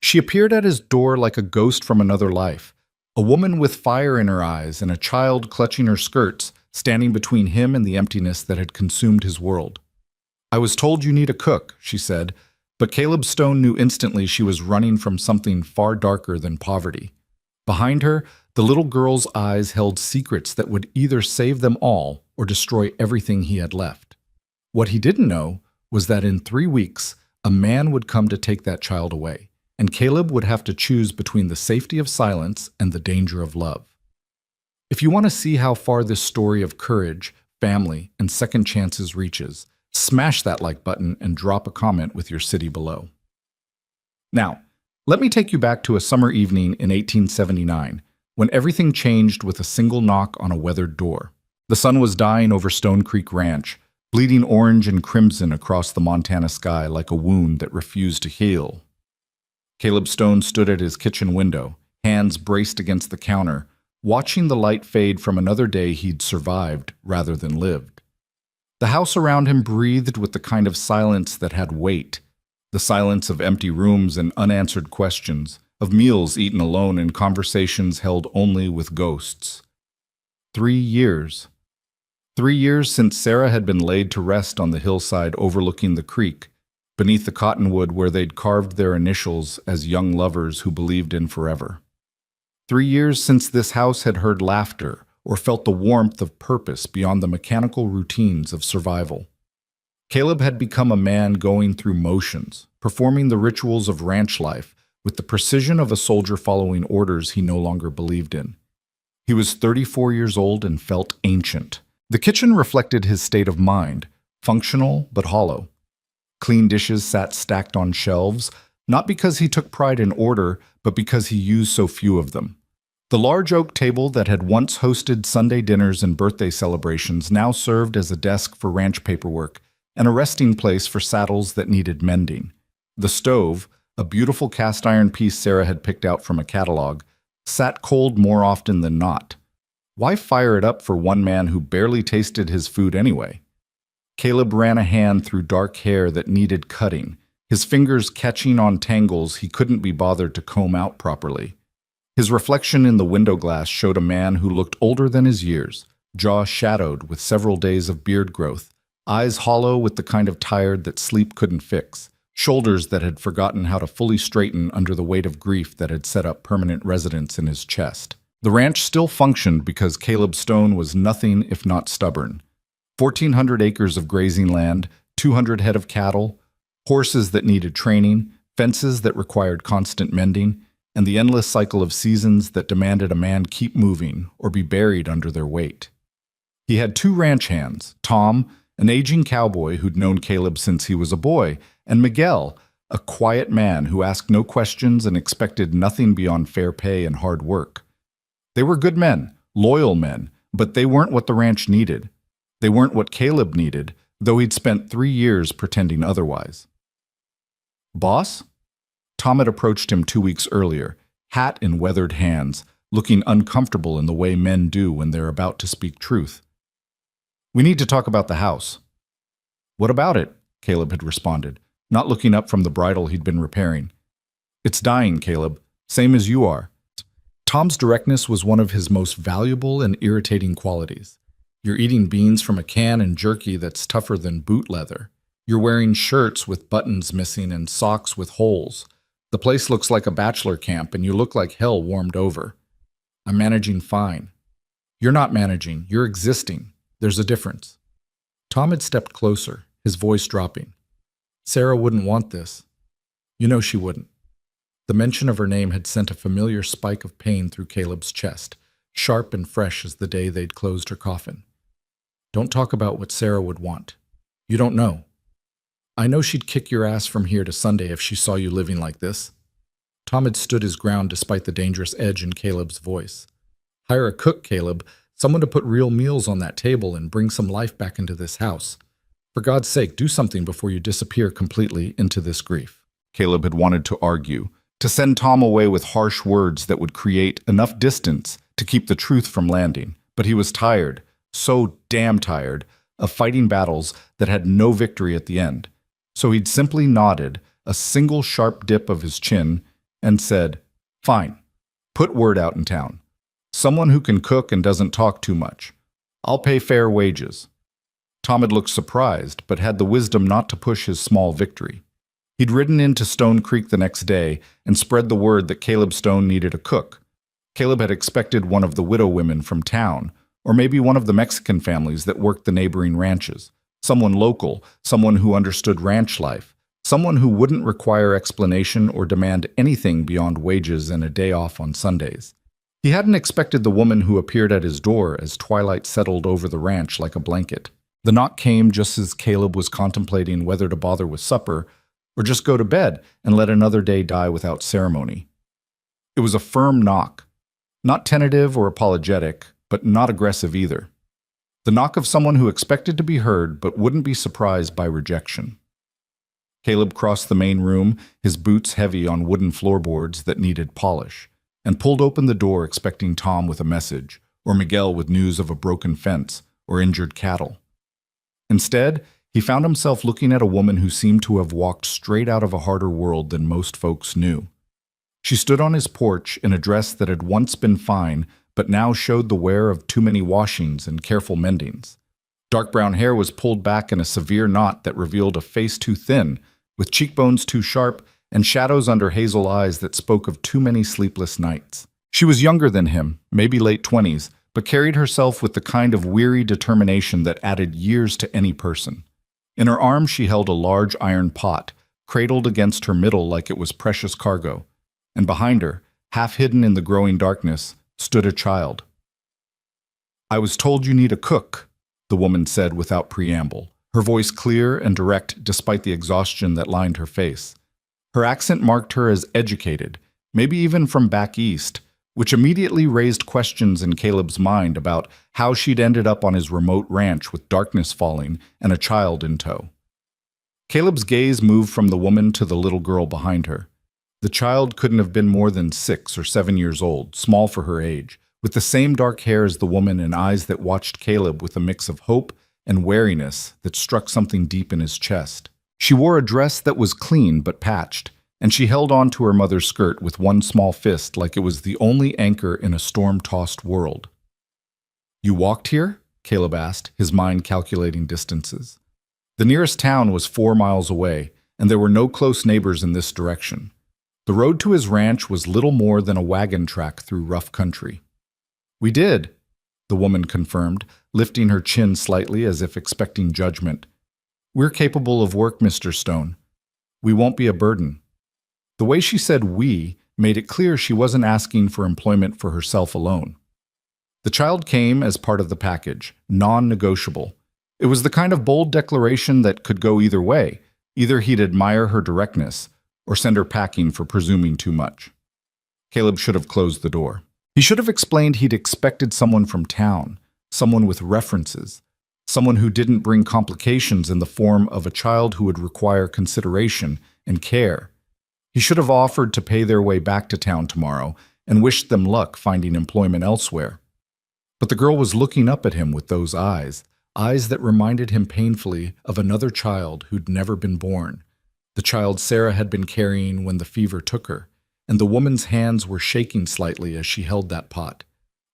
She appeared at his door like a ghost from another life, a woman with fire in her eyes and a child clutching her skirts, standing between him and the emptiness that had consumed his world. "I was told you need a cook," she said, but Caleb Stone knew instantly she was running from something far darker than poverty. Behind her, the little girl's eyes held secrets that would either save them all or destroy everything he had left. What he didn't know was that in 3 weeks, a man would come to take that child away, and Caleb would have to choose between the safety of silence and the danger of love. If you want to see how far this story of courage, family, and second chances reaches, smash that like button and drop a comment with your city below. Now, let me take you back to a summer evening in 1879, when everything changed with a single knock on a weathered door. The sun was dying over Stone Creek Ranch, bleeding orange and crimson across the Montana sky like a wound that refused to heal. Caleb Stone stood at his kitchen window, hands braced against the counter, watching the light fade from another day he'd survived rather than lived. The house around him breathed with the kind of silence that had weight, the silence of empty rooms and unanswered questions, of meals eaten alone and conversations held only with ghosts. 3 years. 3 years since Sarah had been laid to rest on the hillside overlooking the creek, beneath the cottonwood where they'd carved their initials as young lovers who believed in forever. 3 years since this house had heard laughter or felt the warmth of purpose beyond the mechanical routines of survival. Caleb had become a man going through motions, performing the rituals of ranch life with the precision of a soldier following orders he no longer believed in. He was 34 years old and felt ancient. The kitchen reflected his state of mind, functional but hollow. Clean dishes sat stacked on shelves, not because he took pride in order, but because he used so few of them. The large oak table that had once hosted Sunday dinners and birthday celebrations now served as a desk for ranch paperwork and a resting place for saddles that needed mending. The stove, a beautiful cast iron piece Sarah had picked out from a catalog, sat cold more often than not. Why fire it up for one man who barely tasted his food anyway? Caleb ran a hand through dark hair that needed cutting, his fingers catching on tangles he couldn't be bothered to comb out properly. His reflection in the window glass showed a man who looked older than his years, jaw shadowed with several days of beard growth, eyes hollow with the kind of tired that sleep couldn't fix, shoulders that had forgotten how to fully straighten under the weight of grief that had set up permanent residence in his chest. The ranch still functioned because Caleb Stone was nothing if not stubborn. 1,400 acres of grazing land, 200 head of cattle, horses that needed training, fences that required constant mending, and the endless cycle of seasons that demanded a man keep moving or be buried under their weight. He had 2 ranch hands, Tom, an aging cowboy who'd known Caleb since he was a boy, and Miguel, a quiet man who asked no questions and expected nothing beyond fair pay and hard work. They were good men, loyal men, but they weren't what the ranch needed. They weren't what Caleb needed, though he'd spent 3 years pretending otherwise. "Boss?" Tom had approached him 2 weeks earlier, hat in weathered hands, looking uncomfortable in the way men do when they're about to speak truth. "We need to talk about the house." "What about it?" Caleb had responded, not looking up from the bridle he'd been repairing. "It's dying, Caleb, same as you are." Tom's directness was one of his most valuable and irritating qualities. You're eating beans from a can and jerky that's tougher than boot leather. You're wearing shirts with buttons missing and socks with holes. The place looks like a bachelor camp and you look like hell warmed over. "I'm managing fine." "You're not managing, you're existing. There's a difference." Tom had stepped closer, his voice dropping. "Sarah wouldn't want this." "You know she wouldn't." The mention of her name had sent a familiar spike of pain through Caleb's chest, sharp and fresh as the day they'd closed her coffin. "Don't talk about what Sarah would want. You don't know. I know she'd kick your ass from here to Sunday if she saw you living like this." Tom had stood his ground despite the dangerous edge in Caleb's voice. "Hire a cook, Caleb, someone to put real meals on that table and bring some life back into this house. For God's sake, do something before you disappear completely into this grief." Caleb had wanted to argue, to send Tom away with harsh words that would create enough distance to keep the truth from landing, but he was tired, so damn tired, of fighting battles that had no victory at the end. So he'd simply nodded, a single sharp dip of his chin, and said, "Fine, put word out in town. Someone who can cook and doesn't talk too much. I'll pay fair wages." Tom had looked surprised, but had the wisdom not to push his small victory. He'd ridden into Stone Creek the next day and spread the word that Caleb Stone needed a cook. Caleb had expected one of the widow women from town, or maybe one of the Mexican families that worked the neighboring ranches. Someone local, someone who understood ranch life, someone who wouldn't require explanation or demand anything beyond wages and a day off on Sundays. He hadn't expected the woman who appeared at his door as twilight settled over the ranch like a blanket. The knock came just as Caleb was contemplating whether to bother with supper or just go to bed and let another day die without ceremony. It was a firm knock, not tentative or apologetic, but not aggressive either. The knock of someone who expected to be heard but wouldn't be surprised by rejection. Caleb crossed the main room, his boots heavy on wooden floorboards that needed polish, and pulled open the door expecting Tom with a message, or Miguel with news of a broken fence or injured cattle. Instead, he found himself looking at a woman who seemed to have walked straight out of a harder world than most folks knew. She stood on his porch in a dress that had once been fine, but now showed the wear of too many washings and careful mendings. Dark brown hair was pulled back in a severe knot that revealed a face too thin, with cheekbones too sharp, and shadows under hazel eyes that spoke of too many sleepless nights. She was younger than him, maybe late 20s, but carried herself with the kind of weary determination that added years to any person. In her arms she held a large iron pot, cradled against her middle like it was precious cargo, and behind her, half hidden in the growing darkness, stood a child. "I was told you need a cook," the woman said without preamble, her voice clear and direct despite the exhaustion that lined her face. Her accent marked her as educated, maybe even from back east, which immediately raised questions in Caleb's mind about how she'd ended up on his remote ranch with darkness falling and a child in tow. Caleb's gaze moved from the woman to the little girl behind her. The child couldn't have been more than 6 or 7 years old, small for her age, with the same dark hair as the woman and eyes that watched Caleb with a mix of hope and wariness that struck something deep in his chest. She wore a dress that was clean but patched, and she held on to her mother's skirt with one small fist like it was the only anchor in a storm-tossed world. "You walked here?" Caleb asked, his mind calculating distances. The nearest town was 4 miles away, and there were no close neighbors in this direction. The road to his ranch was little more than a wagon track through rough country. "We did," the woman confirmed, lifting her chin slightly as if expecting judgment. "We're capable of work, Mr. Stone. We won't be a burden." The way she said "we" made it clear she wasn't asking for employment for herself alone. The child came as part of the package, non-negotiable. It was the kind of bold declaration that could go either way. Either he'd admire her directness, or send her packing for presuming too much. Caleb should have closed the door. He should have explained he'd expected someone from town, someone with references, someone who didn't bring complications in the form of a child who would require consideration and care. He should have offered to pay their way back to town tomorrow and wished them luck finding employment elsewhere. But the girl was looking up at him with those eyes that reminded him painfully of another child who'd never been born, the child Sarah had been carrying when the fever took her, and the woman's hands were shaking slightly as she held that pot,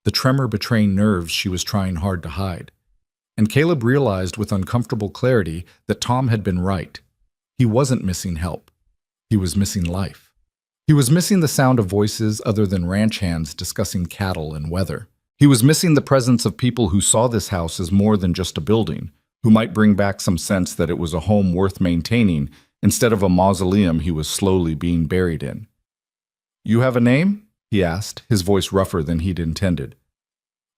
the tremor betraying nerves she was trying hard to hide. And Caleb realized with uncomfortable clarity that Tom had been right. He wasn't missing help. He was missing life. He was missing the sound of voices other than ranch hands discussing cattle and weather. He was missing the presence of people who saw this house as more than just a building, who might bring back some sense that it was a home worth maintaining instead of a mausoleum he was slowly being buried in. "You have a name?" he asked, his voice rougher than he'd intended.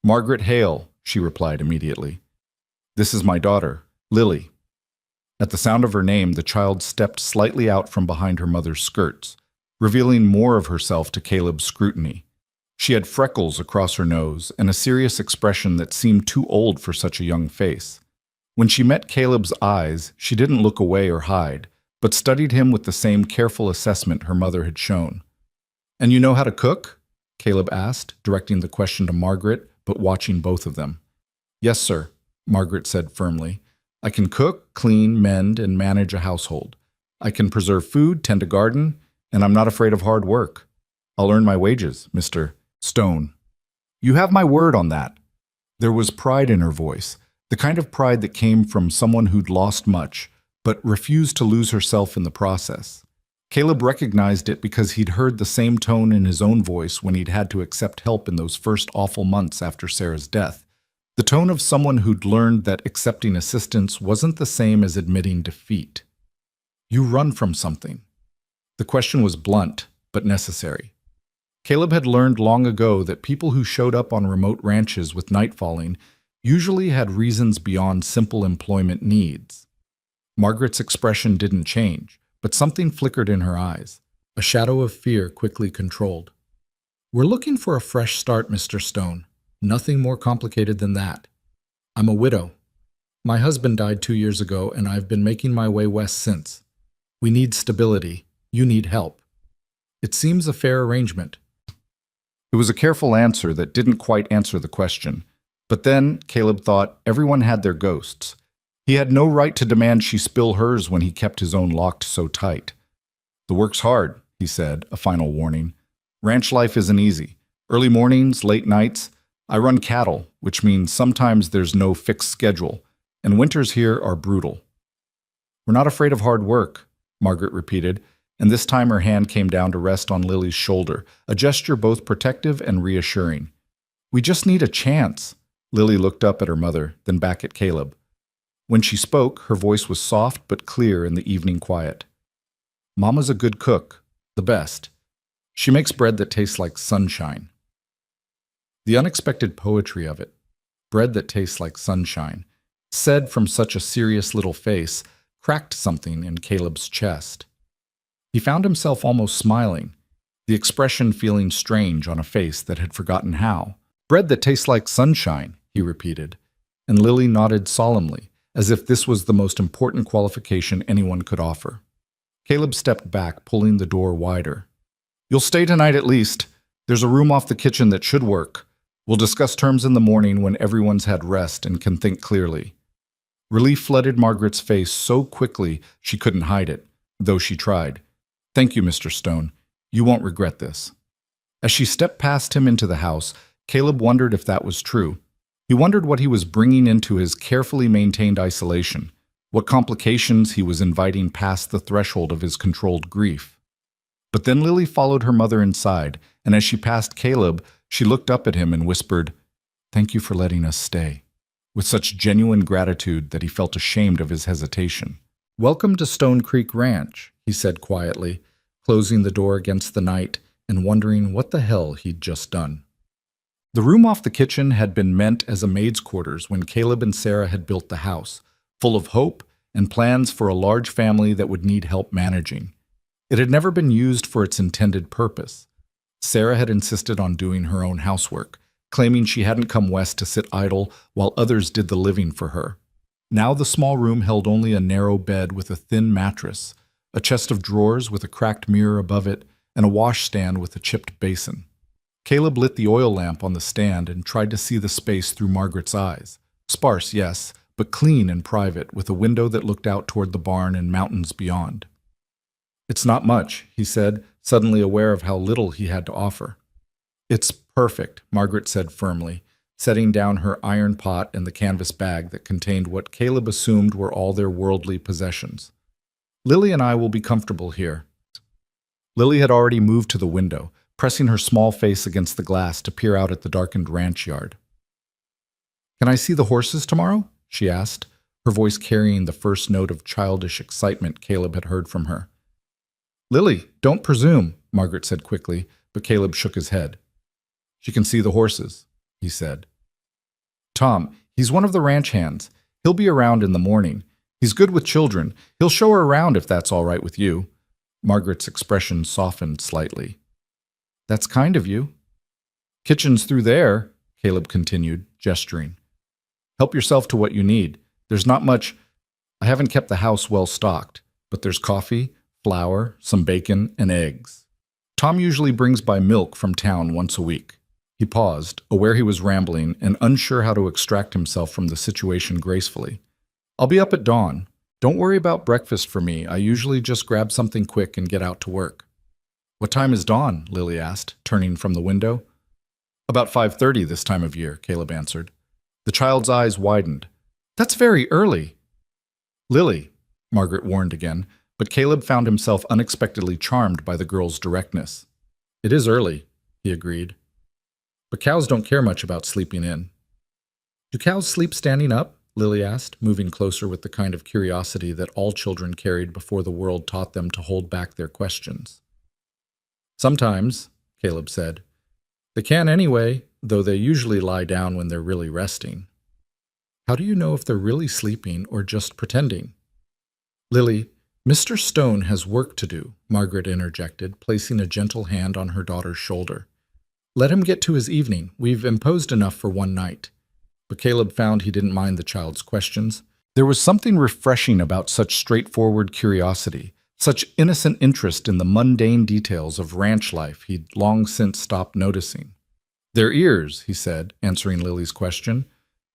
"Margaret Hale," she replied immediately. "This is my daughter, Lily." At the sound of her name, the child stepped slightly out from behind her mother's skirts, revealing more of herself to Caleb's scrutiny. She had freckles across her nose and a serious expression that seemed too old for such a young face. When she met Caleb's eyes, she didn't look away or hide, but studied him with the same careful assessment her mother had shown. "And you know how to cook?" Caleb asked, directing the question to Margaret, but watching both of them. "Yes, sir," Margaret said firmly. "I can cook, clean, mend, and manage a household. I can preserve food, tend a garden, And I'm not afraid of hard work. I'll earn my wages, Mr. Stone. You have my word on that. There was pride in her voice, the kind of pride that came from someone who'd lost much, but refused to lose herself in the process. Caleb recognized it because he'd heard the same tone in his own voice when he'd had to accept help in those first awful months after Sarah's death. The tone of someone who'd learned that accepting assistance wasn't the same as admitting defeat. You run from something. The question was blunt, but necessary. Caleb had learned long ago that people who showed up on remote ranches with night falling usually had reasons beyond simple employment needs. Margaret's expression didn't change, but something flickered in her eyes. A shadow of fear quickly controlled. We're looking for a fresh start, Mr. Stone. Nothing more complicated than that. I'm a widow. My husband died 2 years ago, and I've been making my way west since. We need stability. You need help. It seems a fair arrangement. It was a careful answer that didn't quite answer the question. But then, Caleb thought, everyone had their ghosts. He had no right to demand she spill hers when he kept his own locked so tight. The work's hard, he said, a final warning. Ranch life isn't easy. Early mornings, late nights. I run cattle, which means sometimes there's no fixed schedule, and winters here are brutal. We're not afraid of hard work, Margaret repeated, and this time her hand came down to rest on Lily's shoulder, a gesture both protective and reassuring. We just need a chance. Lily looked up at her mother, then back at Caleb. When she spoke, her voice was soft but clear in the evening quiet. Mama's a good cook, the best. She makes bread that tastes like sunshine. The unexpected poetry of it, bread that tastes like sunshine, said from such a serious little face, cracked something in Caleb's chest. He found himself almost smiling, the expression feeling strange on a face that had forgotten how. Bread that tastes like sunshine, he repeated, and Lily nodded solemnly, as if this was the most important qualification anyone could offer. Caleb stepped back, pulling the door wider. You'll stay tonight at least. There's a room off the kitchen that should work. We'll discuss terms in the morning when everyone's had rest and can think clearly. Relief flooded Margaret's face so quickly she couldn't hide it, though she tried. Thank you, Mr. Stone. You won't regret this. As she stepped past him into the house, Caleb wondered if that was true. He wondered what he was bringing into his carefully maintained isolation, what complications he was inviting past the threshold of his controlled grief. But then Lily followed her mother inside, and as she passed Caleb, she looked up at him and whispered, "Thank you for letting us stay," with such genuine gratitude that he felt ashamed of his hesitation. "Welcome to Stone Creek Ranch," he said quietly, closing the door against the night and wondering what the hell he'd just done. The room off the kitchen had been meant as a maid's quarters when Caleb and Sarah had built the house, full of hope and plans for a large family that would need help managing. It had never been used for its intended purpose. Sarah had insisted on doing her own housework, claiming she hadn't come west to sit idle while others did the living for her. Now the small room held only a narrow bed with a thin mattress, a chest of drawers with a cracked mirror above it, and a washstand with a chipped basin. Caleb lit the oil lamp on the stand and tried to see the space through Margaret's eyes. Sparse, yes, but clean and private, with a window that looked out toward the barn and mountains beyond. "It's not much," he said, suddenly aware of how little he had to offer. "It's perfect," Margaret said firmly, setting down her iron pot and the canvas bag that contained what Caleb assumed were all their worldly possessions. "Lily and I will be comfortable here." Lily had already moved to the window, pressing her small face against the glass to peer out at the darkened ranch yard. "Can I see the horses tomorrow?" she asked, her voice carrying the first note of childish excitement Caleb had heard from her. "Lily, don't presume," Margaret said quickly, but Caleb shook his head. "She can see the horses," he said. "Tom, he's one of the ranch hands. He'll be around in the morning. He's good with children. He'll show her around if that's all right with you." Margaret's expression softened slightly. "That's kind of you." "Kitchen's through there," Caleb continued, gesturing. "Help yourself to what you need. There's not much. I haven't kept the house well stocked, but there's coffee, flour, some bacon, and eggs. Tom usually brings by milk from town once a week." He paused, aware he was rambling and unsure how to extract himself from the situation gracefully. "I'll be up at dawn. Don't worry about breakfast for me. I usually just grab something quick and get out to work." What time is dawn? Lily asked, turning from the window. About 5:30 this time of year, Caleb answered. The child's eyes widened. That's very early. Lily, Margaret warned again, but Caleb found himself unexpectedly charmed by the girl's directness. It is early, he agreed. But cows don't care much about sleeping in. Do cows sleep standing up? Lily asked, moving closer with the kind of curiosity that all children carried before the world taught them to hold back their questions. Sometimes, Caleb said. They can anyway, though they usually lie down when they're really resting. How do you know if they're really sleeping or just pretending? Lily, Mr. Stone has work to do, Margaret interjected, placing a gentle hand on her daughter's shoulder. Let him get to his evening. We've imposed enough for one night. But Caleb found he didn't mind the child's questions. There was something refreshing about such straightforward curiosity, such innocent interest in the mundane details of ranch life he'd long since stopped noticing. Their ears, he said, answering Lily's question.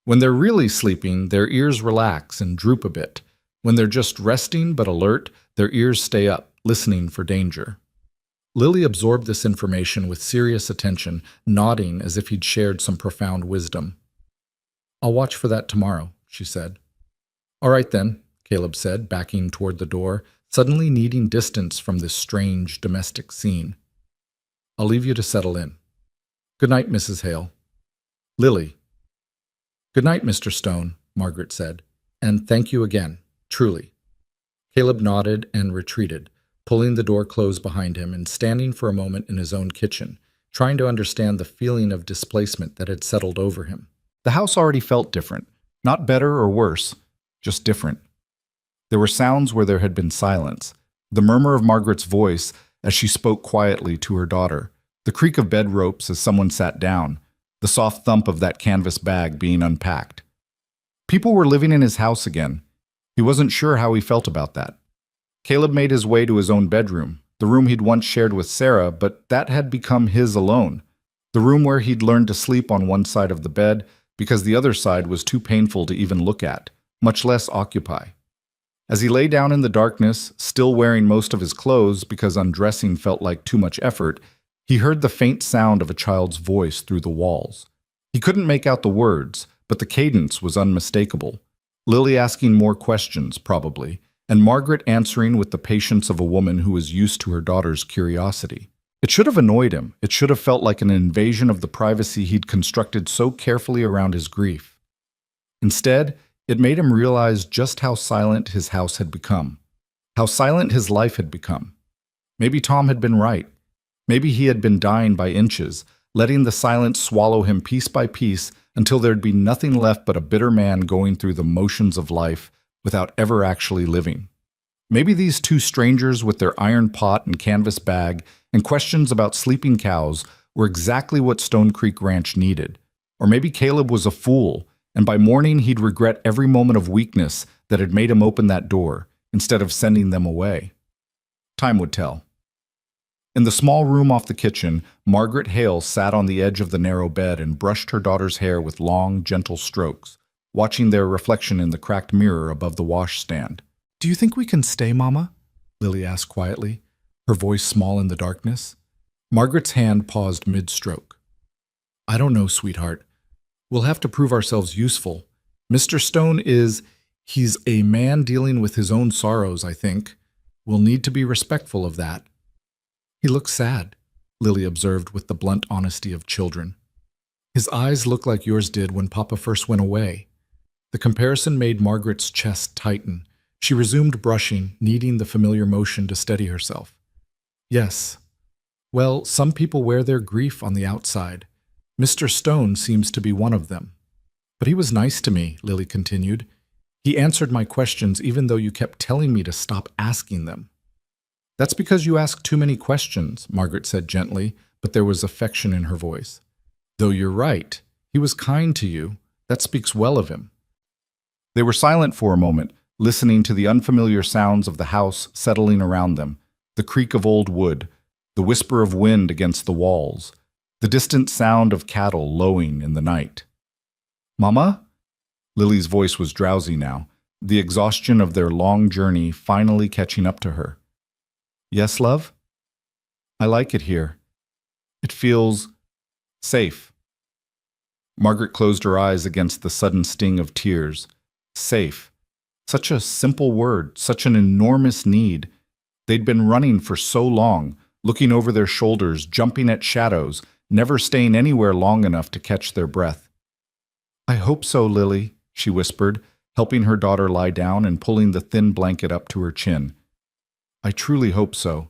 When they're really sleeping, their ears relax and droop a bit. When they're just resting but alert, their ears stay up, listening for danger. Lily absorbed this information with serious attention, nodding as if he'd shared some profound wisdom. I'll watch for that tomorrow, she said. All right then, Caleb said, backing toward the door, suddenly needing distance from this strange domestic scene. I'll leave you to settle in. Good night, Mrs. Hale. Lily. Good night, Mr. Stone, Margaret said, and thank you again, truly. Caleb nodded and retreated, pulling the door closed behind him and standing for a moment in his own kitchen, trying to understand the feeling of displacement that had settled over him. The house already felt different, not better or worse, just different. There were sounds where there had been silence, the murmur of Margaret's voice as she spoke quietly to her daughter, the creak of bed ropes as someone sat down, the soft thump of that canvas bag being unpacked. People were living in his house again. He wasn't sure how he felt about that. Caleb made his way to his own bedroom, the room he'd once shared with Sarah, but that had become his alone, the room where he'd learned to sleep on one side of the bed because the other side was too painful to even look at, much less occupy. As he lay down in the darkness, still wearing most of his clothes because undressing felt like too much effort, he heard the faint sound of a child's voice through the walls. He couldn't make out the words, but the cadence was unmistakable. Lily asking more questions, probably, and Margaret answering with the patience of a woman who was used to her daughter's curiosity. It should have annoyed him. It should have felt like an invasion of the privacy he'd constructed so carefully around his grief. Instead, it made him realize just how silent his house had become, how silent his life had become. Maybe Tom had been right. Maybe he had been dying by inches, letting the silence swallow him piece by piece until there'd be nothing left but a bitter man going through the motions of life without ever actually living. Maybe these two strangers with their iron pot and canvas bag and questions about sleeping cows were exactly what Stone Creek Ranch needed. Or maybe Caleb was a fool, and by morning he'd regret every moment of weakness that had made him open that door, instead of sending them away. Time would tell. In the small room off the kitchen, Margaret Hale sat on the edge of the narrow bed and brushed her daughter's hair with long, gentle strokes, watching their reflection in the cracked mirror above the washstand. Do you think we can stay, Mama? Lily asked quietly, her voice small in the darkness. Margaret's hand paused mid-stroke. I don't know, sweetheart. We'll have to prove ourselves useful. Mr. Stone he's a man dealing with his own sorrows, I think. We'll need to be respectful of that. He looks sad, Lily observed with the blunt honesty of children. His eyes look like yours did when Papa first went away. The comparison made Margaret's chest tighten. She resumed brushing, needing the familiar motion to steady herself. Yes. Well, some people wear their grief on the outside. Mr. Stone seems to be one of them. But he was nice to me, Lily continued. He answered my questions even though you kept telling me to stop asking them. That's because you ask too many questions, Margaret said gently, but there was affection in her voice. Though you're right, he was kind to you. That speaks well of him. They were silent for a moment, listening to the unfamiliar sounds of the house settling around them, the creak of old wood, the whisper of wind against the walls, the distant sound of cattle lowing in the night. Mama? Lily's voice was drowsy now, the exhaustion of their long journey finally catching up to her. Yes, love? I like it here. It feels safe. Margaret closed her eyes against the sudden sting of tears. Safe. Such a simple word, such an enormous need. They'd been running for so long, looking over their shoulders, jumping at shadows, never staying anywhere long enough to catch their breath. I hope so, Lily, she whispered, helping her daughter lie down and pulling the thin blanket up to her chin. I truly hope so.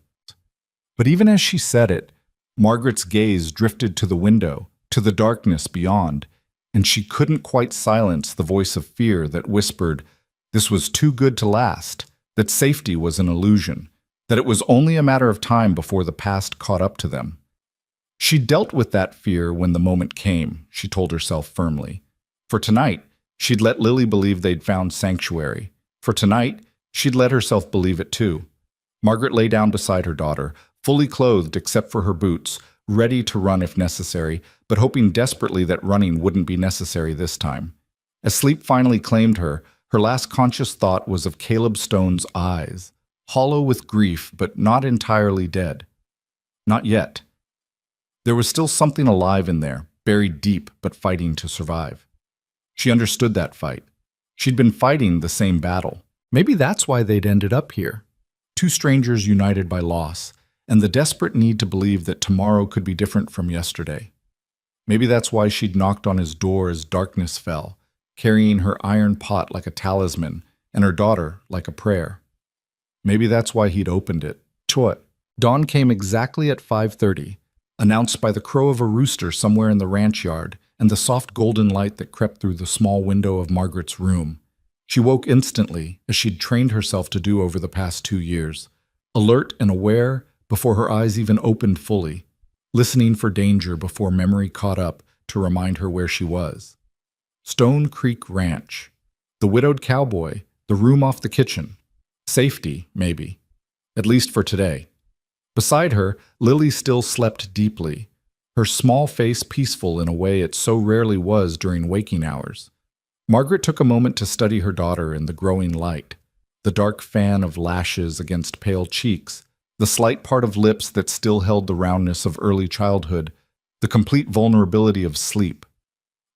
But even as she said it, Margaret's gaze drifted to the window, to the darkness beyond, and she couldn't quite silence the voice of fear that whispered this was too good to last, that safety was an illusion, that it was only a matter of time before the past caught up to them. She dealt with that fear when the moment came, she told herself firmly. For tonight, she'd let Lily believe they'd found sanctuary. For tonight, she'd let herself believe it too. Margaret lay down beside her daughter, fully clothed except for her boots, ready to run if necessary, but hoping desperately that running wouldn't be necessary this time. As sleep finally claimed her, her last conscious thought was of Caleb Stone's eyes, hollow with grief but not entirely dead. Not yet. There was still something alive in there, buried deep but fighting to survive. She understood that fight. She'd been fighting the same battle. Maybe that's why they'd ended up here. Two strangers united by loss, and the desperate need to believe that tomorrow could be different from yesterday. Maybe that's why she'd knocked on his door as darkness fell, carrying her iron pot like a talisman and her daughter like a prayer. Maybe that's why he'd opened it. Chut. Dawn came exactly at 5:30, announced by the crow of a rooster somewhere in the ranch yard and the soft golden light that crept through the small window of Margaret's room. She woke instantly, as she'd trained herself to do over the past 2 years, alert and aware before her eyes even opened fully, listening for danger before memory caught up to remind her where she was. Stone Creek Ranch. The widowed cowboy, the room off the kitchen. Safety, maybe. At least for today. Beside her, Lily still slept deeply, her small face peaceful in a way it so rarely was during waking hours. Margaret took a moment to study her daughter in the growing light, the dark fan of lashes against pale cheeks, the slight part of lips that still held the roundness of early childhood, the complete vulnerability of sleep.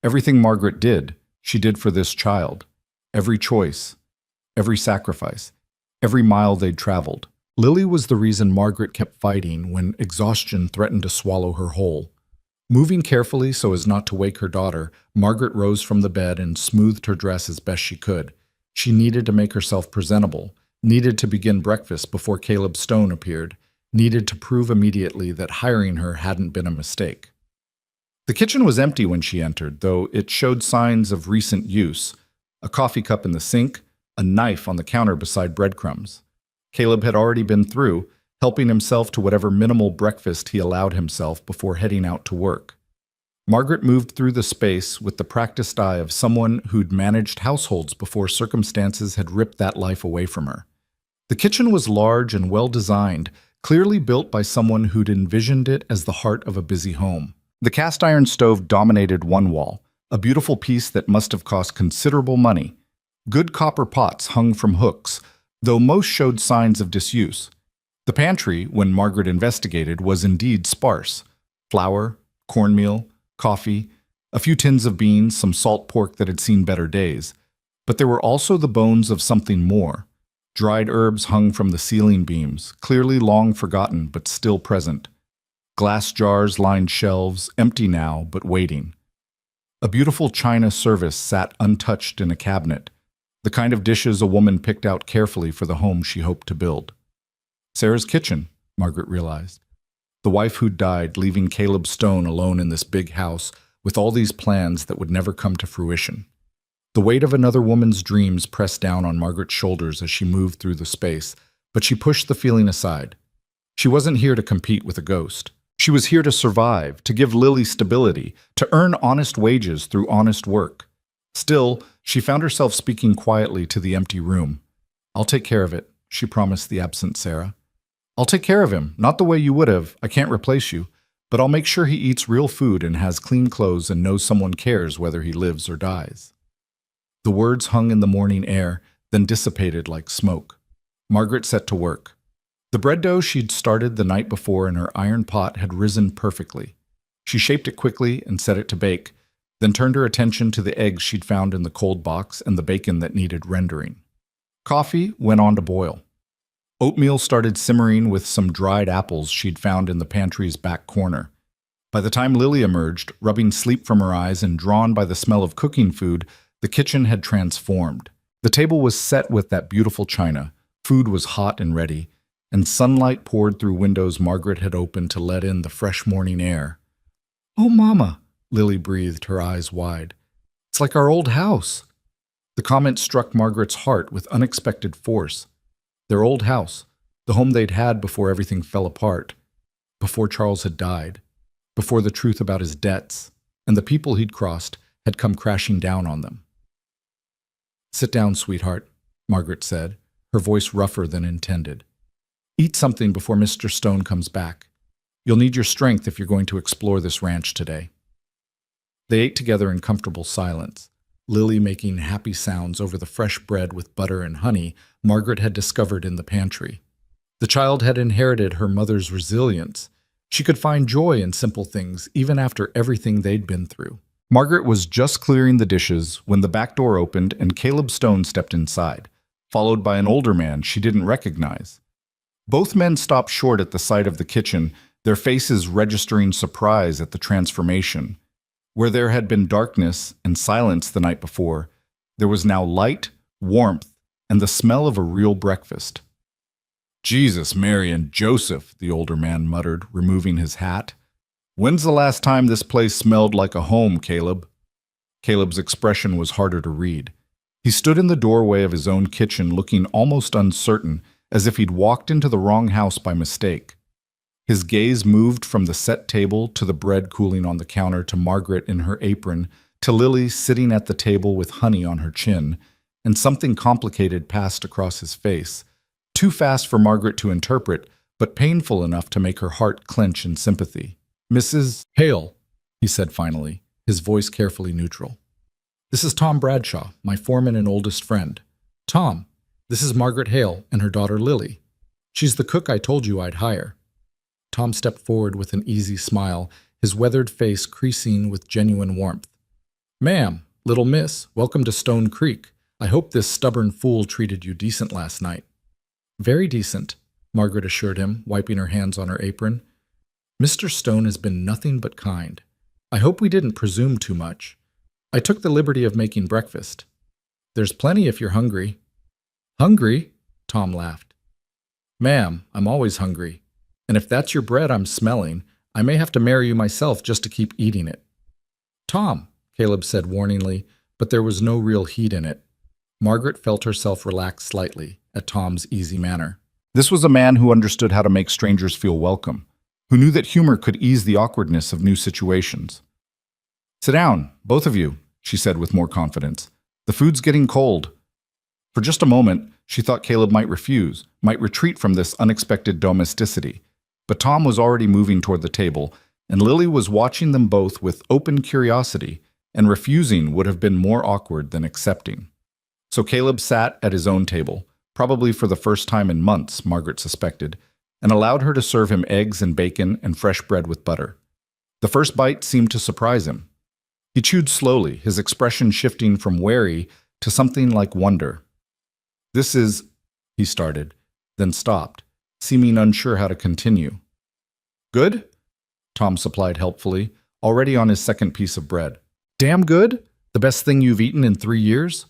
Everything Margaret did, she did for this child. Every choice, every sacrifice, every mile they'd traveled. Lily was the reason Margaret kept fighting when exhaustion threatened to swallow her whole. Moving carefully so as not to wake her daughter, Margaret rose from the bed and smoothed her dress as best she could. She needed to make herself presentable, needed to begin breakfast before Caleb Stone appeared, needed to prove immediately that hiring her hadn't been a mistake. The kitchen was empty when she entered, though it showed signs of recent use. A coffee cup in the sink, a knife on the counter beside breadcrumbs. Caleb had already been through, helping himself to whatever minimal breakfast he allowed himself before heading out to work. Margaret moved through the space with the practiced eye of someone who'd managed households before circumstances had ripped that life away from her. The kitchen was large and well-designed, clearly built by someone who'd envisioned it as the heart of a busy home. The cast-iron stove dominated one wall, a beautiful piece that must have cost considerable money. Good copper pots hung from hooks, though most showed signs of disuse. The pantry, when Margaret investigated, was indeed sparse. Flour, cornmeal, coffee, a few tins of beans, some salt pork that had seen better days. But there were also the bones of something more. Dried herbs hung from the ceiling beams, clearly long forgotten but still present. Glass jars lined shelves, empty now but waiting. A beautiful china service sat untouched in a cabinet, the kind of dishes a woman picked out carefully for the home she hoped to build. Sarah's kitchen, Margaret realized. The wife who'd died, leaving Caleb Stone alone in this big house with all these plans that would never come to fruition. The weight of another woman's dreams pressed down on Margaret's shoulders as she moved through the space, but she pushed the feeling aside. She wasn't here to compete with a ghost. She was here to survive, to give Lily stability, to earn honest wages through honest work. Still, she found herself speaking quietly to the empty room. "I'll take care of it," she promised the absent Sarah. "I'll take care of him, not the way you would have, I can't replace you, but I'll make sure he eats real food and has clean clothes and knows someone cares whether he lives or dies." The words hung in the morning air, then dissipated like smoke. Margaret set to work. The bread dough she'd started the night before in her iron pot had risen perfectly. She shaped it quickly and set it to bake, then turned her attention to the eggs she'd found in the cold box and the bacon that needed rendering. Coffee went on to boil. Oatmeal started simmering with some dried apples she'd found in the pantry's back corner. By the time Lily emerged, rubbing sleep from her eyes and drawn by the smell of cooking food, the kitchen had transformed. The table was set with that beautiful china, food was hot and ready, and sunlight poured through windows Margaret had opened to let in the fresh morning air. "Oh, Mama," Lily breathed, her eyes wide. "It's like our old house." The comment struck Margaret's heart with unexpected force. Their old house, the home they'd had before everything fell apart, before Charles had died, before the truth about his debts and the people he'd crossed had come crashing down on them. "Sit down, sweetheart," Margaret said, her voice rougher than intended. "Eat something before Mr. Stone comes back. You'll need your strength if you're going to explore this ranch today." They ate together in comfortable silence, Lily making happy sounds over the fresh bread with butter and honey Margaret had discovered in the pantry. The child had inherited her mother's resilience. She could find joy in simple things, even after everything they'd been through. Margaret was just clearing the dishes when the back door opened and Caleb Stone stepped inside, followed by an older man she didn't recognize. Both men stopped short at the sight of the kitchen, their faces registering surprise at the transformation. Where there had been darkness and silence the night before, there was now light, warmth, and the smell of a real breakfast. "Jesus, Mary, and Joseph," the older man muttered, removing his hat. "When's the last time this place smelled like a home, Caleb?" Caleb's expression was harder to read. He stood in the doorway of his own kitchen looking almost uncertain, as if he'd walked into the wrong house by mistake. His gaze moved from the set table to the bread cooling on the counter to Margaret in her apron to Lily sitting at the table with honey on her chin, and something complicated passed across his face, too fast for Margaret to interpret, but painful enough to make her heart clench in sympathy. "Mrs. Hale," he said finally, his voice carefully neutral. "This is Tom Bradshaw, my foreman and oldest friend. Tom, this is Margaret Hale and her daughter Lily. She's the cook I told you I'd hire." Tom stepped forward with an easy smile, his weathered face creasing with genuine warmth. "Ma'am, little miss, welcome to Stone Creek. I hope this stubborn fool treated you decent last night." "Very decent," Margaret assured him, wiping her hands on her apron. "Mr. Stone has been nothing but kind. I hope we didn't presume too much. I took the liberty of making breakfast. There's plenty if you're hungry." "Hungry?" Tom laughed. "Ma'am, I'm always hungry. And if that's your bread I'm smelling, I may have to marry you myself just to keep eating it." "Tom," Caleb said warningly, but there was no real heat in it. Margaret felt herself relax slightly at Tom's easy manner. This was a man who understood how to make strangers feel welcome, who knew that humor could ease the awkwardness of new situations. "Sit down, both of you," she said with more confidence. "The food's getting cold." For just a moment, she thought Caleb might refuse, might retreat from this unexpected domesticity. But Tom was already moving toward the table, and Lily was watching them both with open curiosity, and refusing would have been more awkward than accepting. So Caleb sat at his own table, probably for the first time in months, Margaret suspected, and allowed her to serve him eggs and bacon and fresh bread with butter. The first bite seemed to surprise him. He chewed slowly, his expression shifting from wary to something like wonder. "This is," he started, then stopped, seeming unsure how to continue. "Good?" Tom supplied helpfully, already on his second piece of bread. "Damn good? The best thing you've eaten in 3 years?"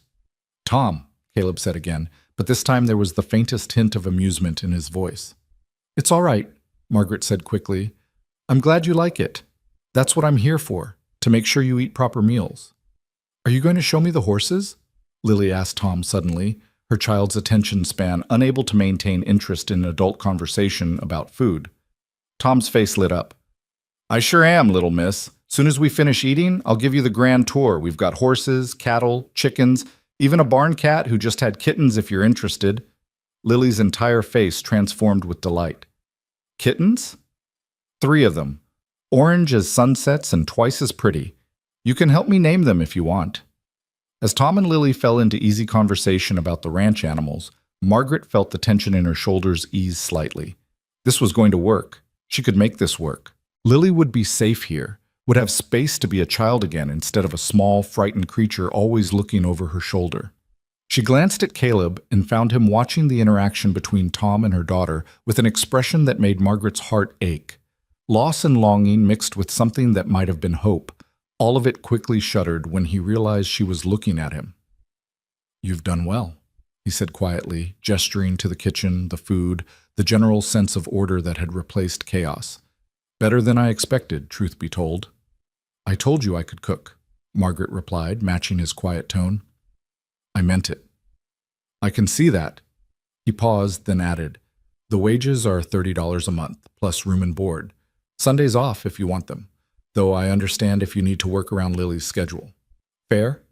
"Tom," Caleb said again, but this time there was the faintest hint of amusement in his voice. "It's all right," Margaret said quickly. "I'm glad you like it. That's what I'm here for, to make sure you eat proper meals." "Are you going to show me the horses?" Lily asked Tom suddenly, her child's attention span unable to maintain interest in adult conversation about food. Tom's face lit up. "I sure am, little miss. Soon as we finish eating, I'll give you the grand tour. We've got horses, cattle, chickens, even a barn cat who just had kittens if you're interested." Lily's entire face transformed with delight. "Kittens?" "3 of them. Orange as sunsets and twice as pretty. You can help me name them if you want." As Tom and Lily fell into easy conversation about the ranch animals, Margaret felt the tension in her shoulders ease slightly. This was going to work. She could make this work. Lily would be safe here, would have space to be a child again instead of a small, frightened creature always looking over her shoulder. She glanced at Caleb and found him watching the interaction between Tom and her daughter with an expression that made Margaret's heart ache. Loss and longing mixed with something that might have been hope. All of it quickly shuddered when he realized she was looking at him. "You've done well," he said quietly, gesturing to the kitchen, the food, the general sense of order that had replaced chaos. "Better than I expected, truth be told." "I told you I could cook," Margaret replied, matching his quiet tone. "I meant it." "I can see that." He paused, then added, "The wages are $30 a month, plus room and board. Sundays off if you want them, though I understand if you need to work around Lily's schedule. Fair?"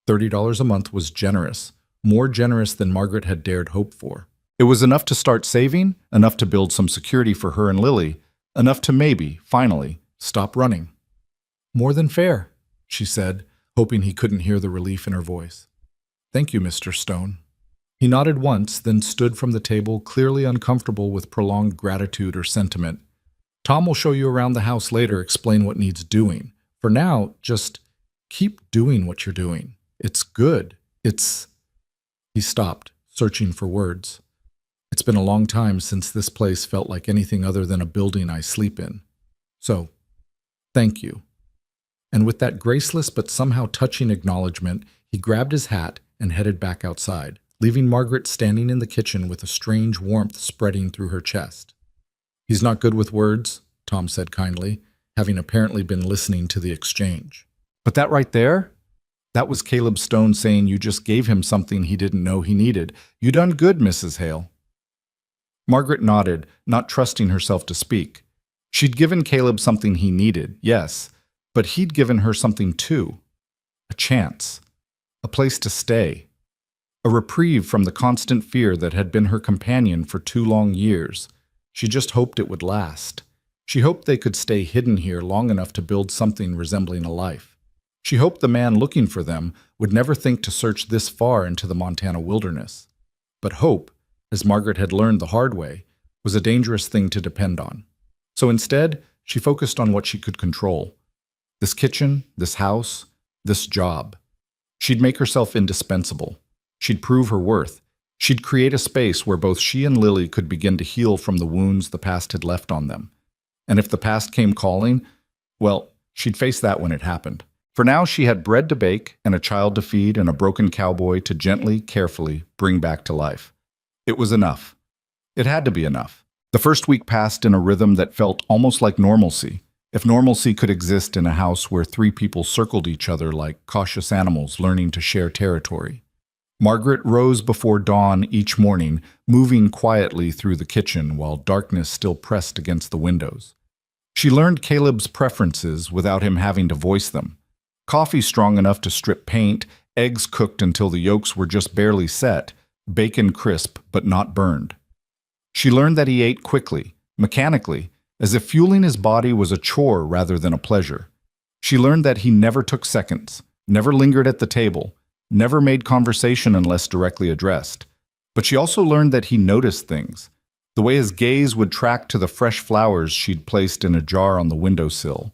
$30 a month was generous, more generous than Margaret had dared hope for. It was enough to start saving, enough to build some security for her and Lily, enough to maybe, finally, stop running. "More than fair," she said, hoping he couldn't hear the relief in her voice. "Thank you, Mr. Stone." He nodded once, then stood from the table, clearly uncomfortable with prolonged gratitude or sentiment. "Tom will show you around the house later, explain what needs doing. For now, just keep doing what you're doing. It's good. It's—" He stopped, searching for words. "It's been a long time since this place felt like anything other than a building I sleep in. So, thank you." And with that graceless but somehow touching acknowledgement, he grabbed his hat and headed back outside, leaving Margaret standing in the kitchen with a strange warmth spreading through her chest. "He's not good with words," Tom said kindly, having apparently been listening to the exchange. "But that right there? That was Caleb Stone saying you just gave him something he didn't know he needed. You done good, Mrs. Hale." Margaret nodded, not trusting herself to speak. She'd given Caleb something he needed, yes, but he'd given her something too. A chance. A place to stay. A reprieve from the constant fear that had been her companion for 2 long years. She just hoped it would last. She hoped they could stay hidden here long enough to build something resembling a life. She hoped the man looking for them would never think to search this far into the Montana wilderness. But hope, as Margaret had learned the hard way, was a dangerous thing to depend on. So instead, she focused on what she could control. This kitchen, this house, this job. She'd make herself indispensable. She'd prove her worth. She'd create a space where both she and Lily could begin to heal from the wounds the past had left on them. And if the past came calling, well, she'd face that when it happened. For now, she had bread to bake and a child to feed and a broken cowboy to gently, carefully bring back to life. It was enough. It had to be enough. The first week passed in a rhythm that felt almost like normalcy, if normalcy could exist in a house where 3 people circled each other like cautious animals learning to share territory. Margaret rose before dawn each morning, moving quietly through the kitchen while darkness still pressed against the windows. She learned Caleb's preferences without him having to voice them. Coffee strong enough to strip paint, eggs cooked until the yolks were just barely set, bacon crisp but not burned. She learned that he ate quickly, mechanically, as if fueling his body was a chore rather than a pleasure. She learned that he never took seconds, never lingered at the table, never made conversation unless directly addressed. But she also learned that he noticed things, the way his gaze would track to the fresh flowers she'd placed in a jar on the windowsill,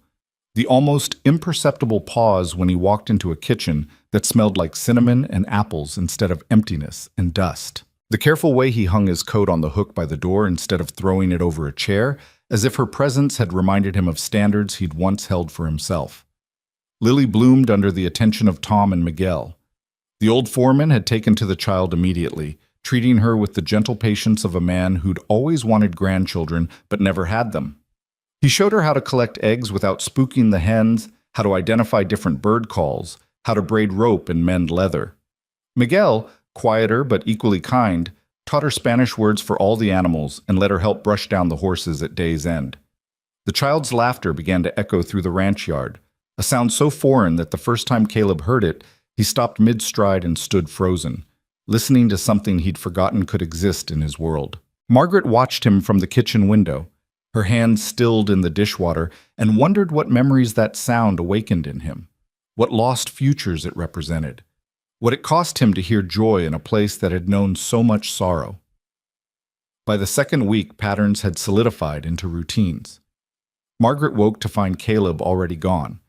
the almost imperceptible pause when he walked into a kitchen that smelled like cinnamon and apples instead of emptiness and dust. The careful way he hung his coat on the hook by the door instead of throwing it over a chair, as if her presence had reminded him of standards he'd once held for himself. Lily bloomed under the attention of Tom and Miguel. The old foreman had taken to the child immediately, treating her with the gentle patience of a man who'd always wanted grandchildren but never had them. He showed her how to collect eggs without spooking the hens, how to identify different bird calls, how to braid rope and mend leather. Miguel, quieter but equally kind, taught her Spanish words for all the animals and let her help brush down the horses at day's end. The child's laughter began to echo through the ranch yard, a sound so foreign that the first time Caleb heard it, he stopped mid-stride and stood frozen, listening to something he'd forgotten could exist in his world. Margaret watched him from the kitchen window, her hands stilled in the dishwater, and wondered what memories that sound awakened in him, what lost futures it represented. what it cost him to hear joy in a place that had known so much sorrow. By the second week, patterns had solidified into routines. Margaret woke to find Caleb already gone,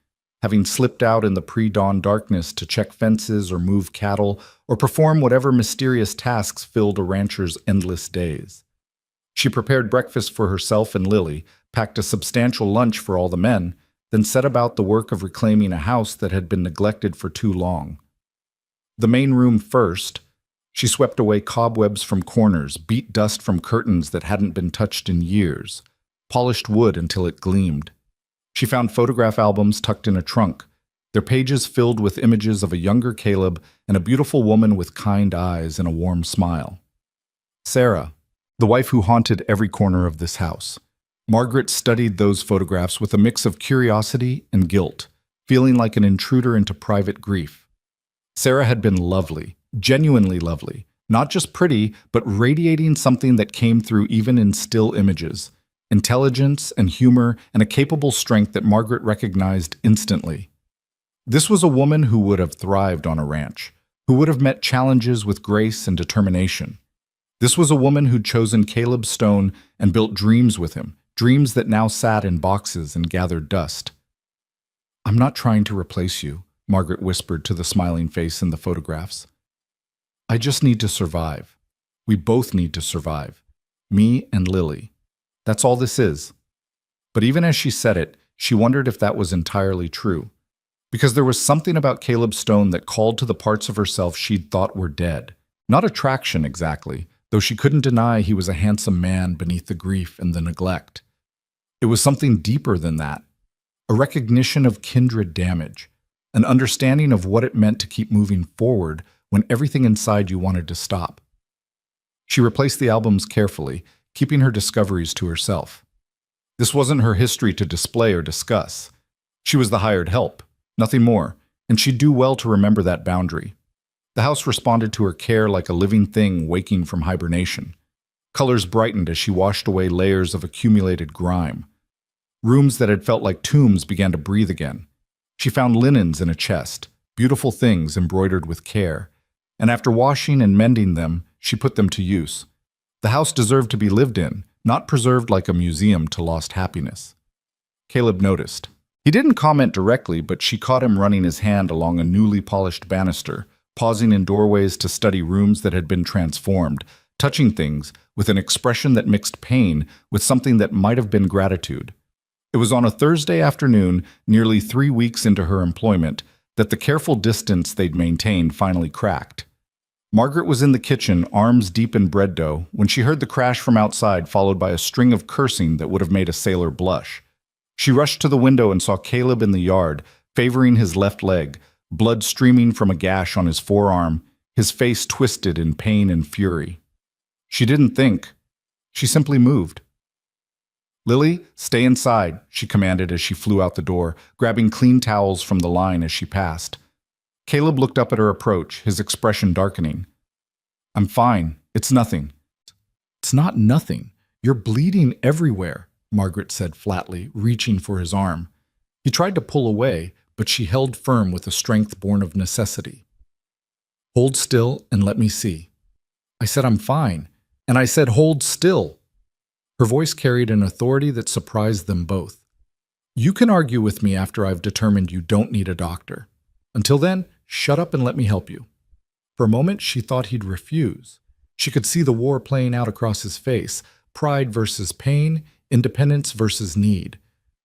having slipped out in the pre-dawn darkness to check fences or move cattle or perform whatever mysterious tasks filled a rancher's endless days. She prepared breakfast for herself and Lily, packed a substantial lunch for all the men, then set about the work of reclaiming a house that had been neglected for too long. The main room first, she swept away cobwebs from corners, beat dust from curtains that hadn't been touched in years, polished wood until it gleamed. She found photograph albums tucked in a trunk, their pages filled with images of a younger Caleb and a beautiful woman with kind eyes and a warm smile. Sarah, the wife who haunted every corner of this house. Margaret studied those photographs with a mix of curiosity and guilt, feeling like an intruder into private grief. Sarah had been lovely, genuinely lovely, not just pretty, but radiating something that came through even in still images, intelligence and humor and a capable strength that Margaret recognized instantly. This was a woman who would have thrived on a ranch, who would have met challenges with grace and determination. This was a woman who'd chosen Caleb Stone and built dreams with him, dreams that now sat in boxes and gathered dust. "I'm not trying to replace you," Margaret whispered to the smiling face in the photographs. "I just need to survive. We both need to survive. Me and Lily. That's all this is." But even as she said it, she wondered if that was entirely true. Because there was something about Caleb Stone that called to the parts of herself she'd thought were dead. Not attraction exactly, though she couldn't deny he was a handsome man beneath the grief and the neglect. It was something deeper than that. A recognition of kindred damage. An understanding of what it meant to keep moving forward when everything inside you wanted to stop. She replaced the albums carefully, keeping her discoveries to herself. This wasn't her history to display or discuss. She was the hired help, nothing more, and she'd do well to remember that boundary. The house responded to her care like a living thing waking from hibernation. Colors brightened as she washed away layers of accumulated grime. Rooms that had felt like tombs began to breathe again. She found linens in a chest, beautiful things embroidered with care, and after washing and mending them, she put them to use. The house deserved to be lived in, not preserved like a museum to lost happiness. Caleb noticed. He didn't comment directly, but she caught him running his hand along a newly polished banister, pausing in doorways to study rooms that had been transformed, touching things with an expression that mixed pain with something that might have been gratitude. It was on a Thursday afternoon, nearly 3 weeks into her employment, that the careful distance they'd maintained finally cracked. Margaret was in the kitchen, arms deep in bread dough, when she heard the crash from outside, followed by a string of cursing that would have made a sailor blush. She rushed to the window and saw Caleb in the yard, favoring his left leg, blood streaming from a gash on his forearm, his face twisted in pain and fury. She didn't think. She simply moved. "Lily, stay inside," she commanded as she flew out the door, grabbing clean towels from the line as she passed. Caleb looked up at her approach, his expression darkening. "I'm fine. It's nothing." "It's not nothing. You're bleeding everywhere," Margaret said flatly, reaching for his arm. He tried to pull away, but she held firm with a strength born of necessity. "Hold still and let me see." "I said I'm fine, and I said hold still." Her voice carried an authority that surprised them both. "You can argue with me after I've determined you don't need a doctor. Until then, shut up and let me help you." For a moment, she thought he'd refuse. She could see the war playing out across his face, pride versus pain, independence versus need.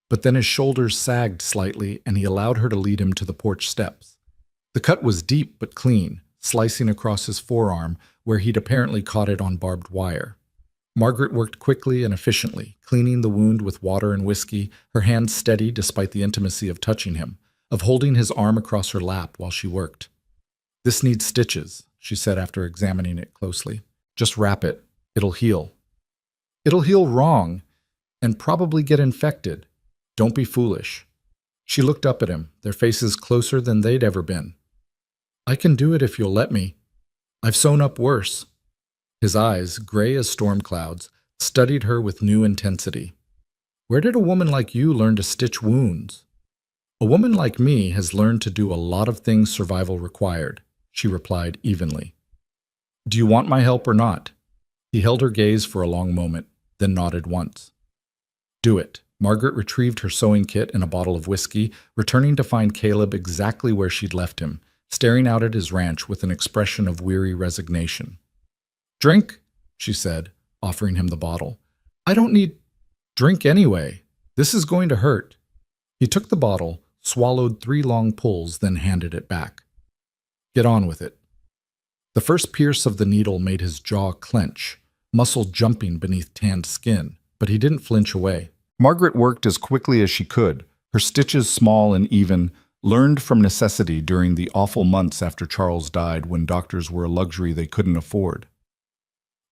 But then his shoulders sagged slightly, and he allowed her to lead him to the porch steps. The cut was deep but clean, slicing across his forearm, where he'd apparently caught it on barbed wire. Margaret worked quickly and efficiently, cleaning the wound with water and whiskey, her hands steady despite the intimacy of touching him, of holding his arm across her lap while she worked. "This needs stitches," she said after examining it closely. "Just wrap it. It'll heal." "It'll heal wrong, and probably get infected. Don't be foolish." She looked up at him, their faces closer than they'd ever been. "I can do it if you'll let me. I've sewn up worse." His eyes, gray as storm clouds, studied her with new intensity. "Where did a woman like you learn to stitch wounds?" "A woman like me has learned to do a lot of things survival required," she replied evenly. Do you want my help or not? He held her gaze for a long moment, then nodded once. Do it. Margaret retrieved her sewing kit and a bottle of whiskey, returning to find Caleb exactly where she'd left him, staring out at his ranch with an expression of weary resignation. Drink, she said, offering him the bottle. I don't need drink anyway. This is going to hurt. He took the bottle, swallowed 3 long pulls, then handed it back. Get on with it. The first pierce of the needle made his jaw clench, muscle jumping beneath tanned skin, but he didn't flinch away. Margaret worked as quickly as she could, her stitches small and even, learned from necessity during the awful months after Charles died when doctors were a luxury they couldn't afford.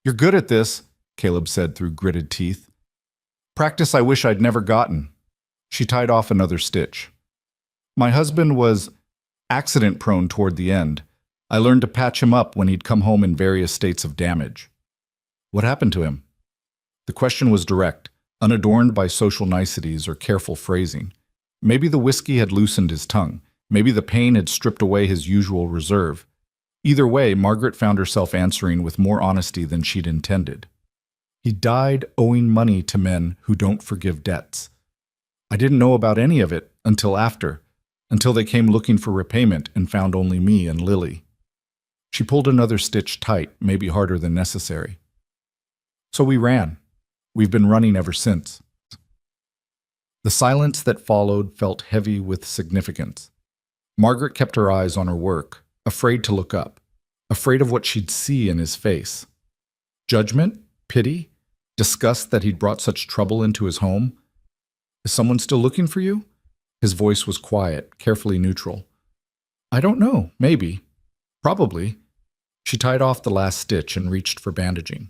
You're good at this, Caleb said through gritted teeth. Practice I wish I'd never gotten. She tied off another stitch. My husband was accident-prone toward the end. I learned to patch him up when he'd come home in various states of damage. What happened to him? The question was direct, unadorned by social niceties or careful phrasing. Maybe the whiskey had loosened his tongue. Maybe the pain had stripped away his usual reserve. Either way, Margaret found herself answering with more honesty than she'd intended. He died owing money to men who don't forgive debts. I didn't know about any of it until they came looking for repayment and found only me and Lily. She pulled another stitch tight, maybe harder than necessary. So we ran. We've been running ever since. The silence that followed felt heavy with significance. Margaret kept her eyes on her work, afraid to look up, afraid of what she'd see in his face. Judgment? Pity? Disgust that he'd brought such trouble into his home? Is someone still looking for you? His voice was quiet, carefully neutral. I don't know, maybe. Probably. She tied off the last stitch and reached for bandaging.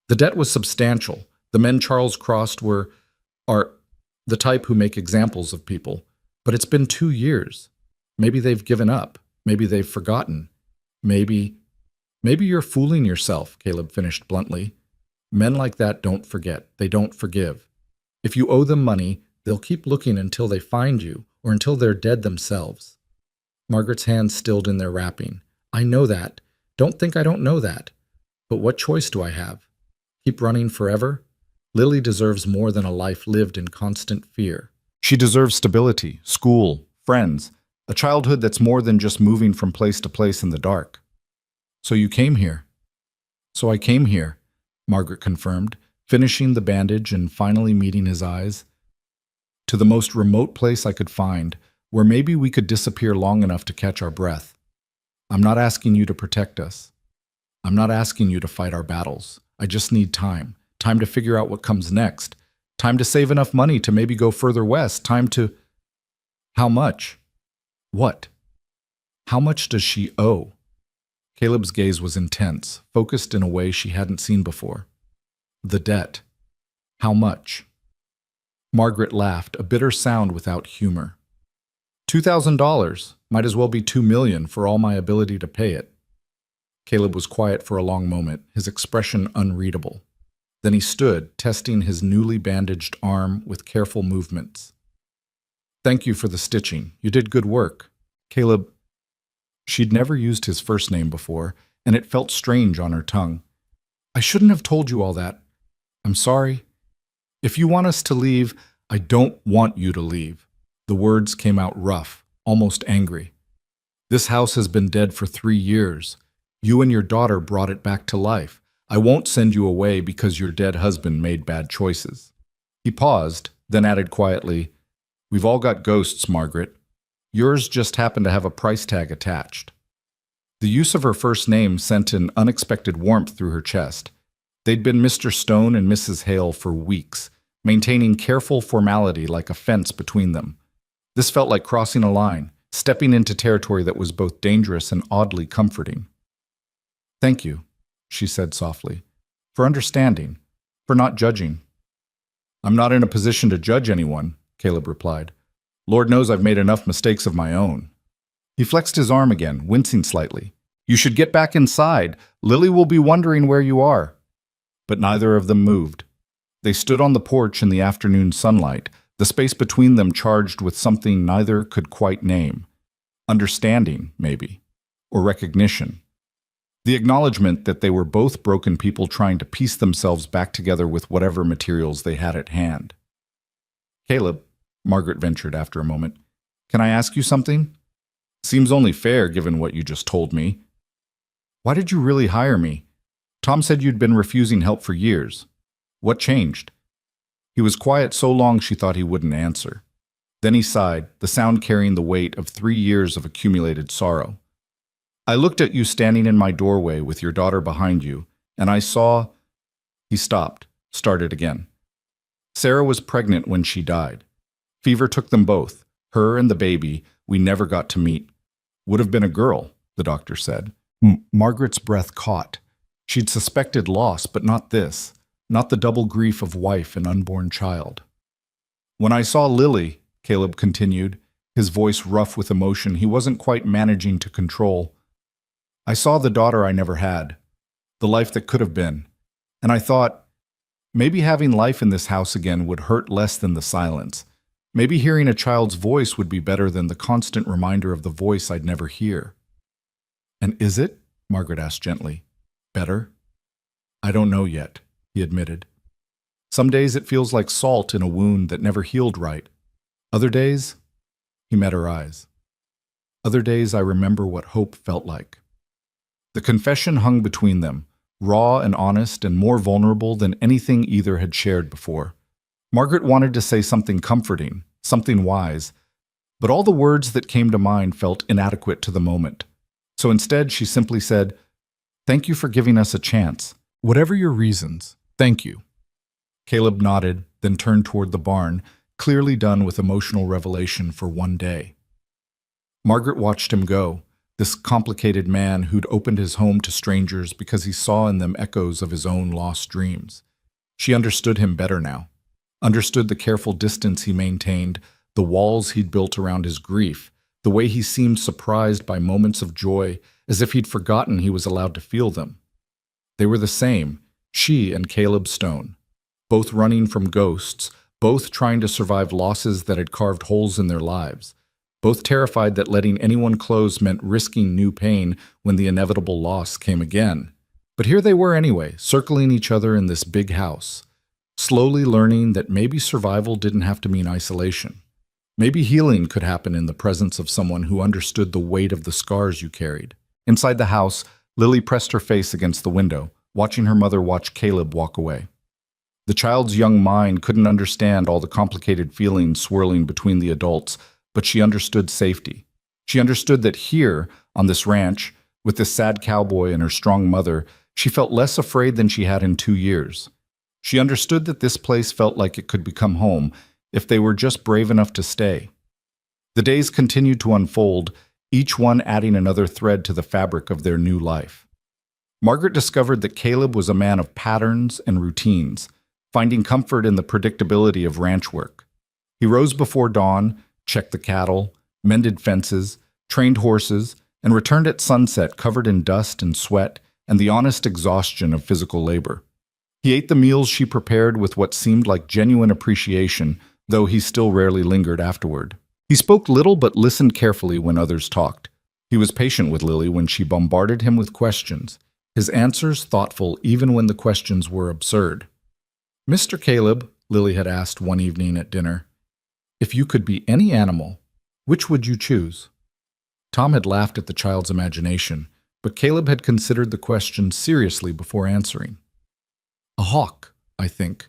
The debt was substantial. The men Charles crossed are the type who make examples of people. But it's been 2 years. Maybe they've given up. Maybe they've forgotten. Maybe you're fooling yourself, Caleb finished bluntly. Men like that don't forget. They don't forgive. If you owe them money, they'll keep looking until they find you or until they're dead themselves. Margaret's hands stilled in their wrapping. I know that. Don't think I don't know that. But what choice do I have? Keep running forever? Lily deserves more than a life lived in constant fear. She deserves stability, school, friends, a childhood that's more than just moving from place to place in the dark. So you came here. So I came here, Margaret confirmed, finishing the bandage and finally meeting his eyes. To the most remote place I could find, where maybe we could disappear long enough to catch our breath. I'm not asking you to protect us. I'm not asking you to fight our battles. I just need time. Time to figure out what comes next. Time to save enough money to maybe go further west. Time to... How much? What? How much does she owe? Caleb's gaze was intense, focused in a way she hadn't seen before. The debt. How much? Margaret laughed, a bitter sound without humor. $2,000. Might as well be $2 million for all my ability to pay it. Caleb was quiet for a long moment, his expression unreadable. Then he stood, testing his newly bandaged arm with careful movements. Thank you for the stitching. You did good work. Caleb... She'd never used his first name before, and it felt strange on her tongue. I shouldn't have told you all that. I'm sorry. If you want us to leave, I don't want you to leave. The words came out rough, almost angry. This house has been dead for 3 years. You and your daughter brought it back to life. I won't send you away because your dead husband made bad choices. He paused, then added quietly, We've all got ghosts, Margaret. Yours just happened to have a price tag attached. The use of her first name sent an unexpected warmth through her chest. They'd been Mr. Stone and Mrs. Hale for weeks, maintaining careful formality like a fence between them. This felt like crossing a line, stepping into territory that was both dangerous and oddly comforting. Thank you, she said softly, for understanding, for not judging. I'm not in a position to judge anyone, Caleb replied. Lord knows I've made enough mistakes of my own. He flexed his arm again, wincing slightly. You should get back inside. Lily will be wondering where you are. But neither of them moved. They stood on the porch in the afternoon sunlight, the space between them charged with something neither could quite name. Understanding, maybe. or recognition. The acknowledgement that they were both broken people trying to piece themselves back together with whatever materials they had at hand. "Caleb," Margaret ventured after a moment, "can I ask you something? Seems only fair given what you just told me. Why did you really hire me? Tom said you'd been refusing help for years. What changed?" He was quiet so long she thought he wouldn't answer. Then he sighed, the sound carrying the weight of 3 years of accumulated sorrow. "I looked at you standing in my doorway with your daughter behind you, and I saw—" He stopped, started again. "Sarah was pregnant when she died. Fever took them both, her and the baby we never got to meet. Would have been a girl," the doctor said. Margaret's breath caught. She'd suspected loss, but not this, not the double grief of wife and unborn child. "When I saw Lily," Caleb continued, his voice rough with emotion he wasn't quite managing to control, "I saw the daughter I never had, the life that could have been, and I thought, maybe having life in this house again would hurt less than the silence. Maybe hearing a child's voice would be better than the constant reminder of the voice I'd never hear." "And is it?" Margaret asked gently. "Better?" "I don't know yet," he admitted. "Some days it feels like salt in a wound that never healed right. Other days," he met her eyes, "other days I remember what hope felt like." The confession hung between them, raw and honest and more vulnerable than anything either had shared before. Margaret wanted to say something comforting, something wise, but all the words that came to mind felt inadequate to the moment. So instead she simply said, "Thank you for giving us a chance. Whatever your reasons, thank you." Caleb nodded, then turned toward the barn, clearly done with emotional revelation for one day. Margaret watched him go, this complicated man who'd opened his home to strangers because he saw in them echoes of his own lost dreams. She understood him better now, understood the careful distance he maintained, the walls he'd built around his grief, the way he seemed surprised by moments of joy, as if he'd forgotten he was allowed to feel them. They were the same, she and Caleb Stone, both running from ghosts, both trying to survive losses that had carved holes in their lives, both terrified that letting anyone close meant risking new pain when the inevitable loss came again. But here they were anyway, circling each other in this big house, slowly learning that maybe survival didn't have to mean isolation. Maybe healing could happen in the presence of someone who understood the weight of the scars you carried. Inside the house, Lily pressed her face against the window, watching her mother watch Caleb walk away. The child's young mind couldn't understand all the complicated feelings swirling between the adults, but she understood safety. She understood that here, on this ranch, with this sad cowboy and her strong mother, she felt less afraid than she had in 2 years. She understood that this place felt like it could become home if they were just brave enough to stay. The days continued to unfold, each one adding another thread to the fabric of their new life. Margaret discovered that Caleb was a man of patterns and routines, finding comfort in the predictability of ranch work. He rose before dawn, checked the cattle, mended fences, trained horses, and returned at sunset covered in dust and sweat and the honest exhaustion of physical labor. He ate the meals she prepared with what seemed like genuine appreciation, though he still rarely lingered afterward. He spoke little but listened carefully when others talked. He was patient with Lily when she bombarded him with questions, his answers thoughtful even when the questions were absurd. "Mr. Caleb," Lily had asked one evening at dinner, "if you could be any animal, which would you choose?" Tom had laughed at the child's imagination, but Caleb had considered the question seriously before answering. "A hawk, I think.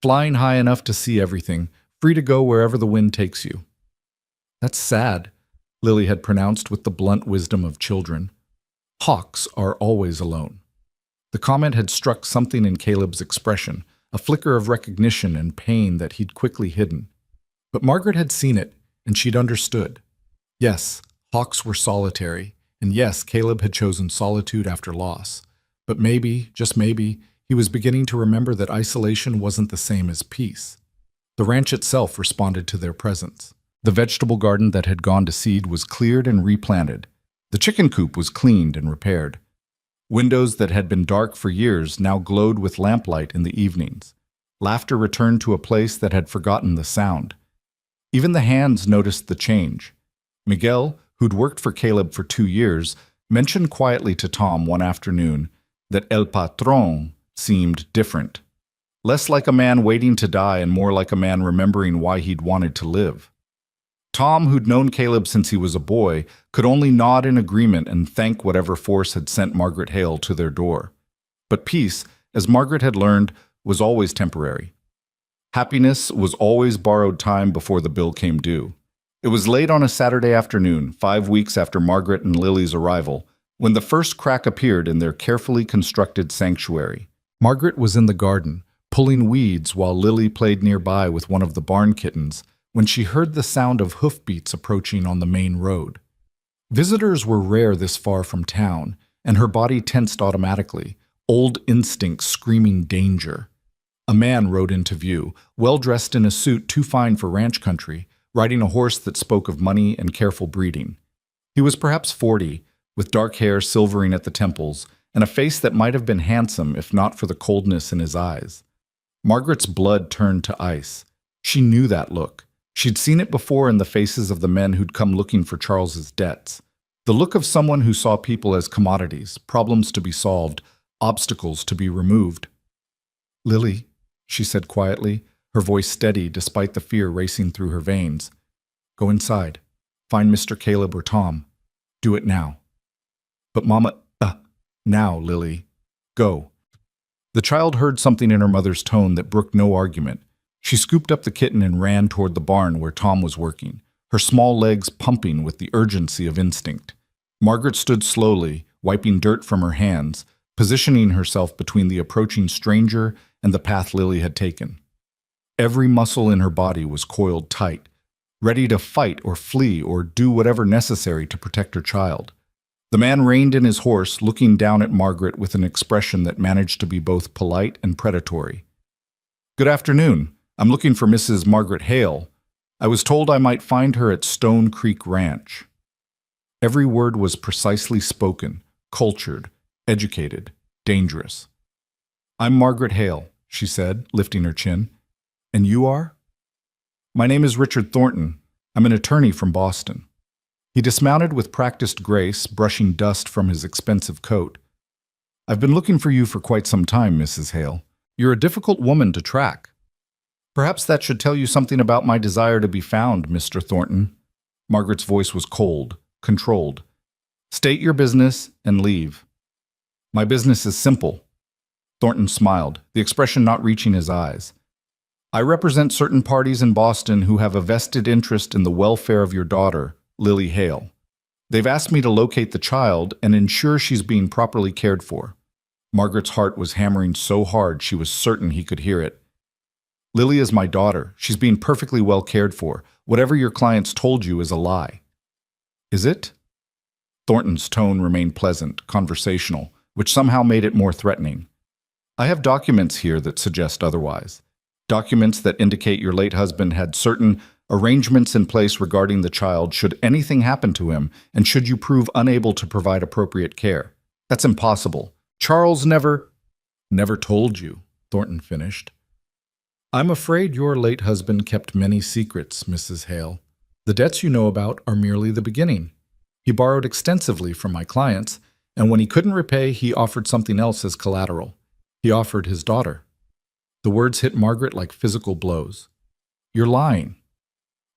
Flying high enough to see everything, free to go wherever the wind takes you." "That's sad," Lily had pronounced with the blunt wisdom of children. "Hawks are always alone." The comment had struck something in Caleb's expression, a flicker of recognition and pain that he'd quickly hidden. But Margaret had seen it, and she'd understood. Yes, hawks were solitary, and yes, Caleb had chosen solitude after loss. But maybe, just maybe, he was beginning to remember that isolation wasn't the same as peace. The ranch itself responded to their presence. The vegetable garden that had gone to seed was cleared and replanted. The chicken coop was cleaned and repaired. Windows that had been dark for years now glowed with lamplight in the evenings. Laughter returned to a place that had forgotten the sound. Even the hands noticed the change. Miguel, who'd worked for Caleb for 2 years, mentioned quietly to Tom one afternoon that El Patron seemed different, less like a man waiting to die and more like a man remembering why he'd wanted to live. Tom, who'd known Caleb since he was a boy, could only nod in agreement and thank whatever force had sent Margaret Hale to their door. But peace, as Margaret had learned, was always temporary. Happiness was always borrowed time before the bill came due. It was late on a Saturday afternoon, 5 weeks after Margaret and Lily's arrival, when the first crack appeared in their carefully constructed sanctuary. Margaret was in the garden, pulling weeds while Lily played nearby with one of the barn kittens, when she heard the sound of hoofbeats approaching on the main road. Visitors were rare this far from town, and her body tensed automatically, old instincts screaming danger. A man rode into view, well-dressed in a suit too fine for ranch country, riding a horse that spoke of money and careful breeding. He was perhaps 40, with dark hair silvering at the temples, and a face that might have been handsome if not for the coldness in his eyes. Margaret's blood turned to ice. She knew that look. She'd seen it before in the faces of the men who'd come looking for Charles's debts. The look of someone who saw people as commodities, problems to be solved, obstacles to be removed. "Lily," she said quietly, her voice steady despite the fear racing through her veins. "Go inside. Find Mr. Caleb or Tom. Do it now." "But Mama, now, Lily. Go." The child heard something in her mother's tone that brooked no argument. She scooped up the kitten and ran toward the barn where Tom was working, her small legs pumping with the urgency of instinct. Margaret stood slowly, wiping dirt from her hands, positioning herself between the approaching stranger and the path Lily had taken. Every muscle in her body was coiled tight, ready to fight or flee or do whatever necessary to protect her child. The man reined in his horse, looking down at Margaret with an expression that managed to be both polite and predatory. "Good afternoon. I'm looking for Mrs. Margaret Hale. I was told I might find her at Stone Creek Ranch." Every word was precisely spoken, cultured, educated, dangerous. "I'm Margaret Hale," she said, lifting her chin. "And you are?" "My name is Richard Thornton. I'm an attorney from Boston." He dismounted with practiced grace, brushing dust from his expensive coat. "I've been looking for you for quite some time, Mrs. Hale. You're a difficult woman to track." "Perhaps that should tell you something about my desire to be found, Mr. Thornton." Margaret's voice was cold, controlled. "State your business and leave." "My business is simple." Thornton smiled, the expression not reaching his eyes. "I represent certain parties in Boston who have a vested interest in the welfare of your daughter, Lily Hale. They've asked me to locate the child and ensure she's being properly cared for." Margaret's heart was hammering so hard she was certain he could hear it. "Lily is my daughter. She's being perfectly well cared for. Whatever your clients told you is a lie." "Is it?" Thornton's tone remained pleasant, conversational, which somehow made it more threatening. "I have documents here that suggest otherwise. Documents that indicate your late husband had certain arrangements in place regarding the child should anything happen to him and should you prove unable to provide appropriate care. That's impossible. Charles never told you," Thornton finished. "I'm afraid your late husband kept many secrets, Mrs. Hale. The debts you know about are merely the beginning. He borrowed extensively from my clients, and when he couldn't repay, he offered something else as collateral. He offered his daughter." The words hit Margaret like physical blows. "You're lying."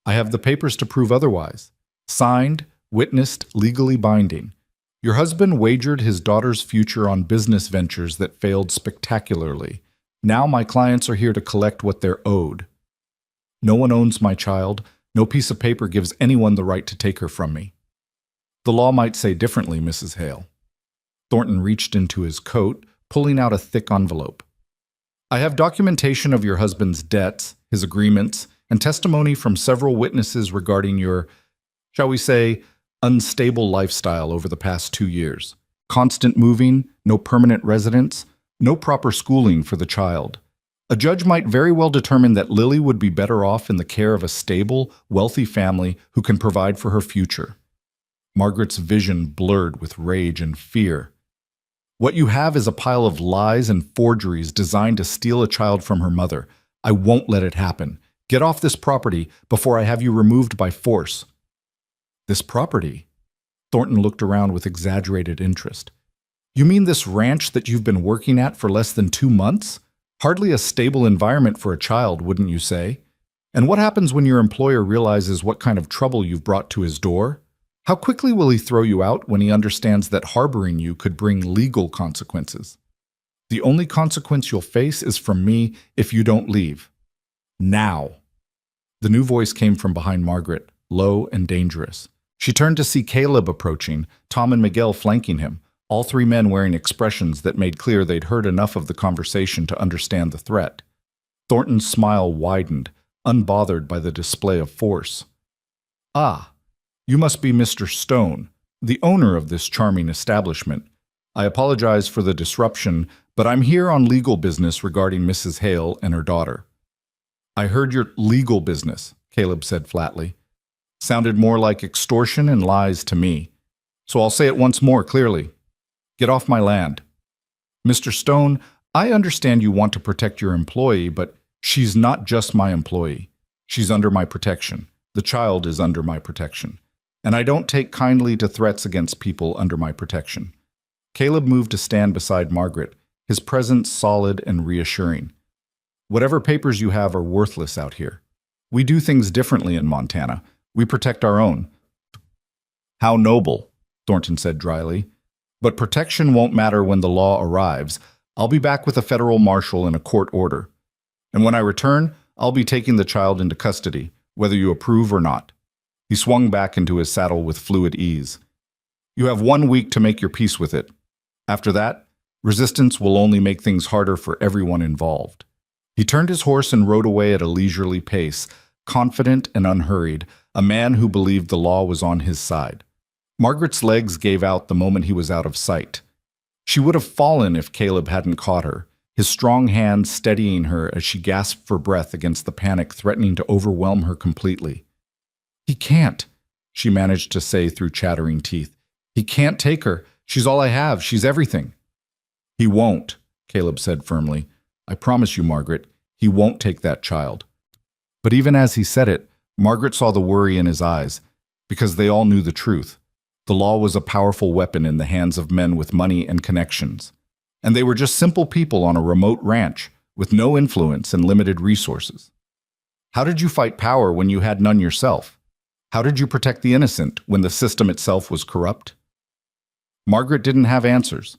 "I have the papers to prove otherwise. Signed, witnessed, legally binding. Your husband wagered his daughter's future on business ventures that failed spectacularly. Now my clients are here to collect what they're owed. No one owns my child. No piece of paper gives anyone the right to take her from me." "The law might say differently, Mrs. Hale." Thornton reached into his coat, pulling out a thick envelope. "I have documentation of your husband's debts, his agreements, and testimony from several witnesses regarding your, shall we say, unstable lifestyle over the past 2 years. Constant moving, no permanent residence, no proper schooling for the child. A judge might very well determine that Lily would be better off in the care of a stable, wealthy family who can provide for her future." Margaret's vision blurred with rage and fear. "What you have is a pile of lies and forgeries designed to steal a child from her mother. I won't let it happen. Get off this property before I have you removed by force." "This property?" Thornton looked around with exaggerated interest. You mean this ranch that you've been working at for less than 2 months? Hardly a stable environment for a child, wouldn't you say? And what happens when your employer realizes what kind of trouble you've brought to his door? How quickly will he throw you out when he understands that harboring you could bring legal consequences? The only consequence you'll face is from me if you don't leave. Now. The new voice came from behind Margaret, low and dangerous. She turned to see Caleb approaching, Tom and Miguel flanking him, all three men wearing expressions that made clear they'd heard enough of the conversation to understand the threat. Thornton's smile widened, unbothered by the display of force. Ah, you must be Mr. Stone, the owner of this charming establishment. I apologize for the disruption, but I'm here on legal business regarding Mrs. Hale and her daughter. I heard your legal business, Caleb said flatly. Sounded more like extortion and lies to me. So I'll say it once more clearly. Get off my land. Mr. Stone, I understand you want to protect your employee, but she's not just my employee. She's under my protection. The child is under my protection. And I don't take kindly to threats against people under my protection. Caleb moved to stand beside Margaret, his presence solid and reassuring. Whatever papers you have are worthless out here. We do things differently in Montana. We protect our own. How noble, Thornton said dryly. But protection won't matter when the law arrives. I'll be back with a federal marshal and a court order. And when I return, I'll be taking the child into custody, whether you approve or not. He swung back into his saddle with fluid ease. You have 1 week to make your peace with it. After that, resistance will only make things harder for everyone involved. He turned his horse and rode away at a leisurely pace, confident and unhurried, a man who believed the law was on his side. Margaret's legs gave out the moment he was out of sight. She would have fallen if Caleb hadn't caught her, his strong hand steadying her as she gasped for breath against the panic threatening to overwhelm her completely. He can't, she managed to say through chattering teeth. He can't take her. She's all I have. She's everything. He won't, Caleb said firmly. I promise you, Margaret, he won't take that child. But even as he said it, Margaret saw the worry in his eyes, because they all knew the truth. The law was a powerful weapon in the hands of men with money and connections. And they were just simple people on a remote ranch, with no influence and limited resources. How did you fight power when you had none yourself? How did you protect the innocent when the system itself was corrupt? Margaret didn't have answers.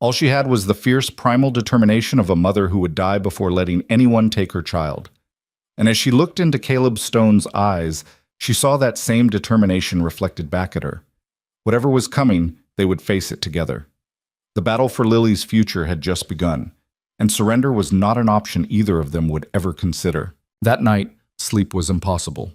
All she had was the fierce primal determination of a mother who would die before letting anyone take her child. And as she looked into Caleb Stone's eyes, she saw that same determination reflected back at her. Whatever was coming, they would face it together. The battle for Lily's future had just begun, and surrender was not an option either of them would ever consider. That night, sleep was impossible.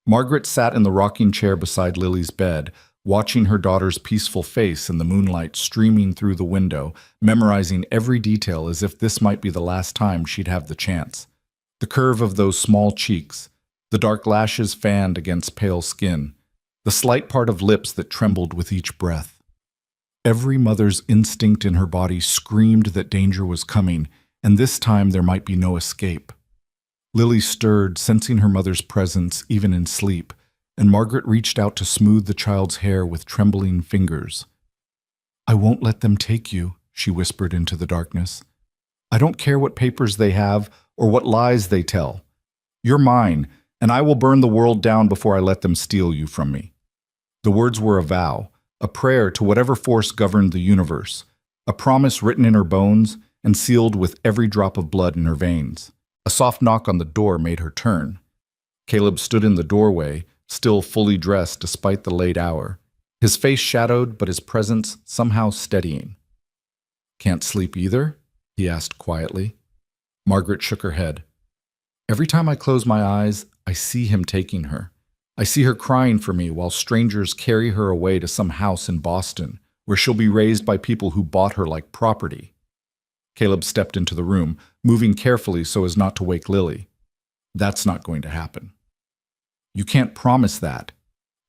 Margaret sat in the rocking chair beside Lily's bed, watching her daughter's peaceful face in the moonlight streaming through the window, memorizing every detail as if this might be the last time she'd have the chance. The curve of those small cheeks, the dark lashes fanned against pale skin, the slight part of lips that trembled with each breath. Every mother's instinct in her body screamed that danger was coming, and this time there might be no escape. Lily stirred, sensing her mother's presence even in sleep, and Margaret reached out to smooth the child's hair with trembling fingers. I won't let them take you, she whispered into the darkness. I don't care what papers they have or what lies they tell. You're mine, and I will burn the world down before I let them steal you from me. The words were a vow, a prayer to whatever force governed the universe, a promise written in her bones and sealed with every drop of blood in her veins. A soft knock on the door made her turn. Caleb stood in the doorway, still fully dressed despite the late hour, his face shadowed but his presence somehow steadying. Can't sleep either? He asked quietly. Margaret shook her head. Every time I close my eyes, I see him taking her. I see her crying for me while strangers carry her away to some house in Boston, where she'll be raised by people who bought her like property. Caleb stepped into the room, moving carefully so as not to wake Lily. That's not going to happen. You can't promise that.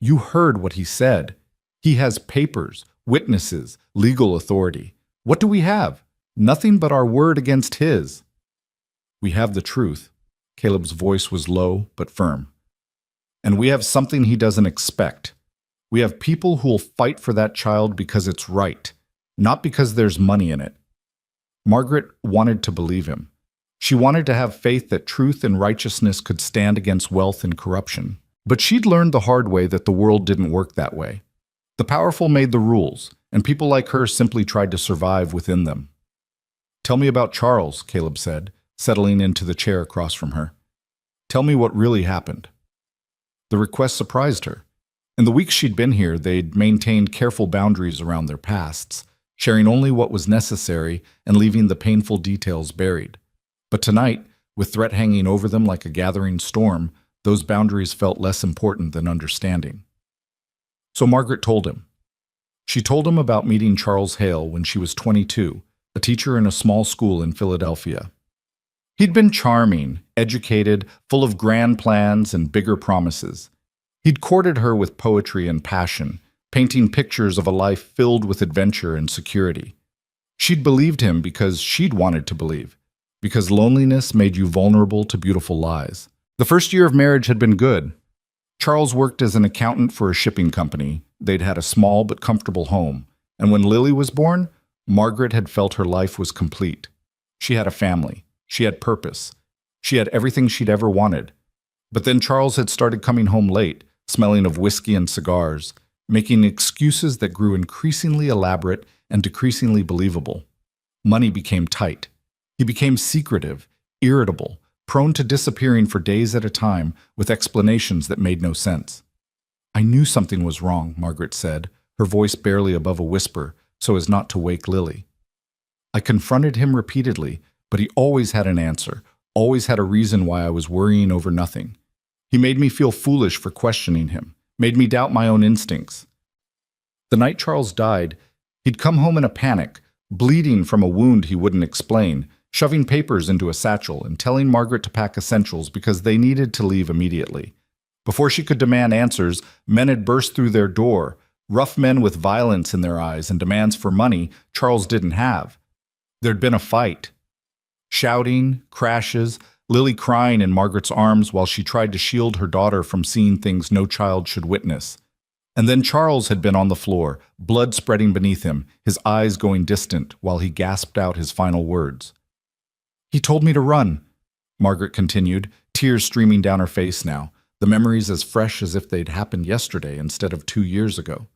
You heard what he said. He has papers, witnesses, legal authority. What do we have? Nothing but our word against his. We have the truth. Caleb's voice was low but firm. And we have something he doesn't expect. We have people who will fight for that child because it's right, not because there's money in it. Margaret wanted to believe him. She wanted to have faith that truth and righteousness could stand against wealth and corruption. But she'd learned the hard way that the world didn't work that way. The powerful made the rules, and people like her simply tried to survive within them. "Tell me about Charles," Caleb said, settling into the chair across from her. "Tell me what really happened." The request surprised her. In the weeks she'd been here, they'd maintained careful boundaries around their pasts, sharing only what was necessary and leaving the painful details buried. But tonight, with threat hanging over them like a gathering storm, those boundaries felt less important than understanding. So Margaret told him. She told him about meeting Charles Hale when she was 22, a teacher in a small school in Philadelphia. He'd been charming, educated, full of grand plans and bigger promises. He'd courted her with poetry and passion, painting pictures of a life filled with adventure and security. She'd believed him because she'd wanted to believe, because loneliness made you vulnerable to beautiful lies. The first year of marriage had been good. Charles worked as an accountant for a shipping company. They'd had a small but comfortable home. And when Lily was born, Margaret had felt her life was complete. She had a family. She had purpose. She had everything she'd ever wanted. But then Charles had started coming home late, smelling of whiskey and cigars, making excuses that grew increasingly elaborate and decreasingly believable. Money became tight. He became secretive, irritable, prone to disappearing for days at a time with explanations that made no sense. "I knew something was wrong," Margaret said, her voice barely above a whisper, so as not to wake Lily. "I confronted him repeatedly, but he always had an answer, always had a reason why I was worrying over nothing. He made me feel foolish for questioning him, made me doubt my own instincts. The night Charles died, he'd come home in a panic, bleeding from a wound he wouldn't explain, shoving papers into a satchel and telling Margaret to pack essentials because they needed to leave immediately. Before she could demand answers, men had burst through their door, rough men with violence in their eyes and demands for money Charles didn't have. There'd been a fight. Shouting, crashes, Lily crying in Margaret's arms while she tried to shield her daughter from seeing things no child should witness. And then Charles had been on the floor, blood spreading beneath him, his eyes going distant while he gasped out his final words. "He told me to run," Margaret continued, tears streaming down her face now, the memories as fresh as if they'd happened yesterday instead of 2 years ago.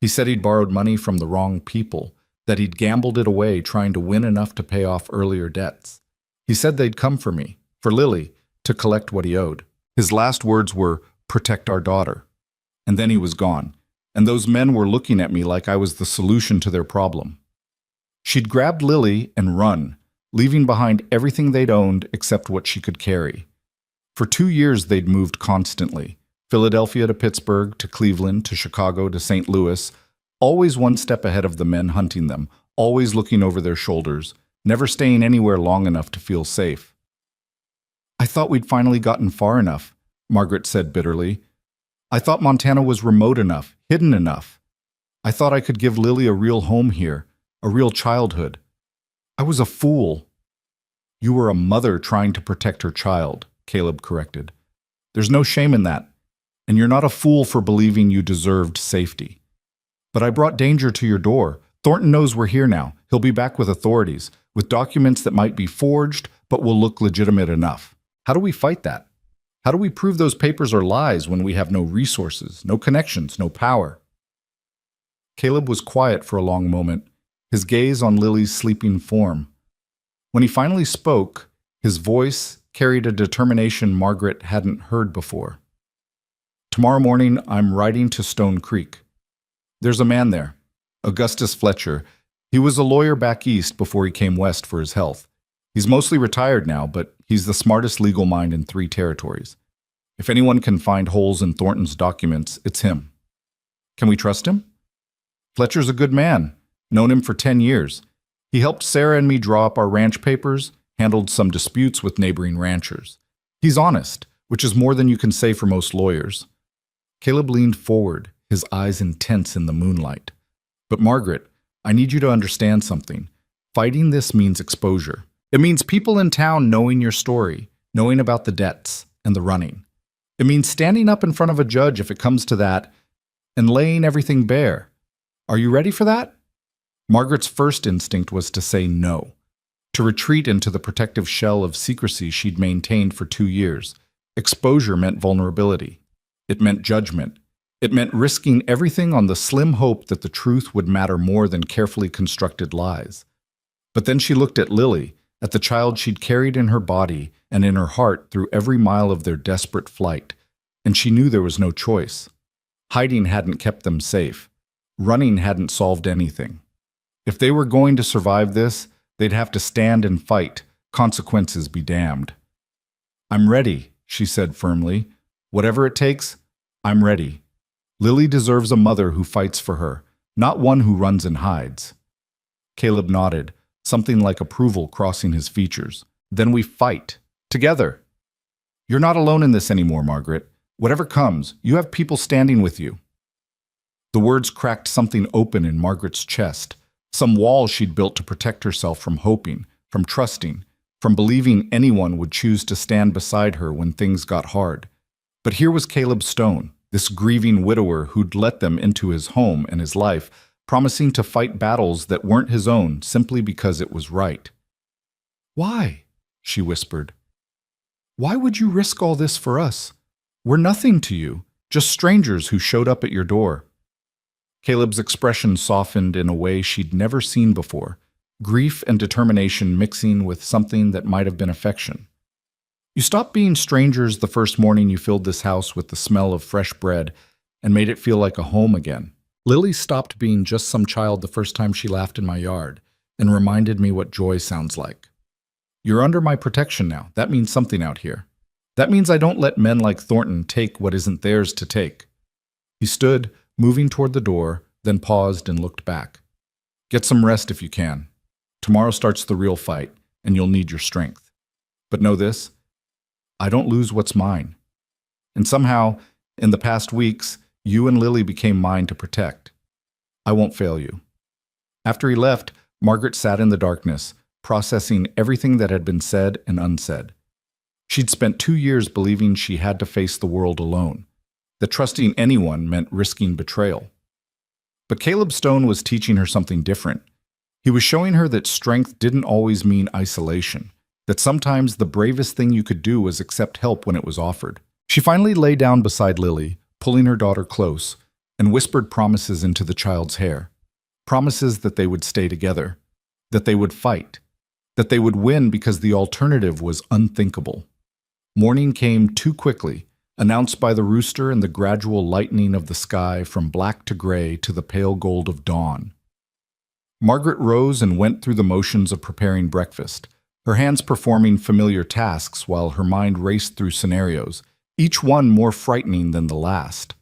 "He said he'd borrowed money from the wrong people, that he'd gambled it away trying to win enough to pay off earlier debts. He said they'd come for me, for Lily, to collect what he owed. His last words were, 'Protect our daughter.' And then he was gone, and those men were looking at me like I was the solution to their problem." She'd grabbed Lily and run, leaving behind everything they'd owned except what she could carry. For 2 years they'd moved constantly, Philadelphia to Pittsburgh, to Cleveland, to Chicago, to St. Louis, always one step ahead of the men hunting them, always looking over their shoulders, never staying anywhere long enough to feel safe. "I thought we'd finally gotten far enough," Margaret said bitterly. "I thought Montana was remote enough, hidden enough. I thought I could give Lily a real home here, a real childhood. I was a fool." "You were a mother trying to protect her child," Caleb corrected. "There's no shame in that, and you're not a fool for believing you deserved safety. But I brought danger to your door. Thornton knows we're here now. He'll be back with authorities, with documents that might be forged but will look legitimate enough. How do we fight that? How do we prove those papers are lies when we have no resources, no connections, no power?" Caleb was quiet for a long moment, his gaze on Lily's sleeping form. When he finally spoke, his voice carried a determination Margaret hadn't heard before. "Tomorrow morning, I'm riding to Stone Creek. There's a man there, Augustus Fletcher. He was a lawyer back east before he came west for his health. He's mostly retired now, but he's the smartest legal mind in 3 territories. If anyone can find holes in Thornton's documents, it's him. Can we trust him? Fletcher's a good man. Known him for 10 years. He helped Sarah and me draw up our ranch papers, handled some disputes with neighboring ranchers. He's honest, which is more than you can say for most lawyers." Caleb leaned forward, his eyes intense in the moonlight. "But Margaret, I need you to understand something. Fighting this means exposure. It means people in town knowing your story, knowing about the debts and the running. It means standing up in front of a judge if it comes to that, and laying everything bare. Are you ready for that? Margaret's first instinct was to say no, to retreat into the protective shell of secrecy she'd maintained for 2 years. Exposure meant vulnerability. It meant judgment. It meant risking everything on the slim hope that the truth would matter more than carefully constructed lies. But then she looked at Lily, at the child she'd carried in her body and in her heart through every mile of their desperate flight, and she knew there was no choice. Hiding hadn't kept them safe. Running hadn't solved anything. If they were going to survive this, they'd have to stand and fight, consequences be damned. "I'm ready," she said firmly. "Whatever it takes, I'm ready. Lily deserves a mother who fights for her, not one who runs and hides." Caleb nodded, something like approval crossing his features. "Then we fight. Together." "You're not alone in this anymore, Margaret. Whatever comes, you have people standing with you." The words cracked something open in Margaret's chest, some wall she'd built to protect herself from hoping, from trusting, from believing anyone would choose to stand beside her when things got hard. But here was Caleb Stone, this grieving widower who'd let them into his home and his life, promising to fight battles that weren't his own simply because it was right. "Why?" she whispered. "Why would you risk all this for us? We're nothing to you, just strangers who showed up at your door." Caleb's expression softened in a way she'd never seen before, grief and determination mixing with something that might have been affection. "You stopped being strangers the first morning you filled this house with the smell of fresh bread and made it feel like a home again. Lily stopped being just some child the first time she laughed in my yard and reminded me what joy sounds like. You're under my protection now. That means something out here. That means I don't let men like Thornton take what isn't theirs to take." He stood, moving toward the door, then paused and looked back. "Get some rest if you can. Tomorrow starts the real fight, and you'll need your strength. But know this, I don't lose what's mine. And somehow, in the past weeks, you and Lily became mine to protect. I won't fail you." After he left, Margaret sat in the darkness, processing everything that had been said and unsaid. She'd spent 2 years believing she had to face the world alone, that trusting anyone meant risking betrayal. But Caleb Stone was teaching her something different. He was showing her that strength didn't always mean isolation, that sometimes the bravest thing you could do was accept help when it was offered. She finally lay down beside Lily, pulling her daughter close, and whispered promises into the child's hair. Promises that they would stay together, that they would fight, that they would win because the alternative was unthinkable. Morning came too quickly, announced by the rooster and the gradual lightening of the sky from black to gray to the pale gold of dawn. Margaret rose and went through the motions of preparing breakfast, her hands performing familiar tasks while her mind raced through scenarios, each one more frightening than the last.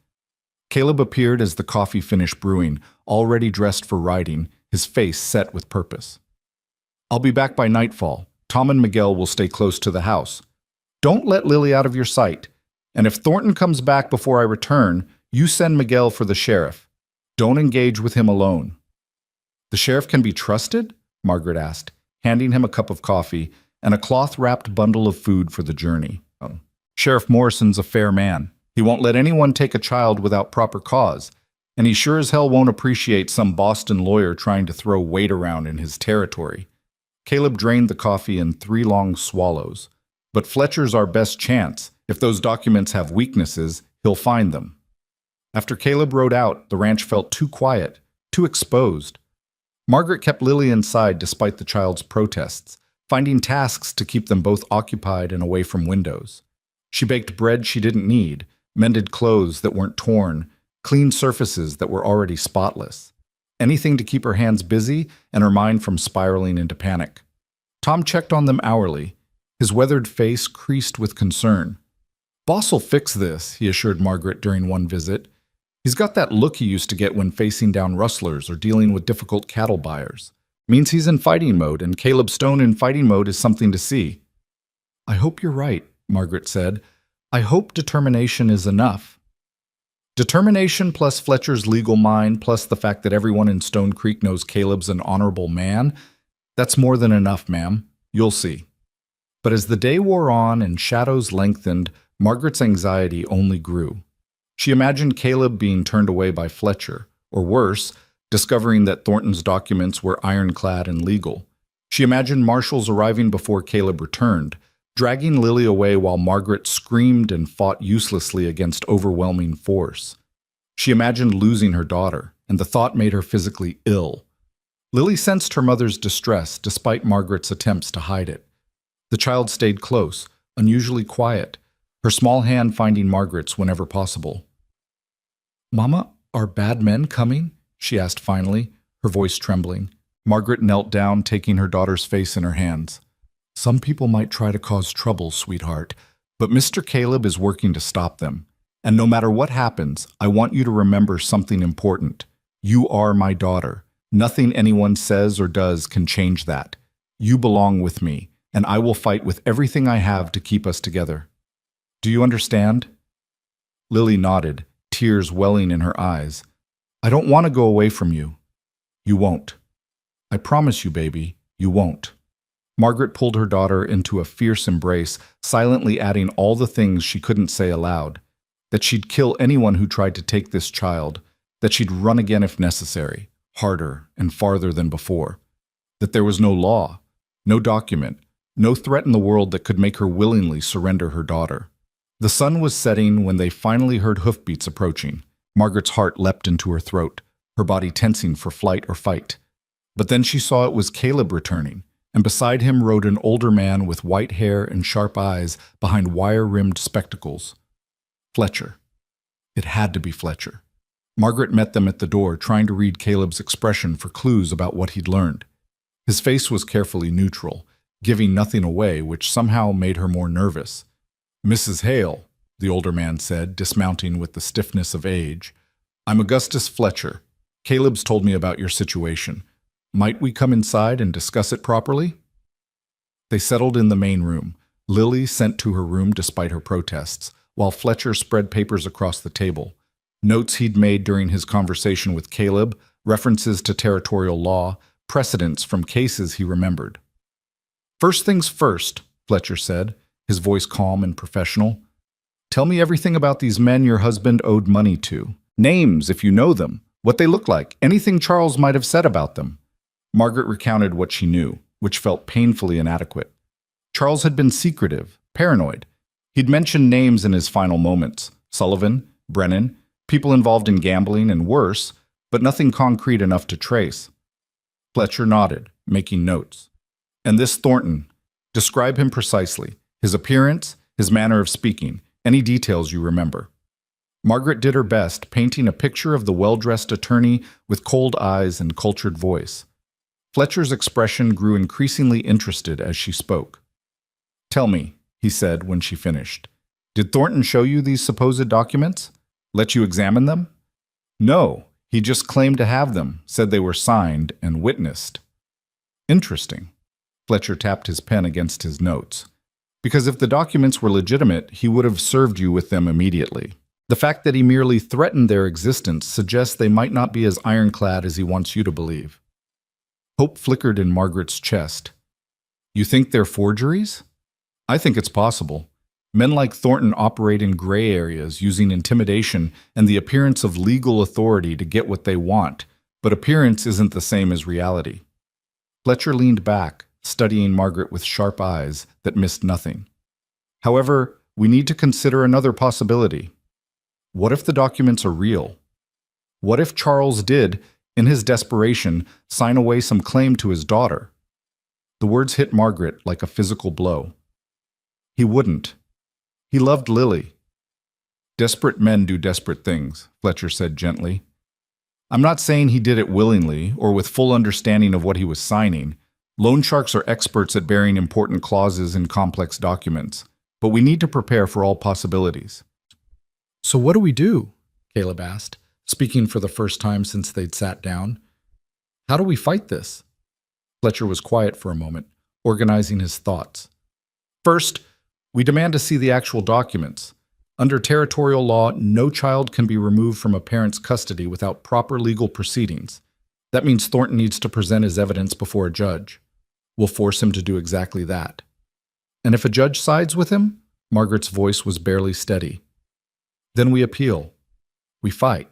Caleb appeared as the coffee finished brewing, already dressed for riding, his face set with purpose. "I'll be back by nightfall. Tom and Miguel will stay close to the house. Don't let Lily out of your sight. And if Thornton comes back before I return, you send Miguel for the sheriff. Don't engage with him alone." "The sheriff can be trusted?" Margaret asked, handing him a cup of coffee and a cloth-wrapped bundle of food for the journey. "Sheriff Morrison's a fair man. He won't let anyone take a child without proper cause, and he sure as hell won't appreciate some Boston lawyer trying to throw weight around in his territory." Caleb drained the coffee in 3 long swallows. "But Fletcher's our best chance. If those documents have weaknesses, he'll find them." After Caleb rode out, the ranch felt too quiet, too exposed. Margaret kept Lily inside despite the child's protests, finding tasks to keep them both occupied and away from windows. She baked bread she didn't need, mended clothes that weren't torn, cleaned surfaces that were already spotless. Anything to keep her hands busy and her mind from spiraling into panic. Tom checked on them hourly, his weathered face creased with concern. "Boss'll fix this," he assured Margaret during one visit. "He's got that look he used to get when facing down rustlers or dealing with difficult cattle buyers. Means he's in fighting mode, and Caleb Stone in fighting mode is something to see." "I hope you're right," Margaret said. "I hope determination is enough." Determination plus Fletcher's legal mind plus the fact that everyone in Stone Creek knows Caleb's an honorable man, that's more than enough, ma'am. You'll see. But as the day wore on and shadows lengthened, Margaret's anxiety only grew. She imagined Caleb being turned away by Fletcher, or worse, discovering that Thornton's documents were ironclad and legal. She imagined marshals arriving before Caleb returned, dragging Lily away while Margaret screamed and fought uselessly against overwhelming force. She imagined losing her daughter, and the thought made her physically ill. Lily sensed her mother's distress despite Margaret's attempts to hide it. The child stayed close, unusually quiet, her small hand finding Margaret's whenever possible. "Mama, are bad men coming?" she asked finally, her voice trembling. Margaret knelt down, taking her daughter's face in her hands. "Some people might try to cause trouble, sweetheart, but Mr. Caleb is working to stop them. And no matter what happens, I want you to remember something important. You are my daughter. Nothing anyone says or does can change that. You belong with me, and I will fight with everything I have to keep us together. Do you understand?" Lily nodded, tears welling in her eyes. "I don't want to go away from you." "You won't. I promise you, baby, you won't." Margaret pulled her daughter into a fierce embrace, silently adding all the things she couldn't say aloud. That she'd kill anyone who tried to take this child, that she'd run again if necessary, harder and farther than before. That there was no law, no document, no threat in the world that could make her willingly surrender her daughter. The sun was setting when they finally heard hoofbeats approaching. Margaret's heart leapt into her throat, her body tensing for flight or fight. But then she saw it was Caleb returning, and beside him rode an older man with white hair and sharp eyes behind wire-rimmed spectacles. Fletcher. It had to be Fletcher. Margaret met them at the door, trying to read Caleb's expression for clues about what he'd learned. His face was carefully neutral, giving nothing away, which somehow made her more nervous. "Mrs. Hale," the older man said, dismounting with the stiffness of age. "I'm Augustus Fletcher. Caleb's told me about your situation. Might we come inside and discuss it properly?" They settled in the main room, Lily sent to her room despite her protests, while Fletcher spread papers across the table. Notes he'd made during his conversation with Caleb, references to territorial law, precedents from cases he remembered. "First things first," Fletcher said, his voice calm and professional. "Tell me everything about these men your husband owed money to. Names, if you know them, what they look like, anything Charles might have said about them." Margaret recounted what she knew, which felt painfully inadequate. Charles had been secretive, paranoid. He'd mentioned names in his final moments: Sullivan, Brennan, people involved in gambling and worse, but nothing concrete enough to trace. Fletcher nodded, making notes. "And this Thornton, describe him precisely. His appearance, his manner of speaking, any details you remember." Margaret did her best, painting a picture of the well-dressed attorney with cold eyes and cultured voice. Fletcher's expression grew increasingly interested as she spoke. "Tell me," he said when she finished. "Did Thornton show you these supposed documents? Let you examine them?" "No, he just claimed to have them, said they were signed and witnessed." "Interesting." Fletcher tapped his pen against his notes. "Because if the documents were legitimate, he would have served you with them immediately. The fact that he merely threatened their existence suggests they might not be as ironclad as he wants you to believe." Hope flickered in Margaret's chest. "You think they're forgeries?" "I think it's possible. Men like Thornton operate in gray areas, using intimidation and the appearance of legal authority to get what they want, but appearance isn't the same as reality." Fletcher leaned back, studying Margaret with sharp eyes that missed nothing. "However, we need to consider another possibility. What if the documents are real? What if Charles did, in his desperation, sign away some claim to his daughter?" The words hit Margaret like a physical blow. "He wouldn't. He loved Lily." "Desperate men do desperate things," Fletcher said gently. "I'm not saying he did it willingly or with full understanding of what he was signing. Loan sharks are experts at burying important clauses in complex documents, but we need to prepare for all possibilities." "So what do we do?" Caleb asked, speaking for the first time since they'd sat down. "How do we fight this?" Fletcher was quiet for a moment, organizing his thoughts. "First, we demand to see the actual documents. Under territorial law, no child can be removed from a parent's custody without proper legal proceedings. That means Thornton needs to present his evidence before a judge. We'll force him to do exactly that." "And if a judge sides with him?" Margaret's voice was barely steady. "Then we appeal. We fight.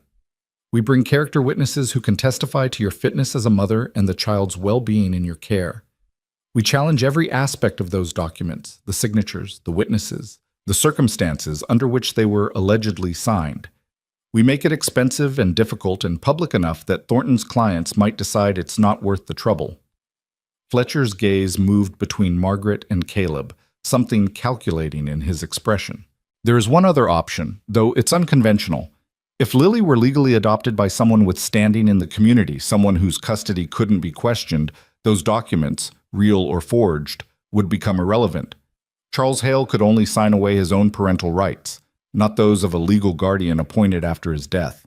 We bring character witnesses who can testify to your fitness as a mother and the child's well-being in your care. We challenge every aspect of those documents, the signatures, the witnesses, the circumstances under which they were allegedly signed. We make it expensive and difficult and public enough that Thornton's clients might decide it's not worth the trouble. Fletcher's gaze moved between Margaret and Caleb, something calculating in his expression. There is one other option, though it's unconventional. If Lily were legally adopted by someone with standing in the community, someone whose custody couldn't be questioned, those documents, real or forged, would become irrelevant. Charles Hale could only sign away his own parental rights, not those of a legal guardian appointed after his death.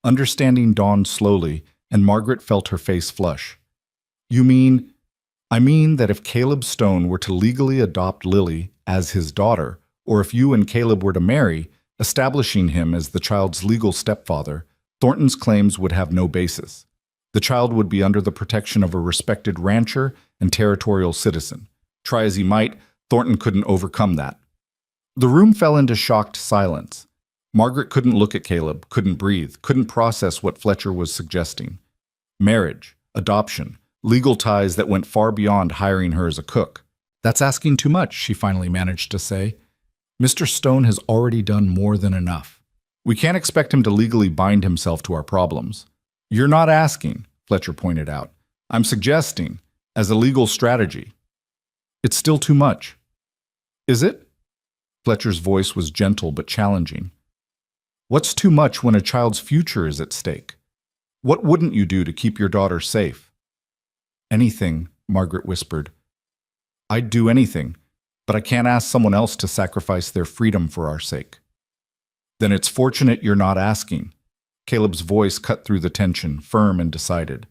Understanding dawned slowly, and Margaret felt her face flush. You mean? I mean that if Caleb Stone were to legally adopt Lily as his daughter, or if you and Caleb were to marry, establishing him as the child's legal stepfather, Thornton's claims would have no basis. The child would be under the protection of a respected rancher and territorial citizen. Try as he might, Thornton couldn't overcome that. The room fell into shocked silence. Margaret couldn't look at Caleb, couldn't breathe, couldn't process what Fletcher was suggesting. Marriage, adoption, legal ties that went far beyond hiring her as a cook. That's asking too much, she finally managed to say. Mr. Stone has already done more than enough. We can't expect him to legally bind himself to our problems. You're not asking, Fletcher pointed out. I'm suggesting, as a legal strategy. It's still too much. Is it? Fletcher's voice was gentle but challenging. What's too much when a child's future is at stake? What wouldn't you do to keep your daughter safe? Anything, Margaret whispered. I'd do anything, but I can't ask someone else to sacrifice their freedom for our sake. Then it's fortunate you're not asking. Caleb's voice cut through the tension, firm and decided.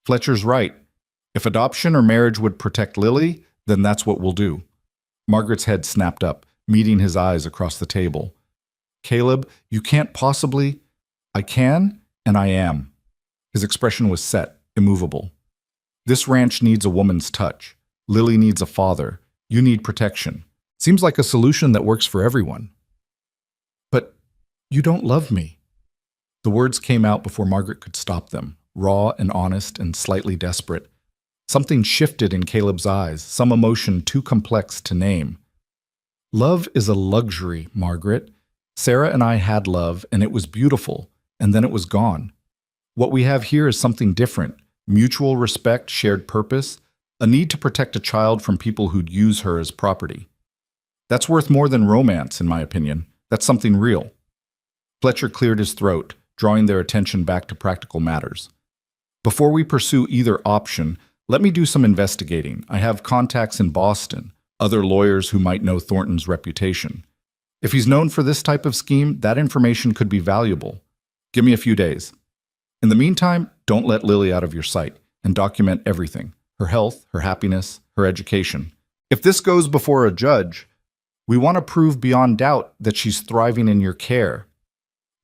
Fletcher's right. If adoption or marriage would protect Lily, then that's what we'll do. Margaret's head snapped up, meeting his eyes across the table. Caleb, you can't possibly... I can, and I am. His expression was set, immovable. This ranch needs a woman's touch. Lily needs a father. You need protection. Seems like a solution that works for everyone. But you don't love me. The words came out before Margaret could stop them, raw and honest and slightly desperate. Something shifted in Caleb's eyes, some emotion too complex to name. Love is a luxury, Margaret. Sarah and I had love, and it was beautiful, and then it was gone. What we have here is something different. Mutual respect, shared purpose, a need to protect a child from people who'd use her as property. That's worth more than romance, in my opinion. That's something real. Fletcher cleared his throat, drawing their attention back to practical matters. Before we pursue either option, let me do some investigating. I have contacts in Boston, other lawyers who might know Thornton's reputation. If he's known for this type of scheme, that information could be valuable. Give me a few days. In the meantime, don't let Lily out of your sight and document everything. Her health, her happiness, her education. If this goes before a judge, we want to prove beyond doubt that she's thriving in your care.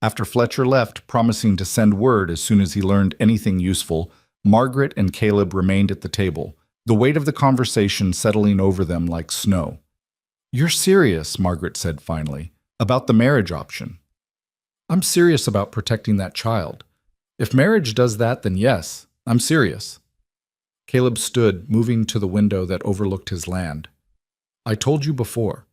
After Fletcher left, promising to send word as soon as he learned anything useful, Margaret and Caleb remained at the table, the weight of the conversation settling over them like snow. You're serious, Margaret said finally, about the marriage option. I'm serious about protecting that child. If marriage does that, then yes, I'm serious. Caleb stood, moving to the window that overlooked his land. I told you before.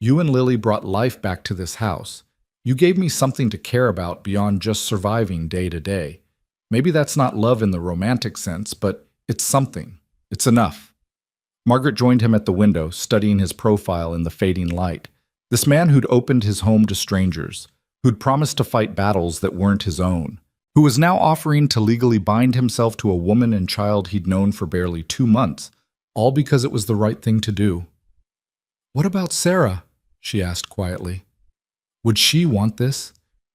You and Lily brought life back to this house. You gave me something to care about beyond just surviving day to day. Maybe that's not love in the romantic sense, but it's something. It's enough. Margaret joined him at the window, studying his profile in the fading light. This man who'd opened his home to strangers, who'd promised to fight battles that weren't his own, who was now offering to legally bind himself to a woman and child he'd known for barely 2 months, all because it was the right thing to do. What about Sarah? She asked quietly. Would she want this?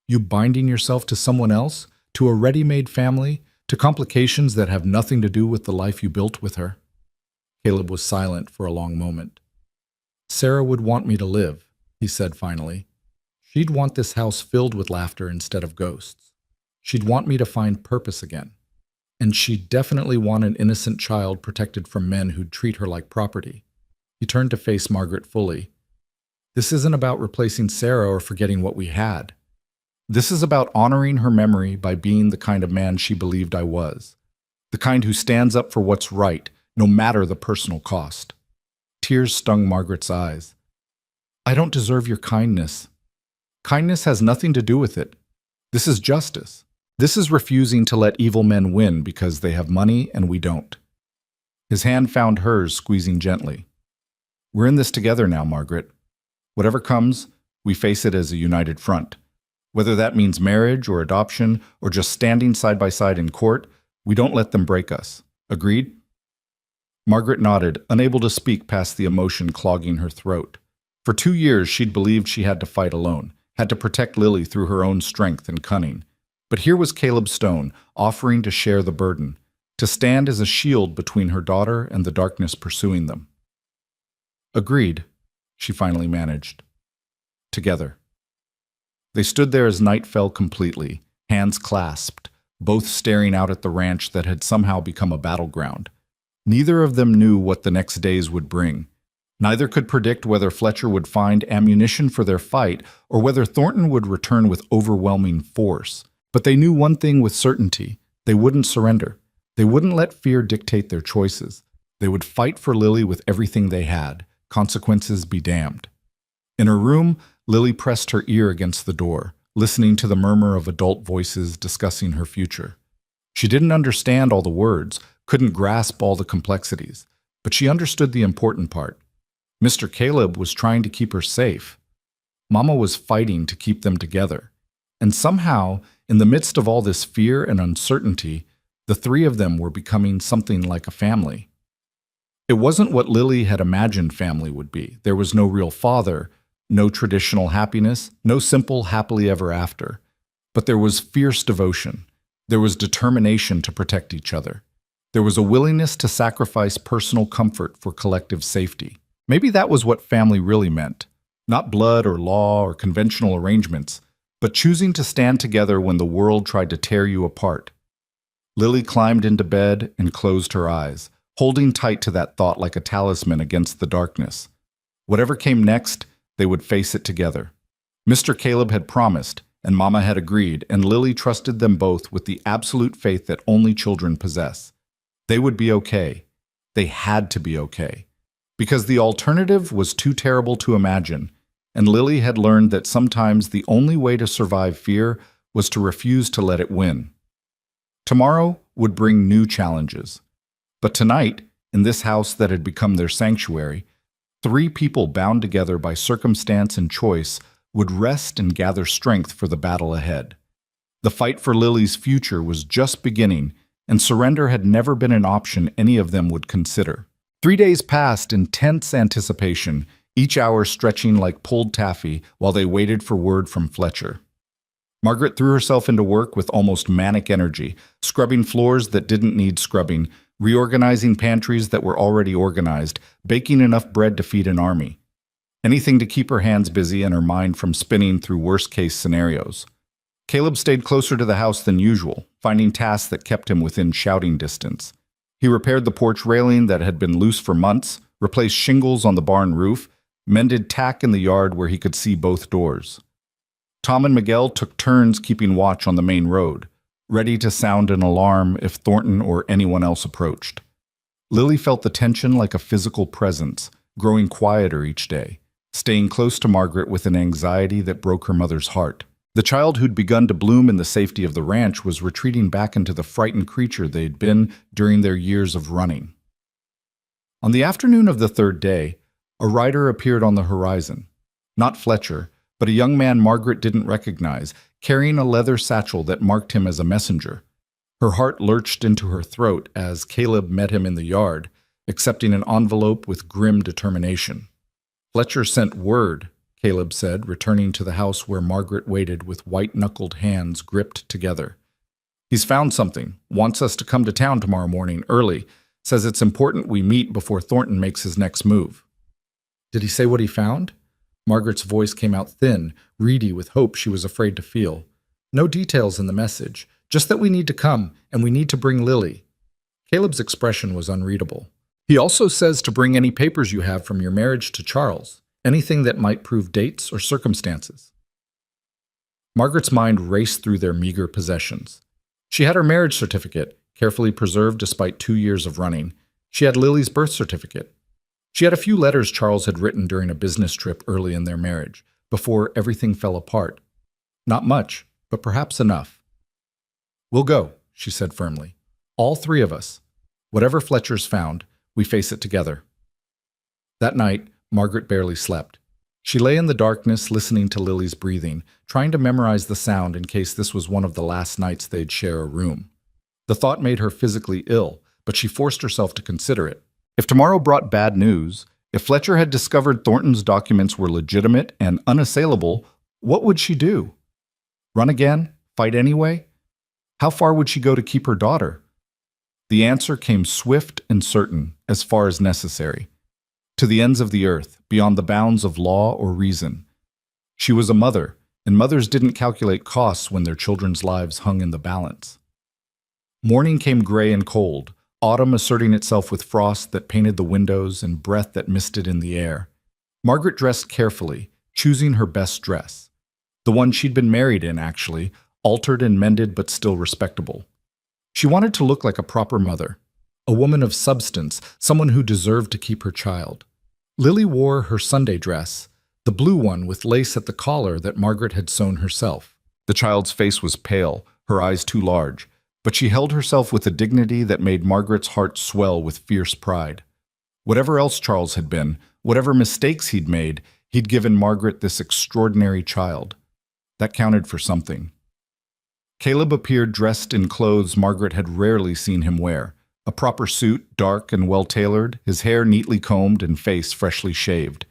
You binding yourself to someone else? To a ready-made family? To complications that have nothing to do with the life you built with her? Caleb was silent for a long moment. Sarah would want me to live, he said finally. She'd want this house filled with laughter instead of ghosts. She'd want me to find purpose again. And she'd definitely want an innocent child protected from men who'd treat her like property. He turned to face Margaret fully. This isn't about replacing Sarah or forgetting what we had. This is about honoring her memory by being the kind of man she believed I was, the kind who stands up for what's right, no matter the personal cost. Tears stung Margaret's eyes. I don't deserve your kindness. Kindness has nothing to do with it. This is justice. This is refusing to let evil men win because they have money and we don't. His hand found hers, squeezing gently. We're in this together now, Margaret. Whatever comes, we face it as a united front. Whether that means marriage or adoption or just standing side by side in court, we don't let them break us. Agreed? Margaret nodded, unable to speak past the emotion clogging her throat. For 2 years, she'd believed she had to fight alone, had to protect Lily through her own strength and cunning. But here was Caleb Stone, offering to share the burden, to stand as a shield between her daughter and the darkness pursuing them. Agreed, she finally managed. Together. They stood there as night fell completely, hands clasped, both staring out at the ranch that had somehow become a battleground. Neither of them knew what the next days would bring. Neither could predict whether Fletcher would find ammunition for their fight or whether Thornton would return with overwhelming force. But they knew one thing with certainty. They wouldn't surrender. They wouldn't let fear dictate their choices. They would fight for Lily with everything they had, consequences be damned. In her room, Lily pressed her ear against the door, listening to the murmur of adult voices discussing her future. She didn't understand all the words, couldn't grasp all the complexities, but she understood the important part. Mr. Caleb was trying to keep her safe. Mama was fighting to keep them together. And somehow, in the midst of all this fear and uncertainty, the three of them were becoming something like a family. It wasn't what Lily had imagined family would be. There was no real father, no traditional happiness, no simple happily ever after. But there was fierce devotion. There was determination to protect each other. There was a willingness to sacrifice personal comfort for collective safety. Maybe that was what family really meant. Not blood or law or conventional arrangements, but choosing to stand together when the world tried to tear you apart. Lily climbed into bed and closed her eyes, holding tight to that thought like a talisman against the darkness. Whatever came next, they would face it together. Mr. Caleb had promised, and Mama had agreed, and Lily trusted them both with the absolute faith that only children possess. They would be okay. They had to be okay. Because the alternative was too terrible to imagine, and Lily had learned that sometimes the only way to survive fear was to refuse to let it win. Tomorrow would bring new challenges. But tonight, in this house that had become their sanctuary, 3 people bound together by circumstance and choice would rest and gather strength for the battle ahead. The fight for Lily's future was just beginning, and surrender had never been an option any of them would consider. 3 days passed in tense anticipation, each hour stretching like pulled taffy while they waited for word from Fletcher. Margaret threw herself into work with almost manic energy, scrubbing floors that didn't need scrubbing, reorganizing pantries that were already organized, baking enough bread to feed an army. Anything to keep her hands busy and her mind from spinning through worst-case scenarios. Caleb stayed closer to the house than usual, finding tasks that kept him within shouting distance. He repaired the porch railing that had been loose for months, replaced shingles on the barn roof, mended tack in the yard where he could see both doors. Tom and Miguel took turns keeping watch on the main road, ready to sound an alarm if Thornton or anyone else approached. Lily felt the tension like a physical presence, growing quieter each day, staying close to Margaret with an anxiety that broke her mother's heart. The child who'd begun to bloom in the safety of the ranch was retreating back into the frightened creature they'd been during their years of running. On the afternoon of the 3rd day, a rider appeared on the horizon. Not Fletcher, but a young man Margaret didn't recognize, carrying a leather satchel that marked him as a messenger. Her heart lurched into her throat as Caleb met him in the yard, accepting an envelope with grim determination. Fletcher sent word, Caleb said, returning to the house where Margaret waited with white-knuckled hands gripped together. He's found something, wants us to come to town tomorrow morning early, says it's important we meet before Thornton makes his next move. Did he say what he found? Margaret's voice came out thin, reedy with hope she was afraid to feel. No details in the message, just that we need to come, and we need to bring Lily. Caleb's expression was unreadable. He also says to bring any papers you have from your marriage to Charles, anything that might prove dates or circumstances. Margaret's mind raced through their meager possessions. She had her marriage certificate, carefully preserved despite 2 years of running. She had Lily's birth certificate. She had a few letters Charles had written during a business trip early in their marriage, before everything fell apart. Not much, but perhaps enough. "We'll go," she said firmly. "All three of us. Whatever Fletcher's found, we face it together." That night, Margaret barely slept. She lay in the darkness, listening to Lily's breathing, trying to memorize the sound in case this was one of the last nights they'd share a room. The thought made her physically ill, but she forced herself to consider it. If tomorrow brought bad news, if Fletcher had discovered Thornton's documents were legitimate and unassailable, what would she do? Run again? Fight anyway? How far would she go to keep her daughter? The answer came swift and certain, as far as necessary. To the ends of the earth, beyond the bounds of law or reason. She was a mother, and mothers didn't calculate costs when their children's lives hung in the balance. Morning came gray and cold, autumn asserting itself with frost that painted the windows and breath that misted in the air. Margaret dressed carefully, choosing her best dress. The one she'd been married in, actually, altered and mended but still respectable. She wanted to look like a proper mother, a woman of substance, someone who deserved to keep her child. Lily wore her Sunday dress, the blue one with lace at the collar that Margaret had sewn herself. The child's face was pale, her eyes too large, but she held herself with a dignity that made Margaret's heart swell with fierce pride. Whatever else Charles had been, whatever mistakes he'd made, he'd given Margaret this extraordinary child. That counted for something. Caleb appeared dressed in clothes Margaret had rarely seen him wear. A proper suit, dark and well-tailored, his hair neatly combed and face freshly shaved.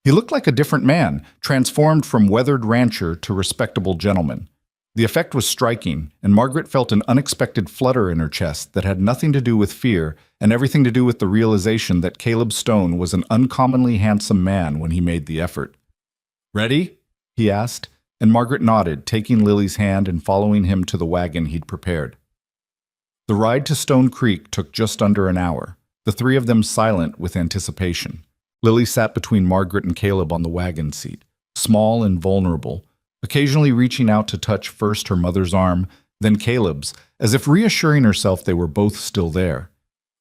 He looked like a different man, transformed from weathered rancher to respectable gentleman. The effect was striking, and Margaret felt an unexpected flutter in her chest that had nothing to do with fear and everything to do with the realization that Caleb Stone was an uncommonly handsome man when he made the effort. "Ready?" he asked, and Margaret nodded, taking Lily's hand and following him to the wagon he'd prepared. The ride to Stone Creek took just under an hour, the three of them silent with anticipation. Lily sat between Margaret and Caleb on the wagon seat, small and vulnerable, occasionally reaching out to touch first her mother's arm, then Caleb's, as if reassuring herself they were both still there.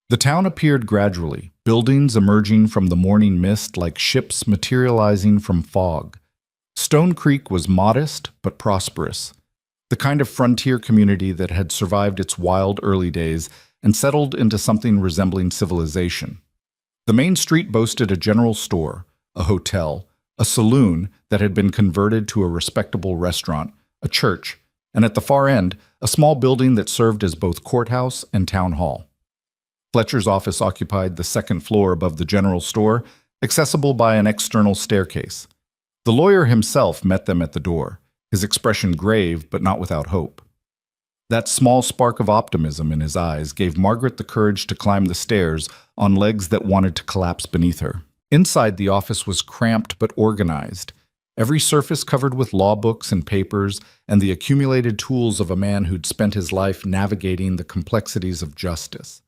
The town appeared gradually, buildings emerging from the morning mist like ships materializing from fog. Stone Creek was modest but prosperous, the kind of frontier community that had survived its wild early days and settled into something resembling civilization. The main street boasted a general store, a hotel, a saloon that had been converted to a respectable restaurant, a church, and at the far end, a small building that served as both courthouse and town hall. Fletcher's office occupied the second floor above the general store, accessible by an external staircase. The lawyer himself met them at the door, his expression grave but not without hope. That small spark of optimism in his eyes gave Margaret the courage to climb the stairs on legs that wanted to collapse beneath her. Inside, the office was cramped but organized, every surface covered with law books and papers and the accumulated tools of a man who'd spent his life navigating the complexities of justice.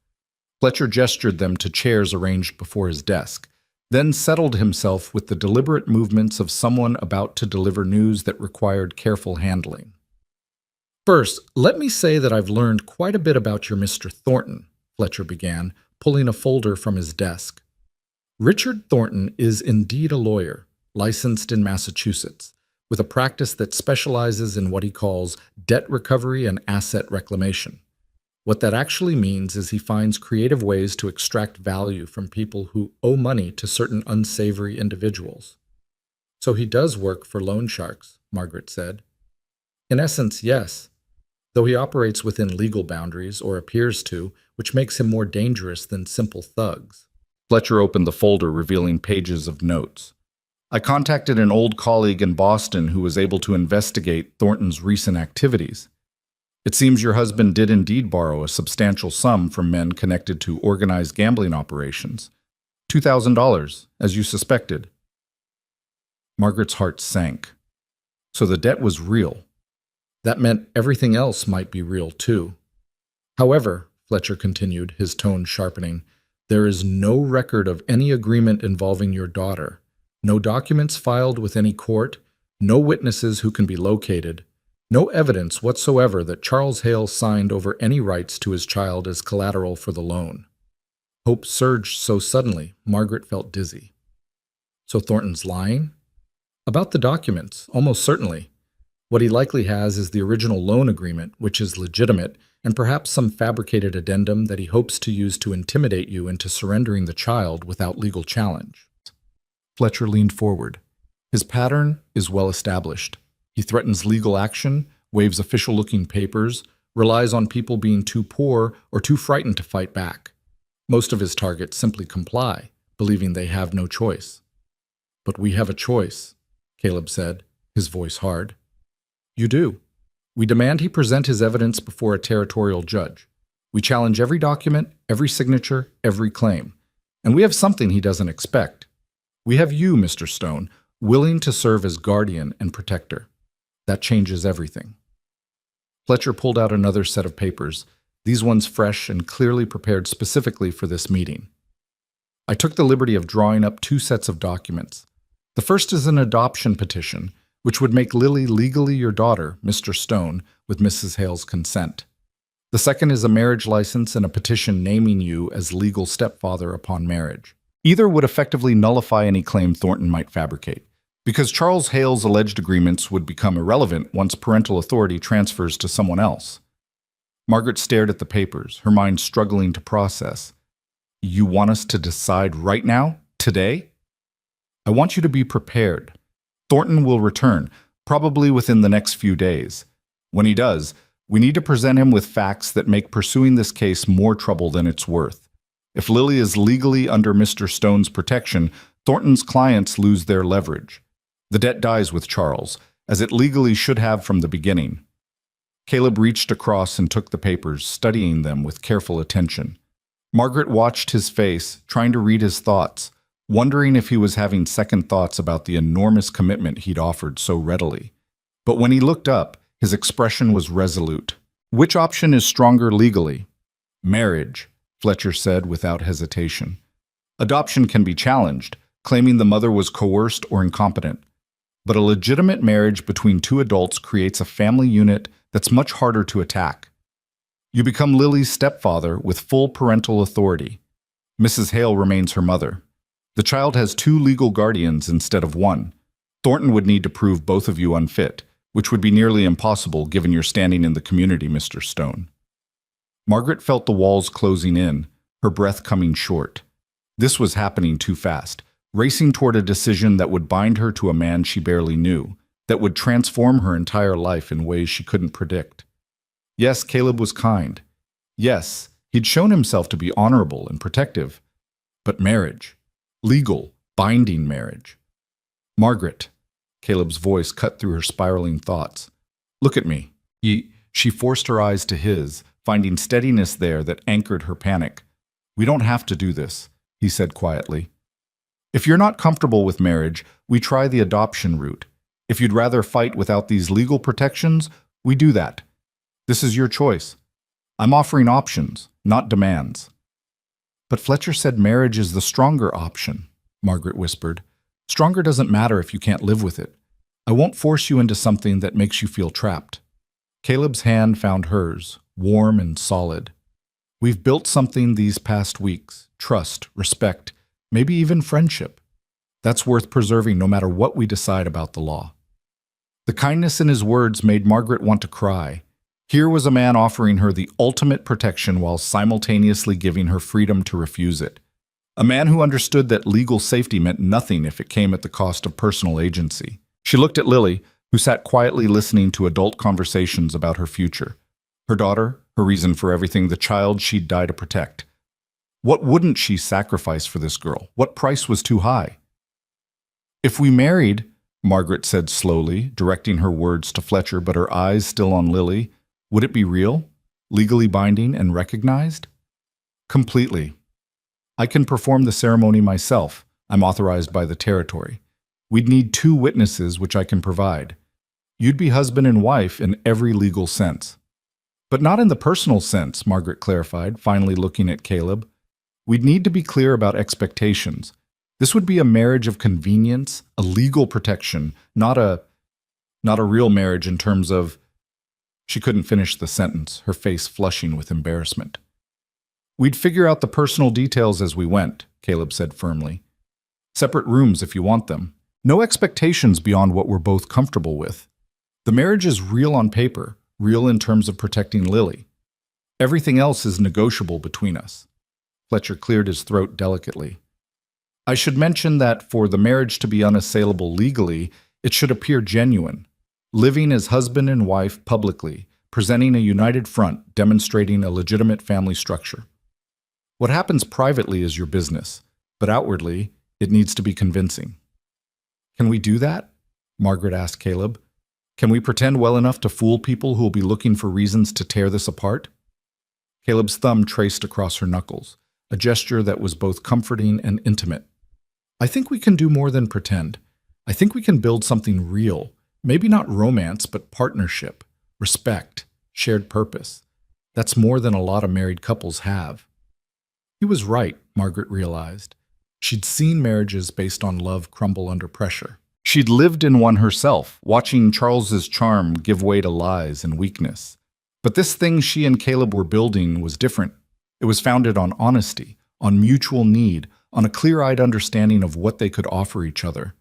Fletcher gestured them to chairs arranged before his desk, then settled himself with the deliberate movements of someone about to deliver news that required careful handling. "First, let me say that I've learned quite a bit about your Mr. Thornton," Fletcher began, pulling a folder from his desk. "Richard Thornton is indeed a lawyer, licensed in Massachusetts, with a practice that specializes in what he calls debt recovery and asset reclamation. What that actually means is he finds creative ways to extract value from people who owe money to certain unsavory individuals." "So he does work for loan sharks," Margaret said. "In essence, yes, though he operates within legal boundaries, or appears to, which makes him more dangerous than simple thugs." Fletcher opened the folder, revealing pages of notes. "I contacted an old colleague in Boston who was able to investigate Thornton's recent activities. It seems your husband did indeed borrow a substantial sum from men connected to organized gambling operations. $2,000, as you suspected." Margaret's heart sank. So the debt was real. That meant everything else might be real too. "However," Fletcher continued, his tone sharpening, "there is no record of any agreement involving your daughter, no documents filed with any court, no witnesses who can be located, No evidence whatsoever that Charles Hale signed over any rights to his child as collateral for the loan. Hope surged so suddenly, Margaret felt dizzy. So Thornton's lying? About the documents, almost certainly. What he likely has is the original loan agreement, which is legitimate, and perhaps some fabricated addendum that he hopes to use to intimidate you into surrendering the child without legal challenge. Fletcher leaned forward. His pattern is well established. He threatens legal action, waves official-looking papers, relies on people being too poor or too frightened to fight back. Most of his targets simply comply, believing they have no choice. But we have a choice, Caleb said, his voice hard. You do. We demand he present his evidence before a territorial judge. We challenge every document, every signature, every claim. And we have something he doesn't expect. We have you, Mr. Stone, willing to serve as guardian and protector. That changes everything. Fletcher pulled out another set of papers, these ones fresh and clearly prepared specifically for this meeting. I took the liberty of drawing up 2 sets of documents. The first is an adoption petition, which would make Lily legally your daughter, Mr. Stone, with Mrs. Hale's consent. The second is a marriage license and a petition naming you as legal stepfather upon marriage. Either would effectively nullify any claim Thornton might fabricate, because Charles Hale's alleged agreements would become irrelevant once parental authority transfers to someone else. Margaret stared at the papers, her mind struggling to process. You want us to decide right now? Today? I want you to be prepared. Thornton will return, probably within the next few days. When he does, we need to present him with facts that make pursuing this case more trouble than it's worth. If Lily is legally under Mr. Stone's protection, Thornton's clients lose their leverage. The debt dies with Charles, as it legally should have from the beginning. Caleb reached across and took the papers, studying them with careful attention. Margaret watched his face, trying to read his thoughts, wondering if he was having second thoughts about the enormous commitment he'd offered so readily. But when he looked up, his expression was resolute. Which option is stronger legally? Marriage, Fletcher said without hesitation. Adoption can be challenged, claiming the mother was coerced or incompetent. But a legitimate marriage between 2 adults creates a family unit that's much harder to attack. You become Lily's stepfather with full parental authority. Mrs. Hale remains her mother. The child has 2 legal guardians instead of 1. Thornton would need to prove both of you unfit, which would be nearly impossible given your standing in the community, Mr. Stone. Margaret felt the walls closing in, her breath coming short. This was happening too fast, racing toward a decision that would bind her to a man she barely knew, that would transform her entire life in ways she couldn't predict. Yes, Caleb was kind. Yes, he'd shown himself to be honorable and protective. But marriage. Legal, binding marriage. Margaret, Caleb's voice cut through her spiraling thoughts. Look at me. She forced her eyes to his, finding steadiness there that anchored her panic. We don't have to do this, he said quietly. If you're not comfortable with marriage, we try the adoption route. If you'd rather fight without these legal protections, we do that. This is your choice. I'm offering options, not demands. But Fletcher said marriage is the stronger option, Margaret whispered. Stronger doesn't matter if you can't live with it. I won't force you into something that makes you feel trapped. Caleb's hand found hers, warm and solid. We've built something these past weeks, trust, respect, maybe even friendship. That's worth preserving no matter what we decide about the law. The kindness in his words made Margaret want to cry. Here was a man offering her the ultimate protection while simultaneously giving her freedom to refuse it. A man who understood that legal safety meant nothing if it came at the cost of personal agency. She looked at Lily, who sat quietly listening to adult conversations about her future. Her daughter, her reason for everything, the child she'd die to protect. What wouldn't she sacrifice for this girl? What price was too high? If we married, Margaret said slowly, directing her words to Fletcher but her eyes still on Lily, would it be real, legally binding and recognized? Completely. I can perform the ceremony myself. I'm authorized by the territory. We'd need 2 witnesses, which I can provide. You'd be husband and wife in every legal sense. But not in the personal sense, Margaret clarified, finally looking at Caleb. We'd need to be clear about expectations. This would be a marriage of convenience, a legal protection, not a real marriage in terms of She couldn't finish the sentence, her face flushing with embarrassment. We'd figure out the personal details as we went, Caleb said firmly. Separate rooms if you want them. No expectations beyond what we're both comfortable with. The marriage is real on paper, real in terms of protecting Lily. Everything else is negotiable between us. Fletcher cleared his throat delicately. I should mention that for the marriage to be unassailable legally, it should appear genuine. Living as husband and wife publicly, presenting a united front, demonstrating a legitimate family structure. What happens privately is your business, but outwardly, it needs to be convincing. Can we do that? Margaret asked Caleb. Can we pretend well enough to fool people who will be looking for reasons to tear this apart? Caleb's thumb traced across her knuckles, a gesture that was both comforting and intimate. I think we can do more than pretend. I think we can build something real, maybe not romance, but partnership, respect, shared purpose. That's more than a lot of married couples have. He was right, Margaret realized. She'd seen marriages based on love crumble under pressure. She'd lived in one herself, watching Charles's charm give way to lies and weakness. But this thing she and Caleb were building was different. It was founded on honesty, on mutual need, on a clear-eyed understanding of what they could offer each other.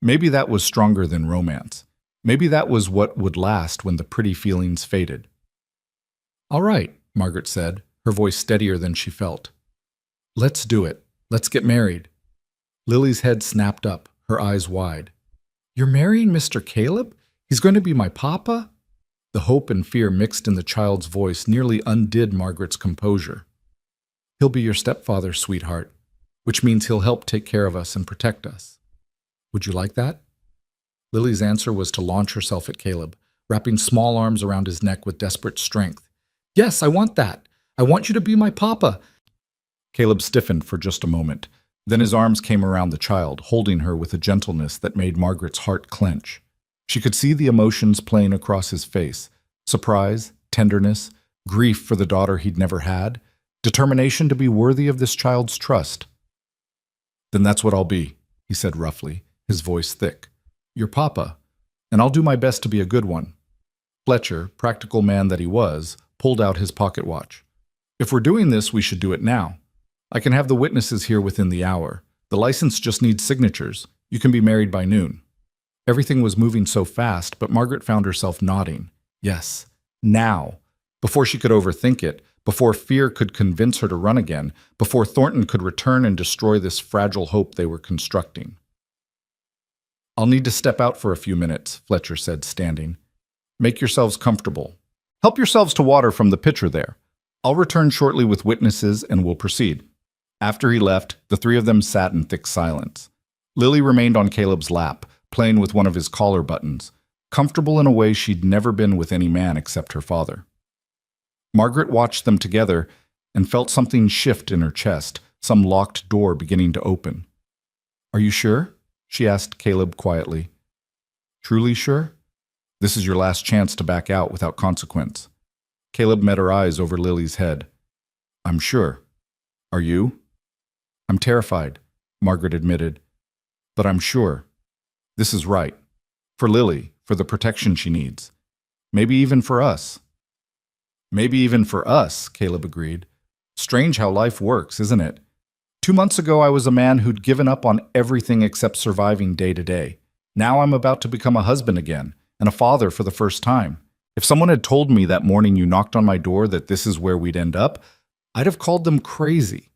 Maybe that was stronger than romance. Maybe that was what would last when the pretty feelings faded. All right, Margaret said, her voice steadier than she felt. Let's do it. Let's get married. Lily's head snapped up, her eyes wide. You're marrying Mr. Caleb? He's going to be my papa? The hope and fear mixed in the child's voice nearly undid Margaret's composure. He'll be your stepfather, sweetheart, which means he'll help take care of us and protect us. Would you like that? Lily's answer was to launch herself at Caleb, wrapping small arms around his neck with desperate strength. Yes, I want that. I want you to be my papa. Caleb stiffened for just a moment. Then his arms came around the child, holding her with a gentleness that made Margaret's heart clench. She could see the emotions playing across his face. Surprise, tenderness, grief for the daughter he'd never had, determination to be worthy of this child's trust. Then that's what I'll be, he said roughly, his voice thick. Your papa, and I'll do my best to be a good one. Fletcher, practical man that he was, pulled out his pocket watch. If we're doing this, we should do it now. I can have the witnesses here within the hour. The license just needs signatures. You can be married by noon. Everything was moving so fast, but Margaret found herself nodding. Yes, now. Before she could overthink it, before fear could convince her to run again, before Thornton could return and destroy this fragile hope they were constructing. I'll need to step out for a few minutes, Fletcher said, standing. Make yourselves comfortable. Help yourselves to water from the pitcher there. I'll return shortly with witnesses and we'll proceed. After he left, the three of them sat in thick silence. Lily remained on Caleb's lap, playing with one of his collar buttons, comfortable in a way she'd never been with any man except her father. Margaret watched them together and felt something shift in her chest, some locked door beginning to open. Are you sure? She asked Caleb quietly. Truly sure? This is your last chance to back out without consequence. Caleb met her eyes over Lily's head. I'm sure. Are you? I'm terrified, Margaret admitted. But I'm sure. This is right. For Lily, for the protection she needs. Maybe even for us. Maybe even for us, Caleb agreed. Strange how life works, isn't it? 2 months ago, I was a man who'd given up on everything except surviving day to day. Now I'm about to become a husband again, and a father for the first time. If someone had told me that morning you knocked on my door that this is where we'd end up, I'd have called them crazy.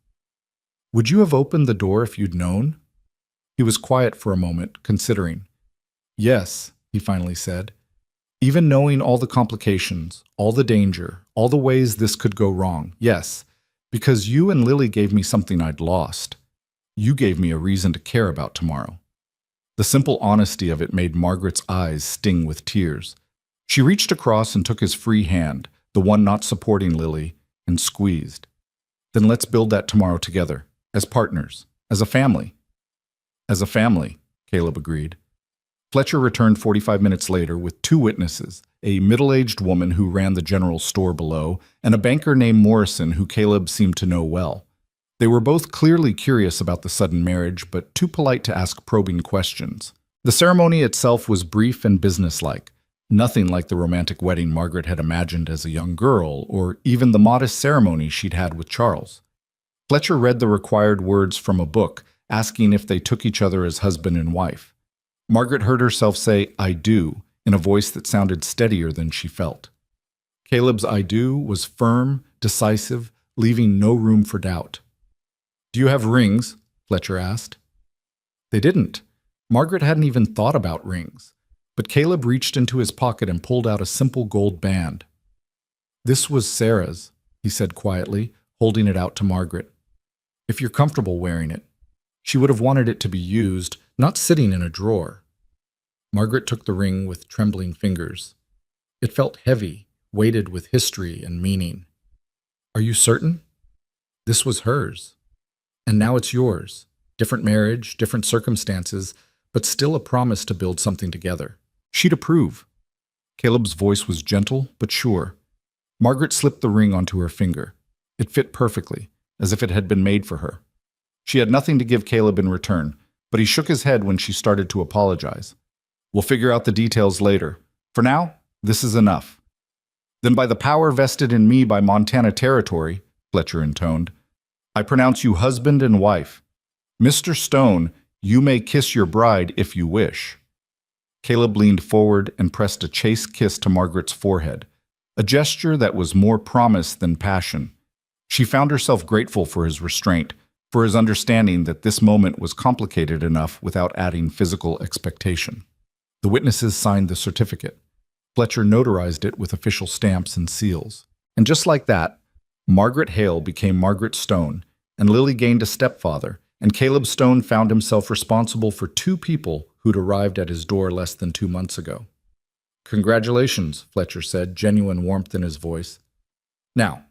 Would you have opened the door if you'd known? He was quiet for a moment, considering. Yes, he finally said. Even knowing all the complications, all the danger, all the ways this could go wrong, yes, because you and Lily gave me something I'd lost. You gave me a reason to care about tomorrow. The simple honesty of it made Margaret's eyes sting with tears. She reached across and took his free hand, the one not supporting Lily, and squeezed. Then let's build that tomorrow together, as partners, as a family. As a family, Caleb agreed. Fletcher returned 45 minutes later with 2 witnesses, a middle-aged woman who ran the general store below, and a banker named Morrison who Caleb seemed to know well. They were both clearly curious about the sudden marriage, but too polite to ask probing questions. The ceremony itself was brief and businesslike. Nothing like the romantic wedding Margaret had imagined as a young girl, or even the modest ceremony she'd had with Charles. Fletcher read the required words from a book, asking if they took each other as husband and wife. Margaret heard herself say, "I do," in a voice that sounded steadier than she felt. Caleb's "I do" was firm, decisive, leaving no room for doubt. "Do you have rings?" Fletcher asked. They didn't. Margaret hadn't even thought about rings. But Caleb reached into his pocket and pulled out a simple gold band. "This was Sarah's," he said quietly, holding it out to Margaret. "If you're comfortable wearing it." She would have wanted it to be used, not sitting in a drawer. Margaret took the ring with trembling fingers. It felt heavy, weighted with history and meaning. "Are you certain?" This was hers. And now it's yours. Different marriage, different circumstances, but still a promise to build something together. She'd approve. Caleb's voice was gentle but sure. Margaret slipped the ring onto her finger. It fit perfectly, as if it had been made for her. She had nothing to give Caleb in return, but he shook his head when she started to apologize. "We'll figure out the details later. For now, this is enough." "Then by the power vested in me by Montana Territory," Fletcher intoned, "I pronounce you husband and wife. Mr. Stone, you may kiss your bride if you wish." Caleb leaned forward and pressed a chaste kiss to Margaret's forehead, a gesture that was more promise than passion. She found herself grateful for his restraint, for his understanding that this moment was complicated enough without adding physical expectation. The witnesses signed the certificate. Fletcher notarized it with official stamps and seals. And just like that, Margaret Hale became Margaret Stone, and Lily gained a stepfather, and Caleb Stone found himself responsible for two people who'd arrived at his door less than 2 months ago. "Congratulations," Fletcher said, genuine warmth in his voice. "Now,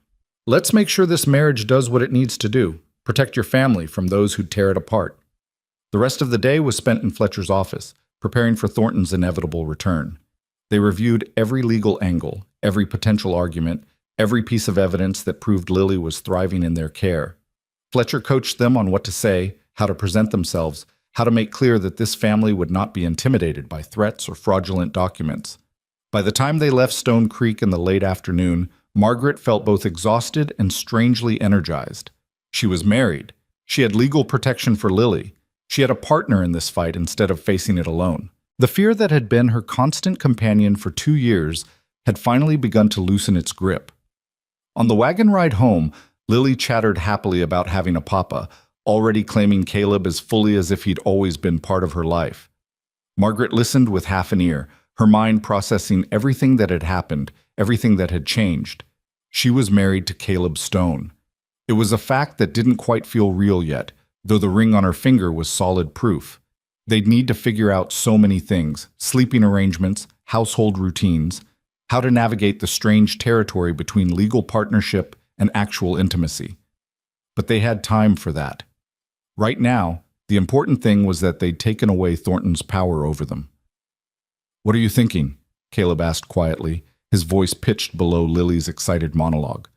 let's make sure this marriage does what it needs to do, protect your family from those who'd tear it apart." The rest of the day was spent in Fletcher's office, preparing for Thornton's inevitable return. They reviewed every legal angle, every potential argument, every piece of evidence that proved Lily was thriving in their care. Fletcher coached them on what to say, how to present themselves, how to make clear that this family would not be intimidated by threats or fraudulent documents. By the time they left Stone Creek in the late afternoon, Margaret felt both exhausted and strangely energized. She was married. She had legal protection for Lily. She had a partner in this fight instead of facing it alone. The fear that had been her constant companion for 2 years had finally begun to loosen its grip. On the wagon ride home, Lily chattered happily about having a papa, already claiming Caleb as fully as if he'd always been part of her life. Margaret listened with half an ear, her mind processing everything that had happened, everything that had changed. She was married to Caleb Stone. It was a fact that didn't quite feel real yet, though the ring on her finger was solid proof. They'd need to figure out so many things: sleeping arrangements, household routines, how to navigate the strange territory between legal partnership and actual intimacy. But they had time for that. Right now, the important thing was that they'd taken away Thornton's power over them. "What are you thinking?" Caleb asked quietly, his voice pitched below Lily's excited monologue.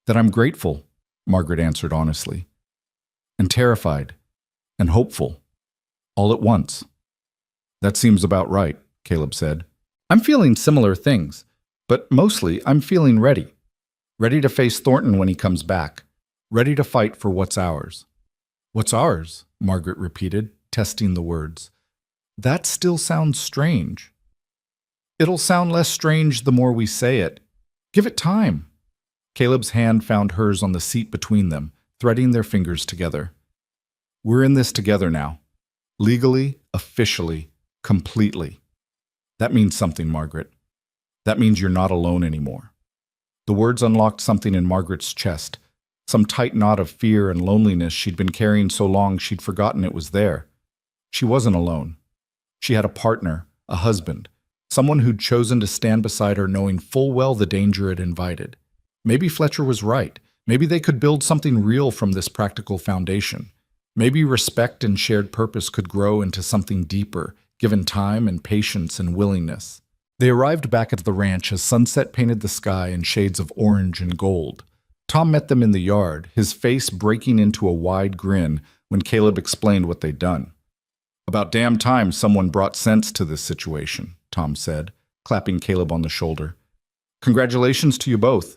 "That I'm grateful," Margaret answered honestly, "and terrified, and hopeful, all at once." "That seems about right," Caleb said. "I'm feeling similar things, but mostly I'm feeling ready. Ready to face Thornton when he comes back. Ready to fight for what's ours." "What's ours?" Margaret repeated, testing the words. "That still sounds strange." "It'll sound less strange the more we say it. Give it time." Caleb's hand found hers on the seat between them, threading their fingers together. "We're in this together now. Legally, officially, completely. That means something, Margaret. That means you're not alone anymore." The words unlocked something in Margaret's chest, some tight knot of fear and loneliness she'd been carrying so long she'd forgotten it was there. She wasn't alone. She had a partner, a husband, someone who'd chosen to stand beside her knowing full well the danger it invited. Maybe Fletcher was right. Maybe they could build something real from this practical foundation. Maybe respect and shared purpose could grow into something deeper, given time and patience and willingness. They arrived back at the ranch as sunset painted the sky in shades of orange and gold. Tom met them in the yard, his face breaking into a wide grin when Caleb explained what they'd done. "About damn time someone brought sense to this situation," Tom said, clapping Caleb on the shoulder. Congratulations to you both.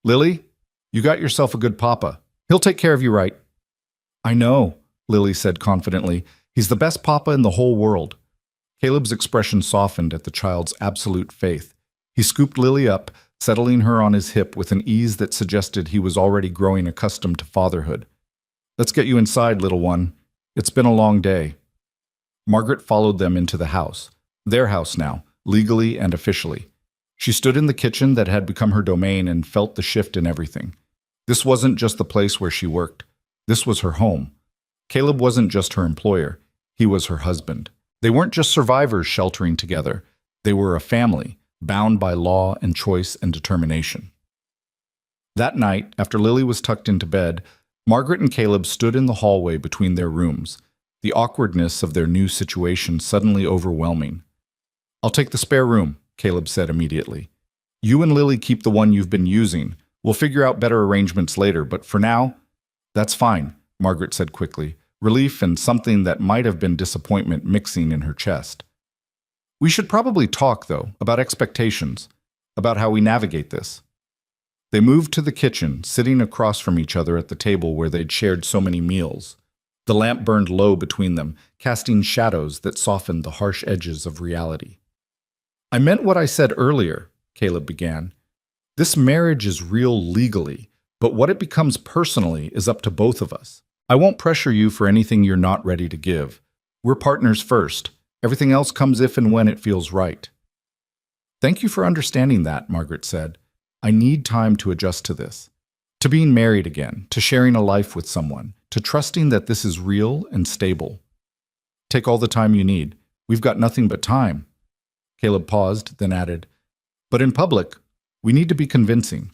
Lily, you got yourself a good papa. He'll take care of you right. I know, Lily said confidently. He's the best papa in the whole world. Caleb's expression softened at the child's absolute faith. He scooped Lily up, settling her on his hip with an ease that suggested he was already growing accustomed to fatherhood. Let's get you inside, little one. It's been a long day. Margaret followed them into the house, their house now, legally and officially. She stood in the kitchen that had become her domain and felt the shift in everything. This wasn't just the place where she worked. This was her home. Caleb wasn't just her employer. He was her husband. They weren't just survivors sheltering together. They were a family, bound by law and choice and determination. That night, after Lily was tucked into bed, Margaret and Caleb stood in the hallway between their rooms, the awkwardness of their new situation suddenly overwhelming. I'll take the spare room, Caleb said immediately. You and Lily keep the one you've been using. We'll figure out better arrangements later, but for now, that's fine, Margaret said quickly, relief and something that might have been disappointment mixing in her chest. We should probably talk, though, about expectations, about how we navigate this. They moved to the kitchen, sitting across from each other at the table where they'd shared so many meals. The lamp burned low between them, casting shadows that softened the harsh edges of reality. I meant what I said earlier, Caleb began. This marriage is real legally, but what it becomes personally is up to both of us. I won't pressure you for anything you're not ready to give. We're partners first. Everything else comes if and when it feels right. Thank you for understanding that, Margaret said. I need time to adjust to this. To being married again, to sharing a life with someone, to trusting that this is real and stable. Take all the time you need. We've got nothing but time. Caleb paused, then added, but in public, we need to be convincing.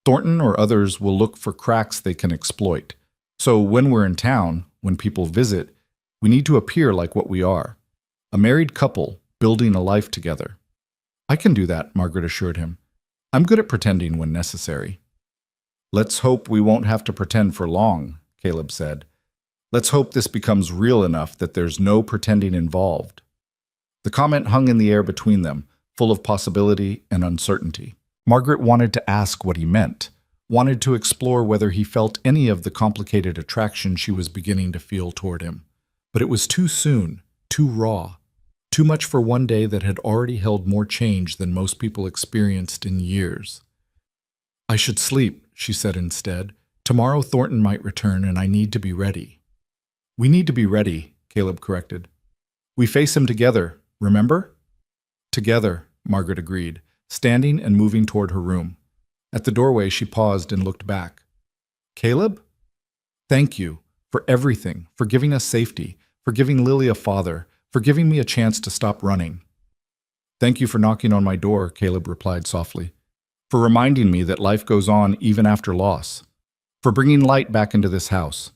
Thornton or others will look for cracks they can exploit. So when we're in town, when people visit, we need to appear like what we are. A married couple building a life together. I can do that, Margaret assured him. I'm good at pretending when necessary. Let's hope we won't have to pretend for long, Caleb said. Let's hope this becomes real enough that there's no pretending involved. The comment hung in the air between them, full of possibility and uncertainty. Margaret wanted to ask what he meant, wanted to explore whether he felt any of the complicated attraction she was beginning to feel toward him. But it was too soon, too raw, too much for one day that had already held more change than most people experienced in years. I should sleep, she said instead. Tomorrow Thornton might return and I need to be ready. We need to be ready, Caleb corrected. We face him together, remember? Together, Margaret agreed, standing and moving toward her room. At the doorway, she paused and looked back. Caleb? Thank you for everything, for giving us safety, for giving Lily a father, for giving me a chance to stop running. Thank you for knocking on my door, Caleb replied softly, for reminding me that life goes on even after loss, for bringing light back into this house.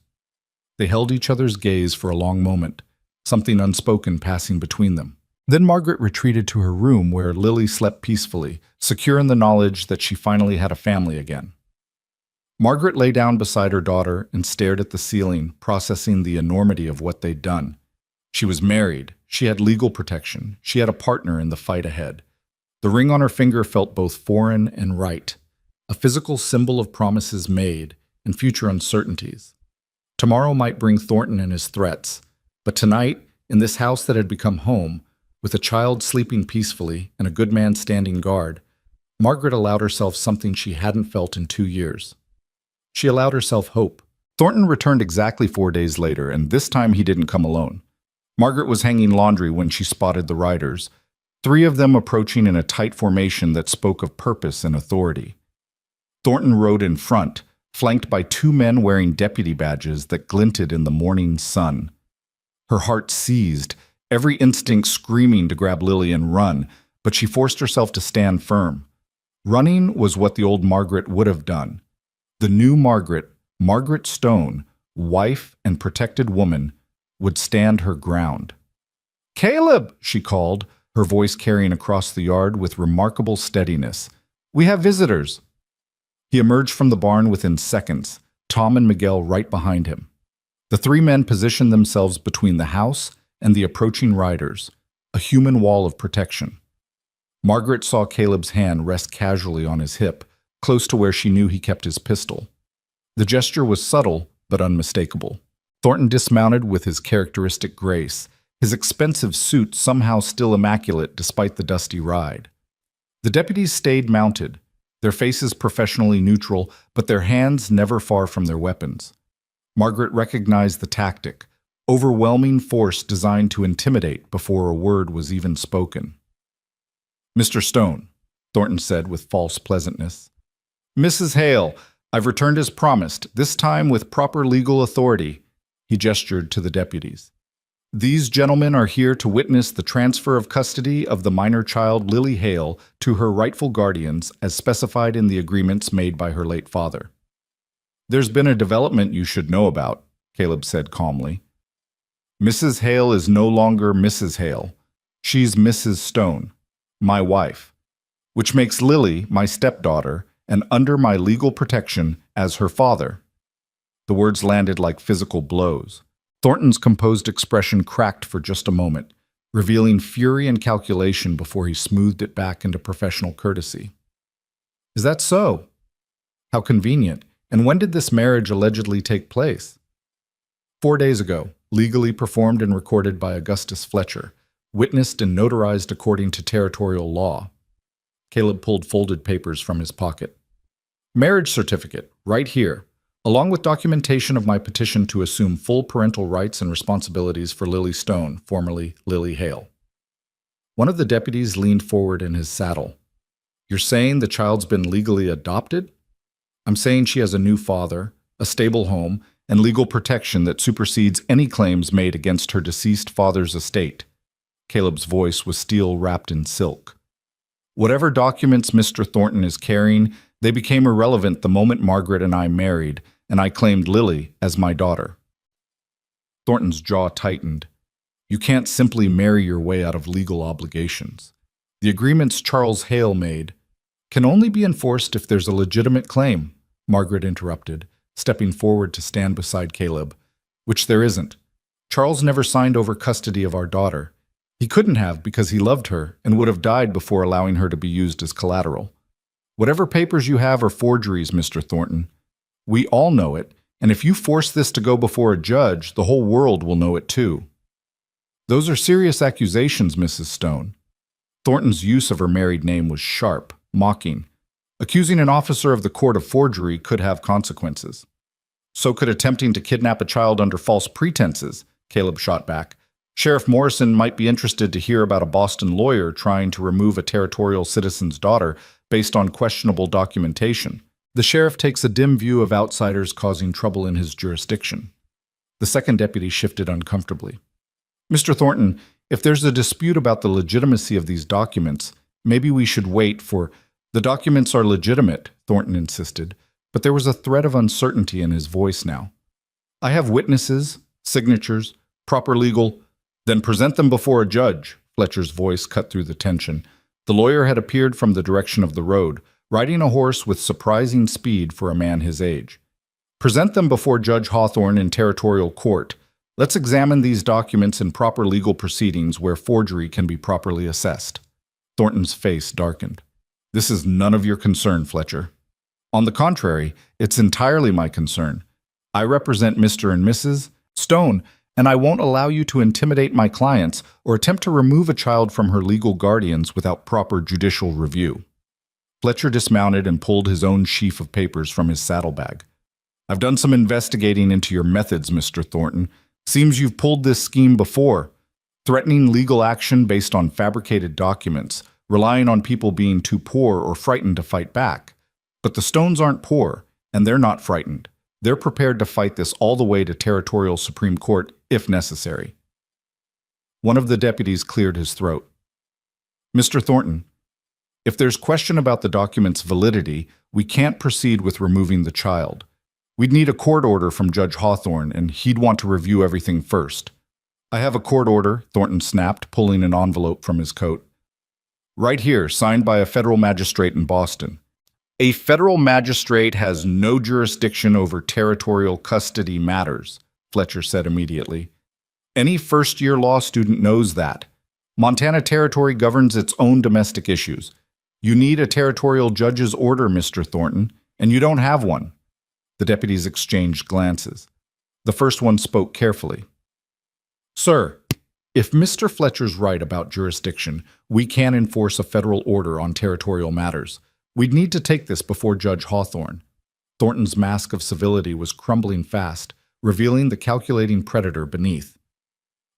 They held each other's gaze for a long moment, something unspoken passing between them. Then Margaret retreated to her room where Lily slept peacefully, secure in the knowledge that she finally had a family again. Margaret lay down beside her daughter and stared at the ceiling, processing the enormity of what they'd done. She was married, she had legal protection, she had a partner in the fight ahead. The ring on her finger felt both foreign and right, a physical symbol of promises made and future uncertainties. Tomorrow might bring Thornton and his threats, but tonight, in this house that had become home, with a child sleeping peacefully and a good man standing guard, Margaret allowed herself something she hadn't felt in 2 years. She allowed herself hope. Thornton returned exactly 4 days later, and this time he didn't come alone. Margaret was hanging laundry when she spotted the riders, 3 of them approaching in a tight formation that spoke of purpose and authority. Thornton rode in front, flanked by 2 men wearing deputy badges that glinted in the morning sun. Her heart seized, every instinct screaming to grab Lily and run, but she forced herself to stand firm. Running was what the old Margaret would have done. The new Margaret, Margaret Stone, wife and protected woman, would stand her ground. "Caleb!" she called, her voice carrying across the yard with remarkable steadiness. "We have visitors." He emerged from the barn within seconds, Tom and Miguel right behind him. The 3 men positioned themselves between the house and the approaching riders, a human wall of protection. Margaret saw Caleb's hand rest casually on his hip, close to where she knew he kept his pistol. The gesture was subtle, but unmistakable. Thornton dismounted with his characteristic grace, his expensive suit somehow still immaculate despite the dusty ride. The deputies stayed mounted, their faces professionally neutral, but their hands never far from their weapons. Margaret recognized the tactic, overwhelming force designed to intimidate before a word was even spoken. "Mr. Stone," Thornton said with false pleasantness. "Mrs. Hale, I've returned as promised, this time with proper legal authority." He gestured to the deputies. "These gentlemen are here to witness the transfer of custody of the minor child Lily Hale to her rightful guardians as specified in the agreements made by her late father." "There's been a development you should know about," Caleb said calmly. "Mrs. Hale is no longer Mrs. Hale. She's Mrs. Stone, my wife, which makes Lily my stepdaughter and under my legal protection as her father." The words landed like physical blows. Thornton's composed expression cracked for just a moment, revealing fury and calculation before he smoothed it back into professional courtesy. "Is that so? How convenient. And when did this marriage allegedly take place?" 4 days ago, legally performed and recorded by Augustus Fletcher, witnessed and notarized according to territorial law. Caleb pulled folded papers from his pocket. "Marriage certificate, right here, along with documentation of my petition to assume full parental rights and responsibilities for Lily Stone, formerly Lily Hale." One of the deputies leaned forward in his saddle. "You're saying the child's been legally adopted?" "I'm saying she has a new father, a stable home, and legal protection that supersedes any claims made against her deceased father's estate." Caleb's voice was steel wrapped in silk. "Whatever documents Mr. Thornton is carrying, they became irrelevant the moment Margaret and I married, and I claimed Lily as my daughter." Thornton's jaw tightened. "You can't simply marry your way out of legal obligations. The agreements Charles Hale made can only be enforced if there's a legitimate claim," Margaret interrupted, stepping forward to stand beside Caleb, "which there isn't. Charles never signed over custody of our daughter. He couldn't have because he loved her and would have died before allowing her to be used as collateral. Whatever papers you have are forgeries, Mr. Thornton. We all know it, and if you force this to go before a judge, the whole world will know it too." "Those are serious accusations, Mrs. Stone." Thornton's use of her married name was sharp, mocking. Accusing an officer of the court of forgery could have consequences. "So could attempting to kidnap a child under false pretenses," Caleb shot back. "Sheriff Morrison might be interested to hear about a Boston lawyer trying to remove a territorial citizen's daughter based on questionable documentation. The sheriff takes a dim view of outsiders causing trouble in his jurisdiction." The second deputy shifted uncomfortably. "Mr. Thornton, if there's a dispute about the legitimacy of these documents, maybe we should wait for—" "The documents are legitimate," Thornton insisted, but there was a thread of uncertainty in his voice now. "I have witnesses, signatures, proper legal—" "Then present them before a judge," Fletcher's voice cut through the tension. The lawyer had appeared from the direction of the road, riding a horse with surprising speed for a man his age. "Present them before Judge Hawthorne in territorial court. Let's examine these documents in proper legal proceedings where forgery can be properly assessed." Thornton's face darkened. "This is none of your concern, Fletcher. On the contrary, it's entirely my concern. I represent Mr. and Mrs. Stone, and I won't allow you to intimidate my clients or attempt to remove a child from her legal guardians without proper judicial review." Fletcher dismounted and pulled his own sheaf of papers from his saddlebag. "I've done some investigating into your methods, Mr. Thornton. Seems you've pulled this scheme before, threatening legal action based on fabricated documents, relying on people being too poor or frightened to fight back. But the Stones aren't poor, and they're not frightened. They're prepared to fight this all the way to territorial Supreme Court if necessary." One of the deputies cleared his throat. "Mr. Thornton, if there's question about the document's validity, we can't proceed with removing the child. We'd need a court order from Judge Hawthorne, and he'd want to review everything first." "I have a court order," Thornton snapped, pulling an envelope from his coat. "Right here, signed by a federal magistrate in Boston." "A federal magistrate has no jurisdiction over territorial custody matters," Fletcher said immediately. "Any first-year law student knows that. Montana Territory governs its own domestic issues. You need a territorial judge's order, Mr. Thornton, and you don't have one." The deputies exchanged glances. The first one spoke carefully. "Sir, if Mr. Fletcher's right about jurisdiction, we can enforce a federal order on territorial matters. We'd need to take this before Judge Hawthorne." Thornton's mask of civility was crumbling fast, revealing the calculating predator beneath.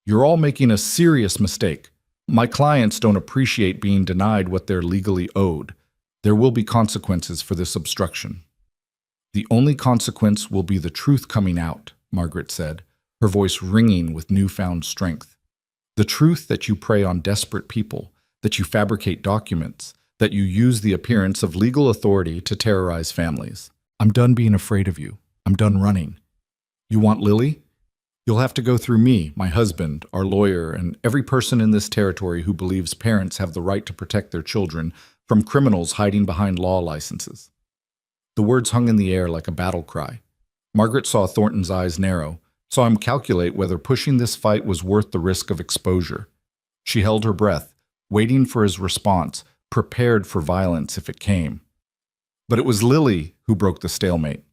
"You're all making a serious mistake. My clients don't appreciate being denied what they're legally owed. There will be consequences for this obstruction." "The only consequence will be the truth coming out," Margaret said, her voice ringing with newfound strength. "The truth that you prey on desperate people, that you fabricate documents, that you use the appearance of legal authority to terrorize families. I'm done being afraid of you. I'm done running. You want Lily? You'll have to go through me, my husband, our lawyer, and every person in this territory who believes parents have the right to protect their children from criminals hiding behind law licenses." The words hung in the air like a battle cry. Margaret saw Thornton's eyes narrow, saw him calculate whether pushing this fight was worth the risk of exposure. She held her breath, waiting for his response, prepared for violence if it came. But it was Lily who broke the stalemate.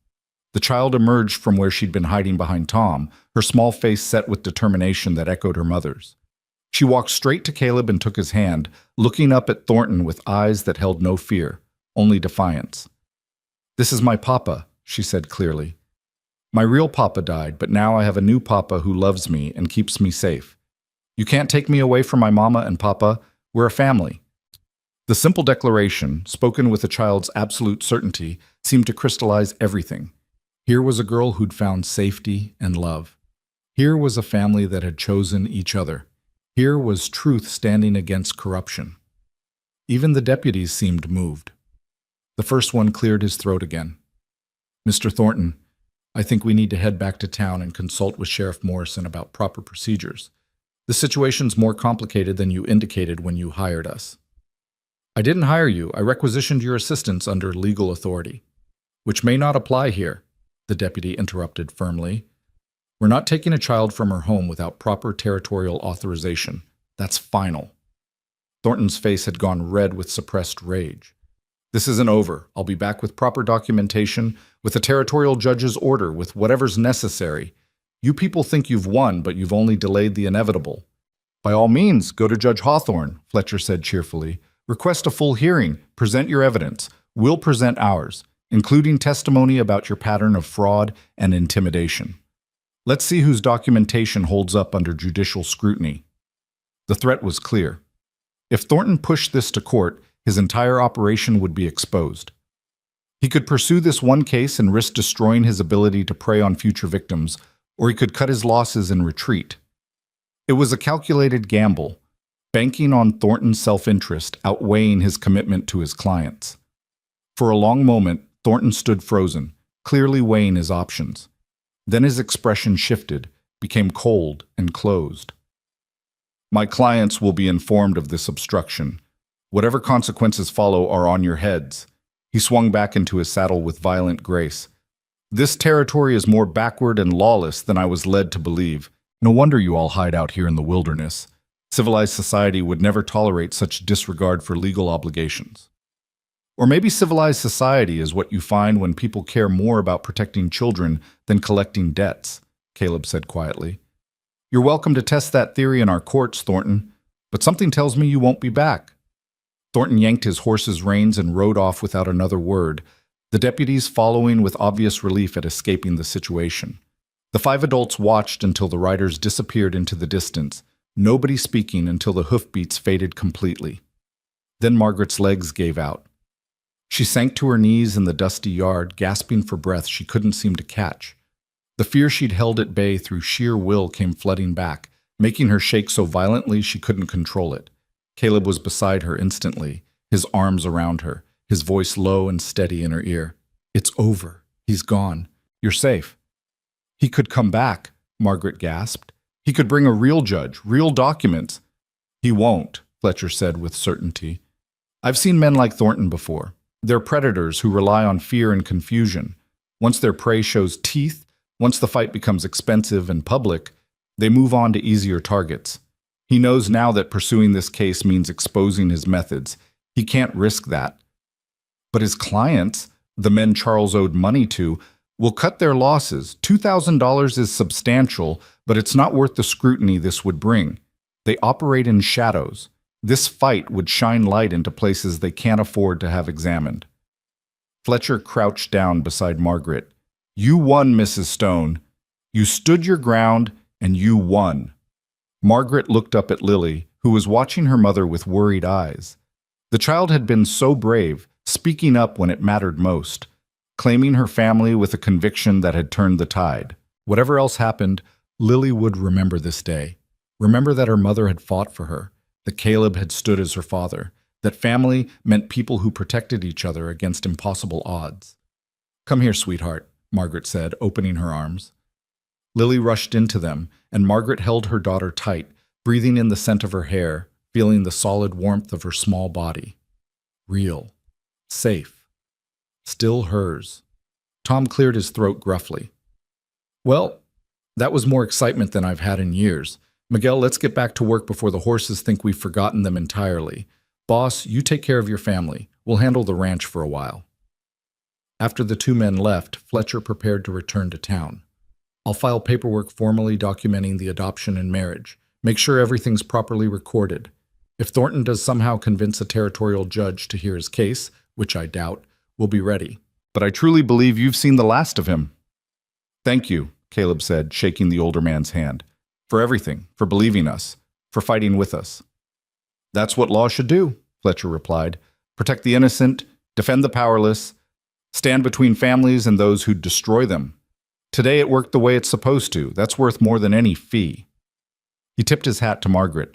The child emerged from where she'd been hiding behind Tom, her small face set with determination that echoed her mother's. She walked straight to Caleb and took his hand, looking up at Thornton with eyes that held no fear, only defiance. "This is my papa," she said clearly. "My real papa died, but now I have a new papa who loves me and keeps me safe. You can't take me away from my mama and papa. We're a family." The simple declaration, spoken with a child's absolute certainty, seemed to crystallize everything. Here was a girl who'd found safety and love. Here was a family that had chosen each other. Here was truth standing against corruption. Even the deputies seemed moved. The first one cleared his throat again. "Mr. Thornton, I think we need to head back to town and consult with Sheriff Morrison about proper procedures. The situation's more complicated than you indicated when you hired us." "I didn't hire you. I requisitioned your assistance under legal authority." "Which may not apply here," the deputy interrupted firmly. "We're not taking a child from her home without proper territorial authorization. That's final." Thornton's face had gone red with suppressed rage. "This isn't over. I'll be back with proper documentation, with a territorial judge's order, with whatever's necessary. You people think you've won, but you've only delayed the inevitable." "By all means, go to Judge Hawthorne," Fletcher said cheerfully. "Request a full hearing. Present your evidence. We'll present ours, including testimony about your pattern of fraud and intimidation. Let's see whose documentation holds up under judicial scrutiny." The threat was clear. If Thornton pushed this to court, his entire operation would be exposed. He could pursue this one case and risk destroying his ability to prey on future victims, or he could cut his losses and retreat. It was a calculated gamble, banking on Thornton's self-interest outweighing his commitment to his clients. For a long moment, Thornton stood frozen, clearly weighing his options. Then his expression shifted, became cold and closed. "My clients will be informed of this obstruction. Whatever consequences follow are on your heads." He swung back into his saddle with violent grace. "This territory is more backward and lawless than I was led to believe. No wonder you all hide out here in the wilderness. Civilized society would never tolerate such disregard for legal obligations." Or maybe civilized society is what you find when people care more about protecting children than collecting debts, Caleb said quietly. "You're welcome to test that theory in our courts, Thornton, but something tells me you won't be back." Thornton yanked his horse's reins and rode off without another word, the deputies following with obvious relief at escaping the situation. The 5 adults watched until the riders disappeared into the distance, nobody speaking until the hoofbeats faded completely. Then Margaret's legs gave out. She sank to her knees in the dusty yard, gasping for breath she couldn't seem to catch. The fear she'd held at bay through sheer will came flooding back, making her shake so violently she couldn't control it. Caleb was beside her instantly, his arms around her, his voice low and steady in her ear. "It's over. He's gone. You're safe." "He could come back," Margaret gasped. "He could bring a real judge, real documents." "He won't," Fletcher said with certainty. "I've seen men like Thornton before. They're predators who rely on fear and confusion. Once their prey shows teeth, once the fight becomes expensive and public, they move on to easier targets. He knows now that pursuing this case means exposing his methods. He can't risk that. But his clients, the men Charles owed money to, will cut their losses. $2,000 is substantial, but it's not worth the scrutiny this would bring. They operate in shadows. This fight would shine light into places they can't afford to have examined. Fletcher crouched down beside Margaret. You won, Mrs. Stone. You stood your ground, and you won. Margaret looked up at Lily, who was watching her mother with worried eyes. The child had been so brave, speaking up when it mattered most, claiming her family with a conviction that had turned the tide. Whatever else happened, Lily would remember this day. Remember that her mother had fought for her, that Caleb had stood as her father, that family meant people who protected each other against impossible odds. Come here, sweetheart, Margaret said, opening her arms. Lily rushed into them, and Margaret held her daughter tight, breathing in the scent of her hair, feeling the solid warmth of her small body. Real. Safe. Still hers. Tom cleared his throat gruffly. Well, that was more excitement than I've had in years. Miguel, let's get back to work before the horses think we've forgotten them entirely. Boss, you take care of your family. We'll handle the ranch for a while. After the two men left, Fletcher prepared to return to town. I'll file paperwork formally documenting the adoption and marriage. Make sure everything's properly recorded. If Thornton does somehow convince a territorial judge to hear his case, which I doubt, we'll be ready. But I truly believe you've seen the last of him. Thank you, Caleb said, shaking the older man's hand. For everything, for believing us, for fighting with us. That's what law should do, Fletcher replied. Protect the innocent, defend the powerless, stand between families and those who destroy them. Today it worked the way it's supposed to. That's worth more than any fee. He tipped his hat to Margaret.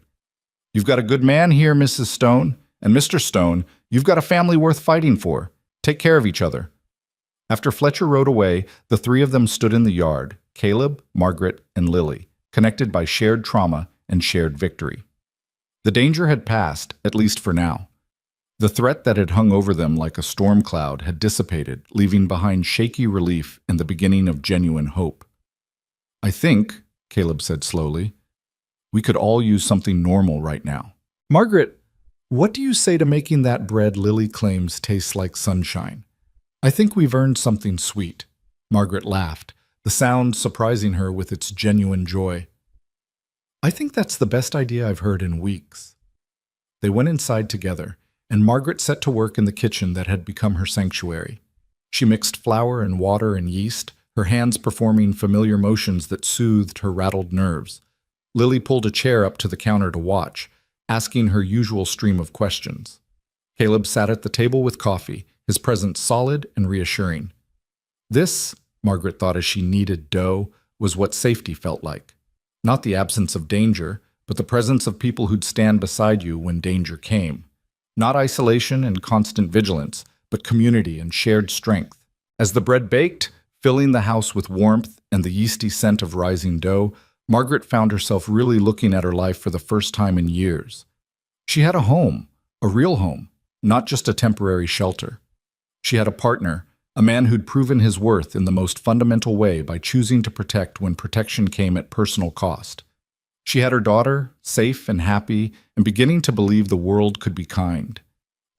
You've got a good man here, Mrs. Stone. And Mr. Stone, you've got a family worth fighting for. Take care of each other. After Fletcher rode away, the three of them stood in the yard, Caleb, Margaret, and Lily, connected by shared trauma and shared victory. The danger had passed, at least for now. The threat that had hung over them like a storm cloud had dissipated, leaving behind shaky relief and the beginning of genuine hope. I think, Caleb said slowly, we could all use something normal right now. Margaret, what do you say to making that bread Lily claims tastes like sunshine? I think we've earned something sweet. Margaret laughed, the sound surprising her with its genuine joy. I think that's the best idea I've heard in weeks. They went inside together, and Margaret set to work in the kitchen that had become her sanctuary. She mixed flour and water and yeast, her hands performing familiar motions that soothed her rattled nerves. Lily pulled a chair up to the counter to watch, asking her usual stream of questions. Caleb sat at the table with coffee, his presence solid and reassuring. This, Margaret thought as she kneaded dough, was what safety felt like. Not the absence of danger, but the presence of people who'd stand beside you when danger came. Not isolation and constant vigilance, but community and shared strength. As the bread baked, filling the house with warmth and the yeasty scent of rising dough, Margaret found herself really looking at her life for the first time in years. She had a home, a real home, not just a temporary shelter. She had a partner, a man who'd proven his worth in the most fundamental way by choosing to protect when protection came at personal cost. She had her daughter, safe and happy, and beginning to believe the world could be kind.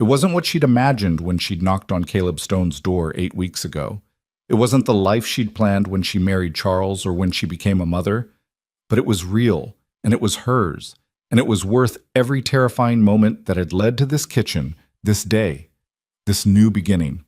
It wasn't what she'd imagined when she'd knocked on Caleb Stone's door 8 weeks ago. It wasn't the life she'd planned when she married Charles or when she became a mother, but it was real, and it was hers, and it was worth every terrifying moment that had led to this kitchen, this day, this new beginning.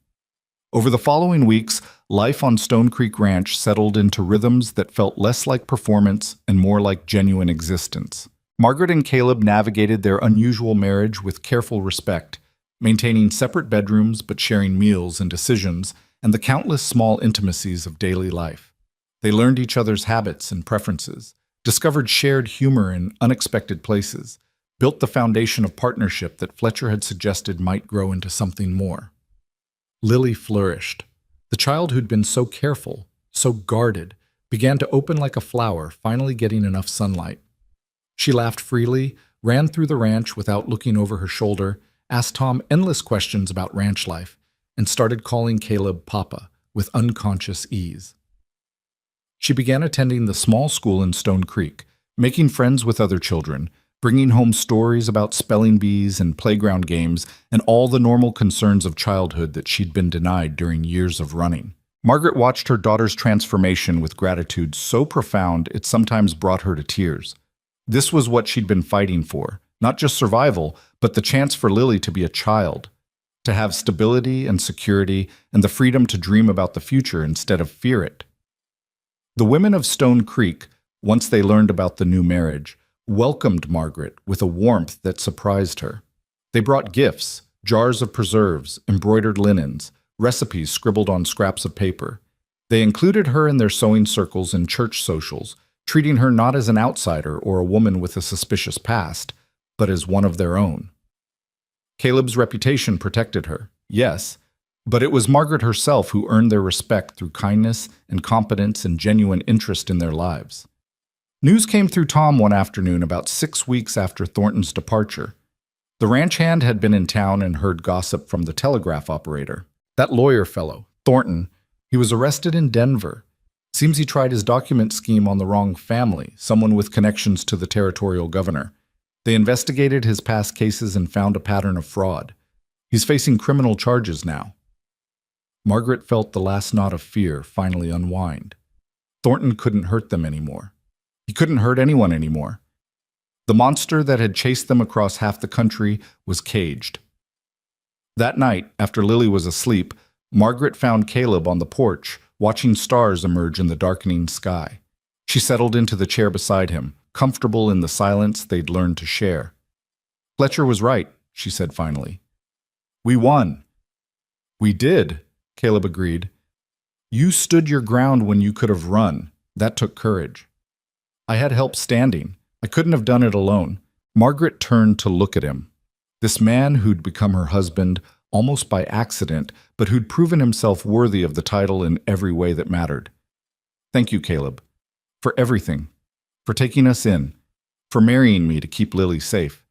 Over the following weeks, life on Stone Creek Ranch settled into rhythms that felt less like performance and more like genuine existence. Margaret and Caleb navigated their unusual marriage with careful respect, maintaining separate bedrooms but sharing meals and decisions and the countless small intimacies of daily life. They learned each other's habits and preferences, discovered shared humor in unexpected places, built the foundation of partnership that Fletcher had suggested might grow into something more. Lily flourished. The child who'd been so careful, so guarded, began to open like a flower, finally getting enough sunlight. She laughed freely, ran through the ranch without looking over her shoulder, asked Tom endless questions about ranch life, and started calling Caleb Papa with unconscious ease. She began attending the small school in Stone Creek, making friends with other children, bringing home stories about spelling bees and playground games and all the normal concerns of childhood that she'd been denied during years of running. Margaret watched her daughter's transformation with gratitude so profound it sometimes brought her to tears. This was what she'd been fighting for, not just survival, but the chance for Lily to be a child, to have stability and security and the freedom to dream about the future instead of fear it. The women of Stone Creek, once they learned about the new marriage, welcomed Margaret with a warmth that surprised her. They brought gifts, jars of preserves, embroidered linens, recipes scribbled on scraps of paper. They included her in their sewing circles and church socials, treating her not as an outsider or a woman with a suspicious past, but as one of their own. Caleb's reputation protected her, yes, but it was Margaret herself who earned their respect through kindness and competence and genuine interest in their lives. News came through Tom one afternoon about 6 weeks after Thornton's departure. The ranch hand had been in town and heard gossip from the telegraph operator. That lawyer fellow, Thornton, he was arrested in Denver. Seems he tried his document scheme on the wrong family, someone with connections to the territorial governor. They investigated his past cases and found a pattern of fraud. He's facing criminal charges now. Margaret felt the last knot of fear finally unwind. Thornton couldn't hurt them anymore. He couldn't hurt anyone anymore. The monster that had chased them across half the country was caged. That night, after Lily was asleep, Margaret found Caleb on the porch, watching stars emerge in the darkening sky. She settled into the chair beside him, comfortable in the silence they'd learned to share. "Fletcher was right," she said finally. "We won." "We did," Caleb agreed. "You stood your ground when you could have run. That took courage." "I had help standing. I couldn't have done it alone." Margaret turned to look at him. This man who'd become her husband almost by accident, but who'd proven himself worthy of the title in every way that mattered. "Thank you, Caleb, for everything, for taking us in, for marrying me to keep Lily safe,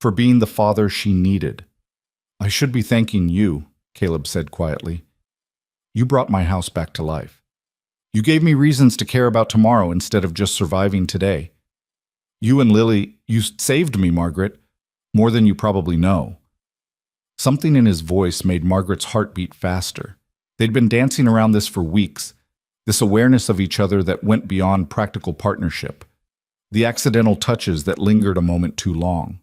for being the father she needed." "I should be thanking you," Caleb said quietly. "You brought my house back to life. You gave me reasons to care about tomorrow instead of just surviving today. You and Lily, you saved me, Margaret, more than you probably know." Something in his voice made Margaret's heart beat faster. They'd been dancing around this for weeks, this awareness of each other that went beyond practical partnership, the accidental touches that lingered a moment too long,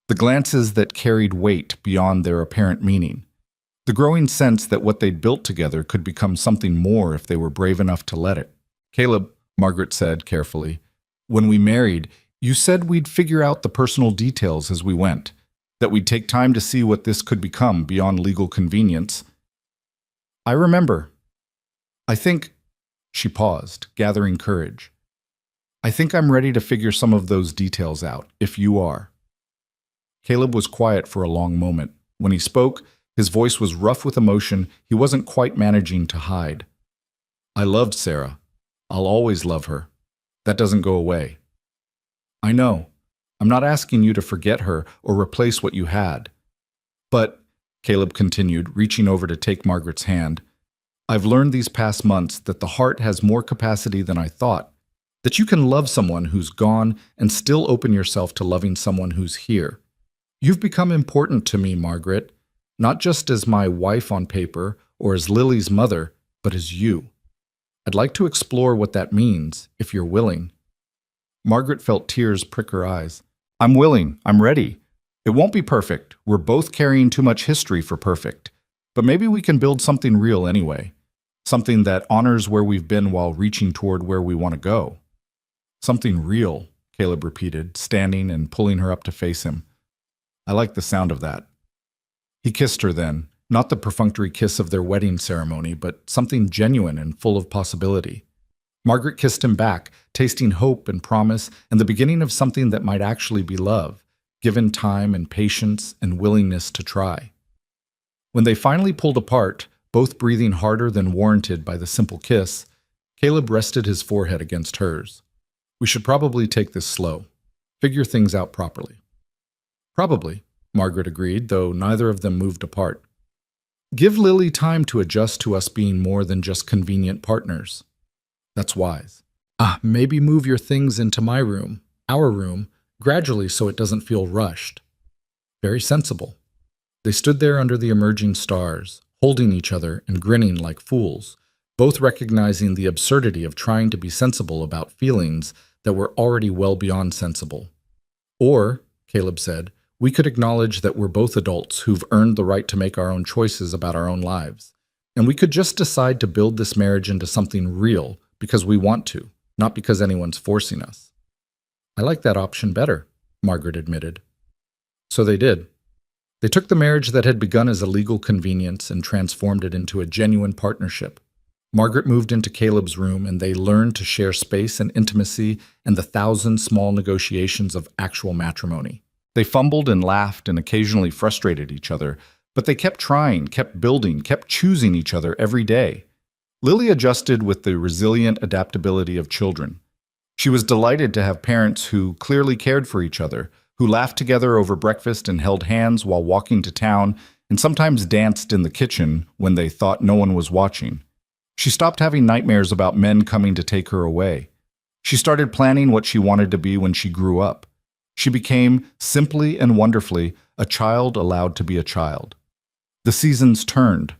the glances that carried weight beyond their apparent meaning. The growing sense that what they'd built together could become something more if they were brave enough to let it. "Caleb," Margaret said carefully, "when we married, you said we'd figure out the personal details as we went, that we'd take time to see what this could become beyond legal convenience." "I remember. I think—" She paused, gathering courage. "I think I'm ready to figure some of those details out, if you are." Caleb was quiet for a long moment. When he spoke, his voice was rough with emotion he wasn't quite managing to hide. "I loved Sarah. I'll always love her. That doesn't go away." "I know. I'm not asking you to forget her or replace what you had. But," Caleb continued, reaching over to take Margaret's hand, "I've learned these past months that the heart has more capacity than I thought, that you can love someone who's gone and still open yourself to loving someone who's here. You've become important to me, Margaret, not just as my wife on paper or as Lily's mother, but as you. I'd like to explore what that means, if you're willing." Margaret felt tears prick her eyes. "I'm willing. I'm ready. It won't be perfect. We're both carrying too much history for perfect. But maybe we can build something real anyway. Something that honors where we've been while reaching toward where we want to go." "Something real," Caleb repeated, standing and pulling her up to face him. "I like the sound of that." He kissed her then, not the perfunctory kiss of their wedding ceremony, but something genuine and full of possibility. Margaret kissed him back, tasting hope and promise and the beginning of something that might actually be love, given time and patience and willingness to try. When they finally pulled apart, both breathing harder than warranted by the simple kiss, Caleb rested his forehead against hers. "We should probably take this slow. Figure things out properly." "Probably," Margaret agreed, though neither of them moved apart. "Give Lily time to adjust to us being more than just convenient partners." "That's wise." Maybe move your things into my room, our room, gradually so it doesn't feel rushed. Very sensible. They stood there under the emerging stars, holding each other and grinning like fools, both recognizing the absurdity of trying to be sensible about feelings that were already well beyond sensible. Or, Caleb said, we could acknowledge that we're both adults who've earned the right to make our own choices about our own lives. And we could just decide to build this marriage into something real because we want to, not because anyone's forcing us. I like that option better, Margaret admitted. So they did. They took the marriage that had begun as a legal convenience and transformed it into a genuine partnership. Margaret moved into Caleb's room and they learned to share space and intimacy and the 1,000 small negotiations of actual matrimony. They fumbled and laughed and occasionally frustrated each other, but they kept trying, kept building, kept choosing each other every day. Lily adjusted with the resilient adaptability of children. She was delighted to have parents who clearly cared for each other, who laughed together over breakfast and held hands while walking to town, and sometimes danced in the kitchen when they thought no one was watching. She stopped having nightmares about men coming to take her away. She started planning what she wanted to be when she grew up. She became, simply and wonderfully, a child allowed to be a child. The seasons turned.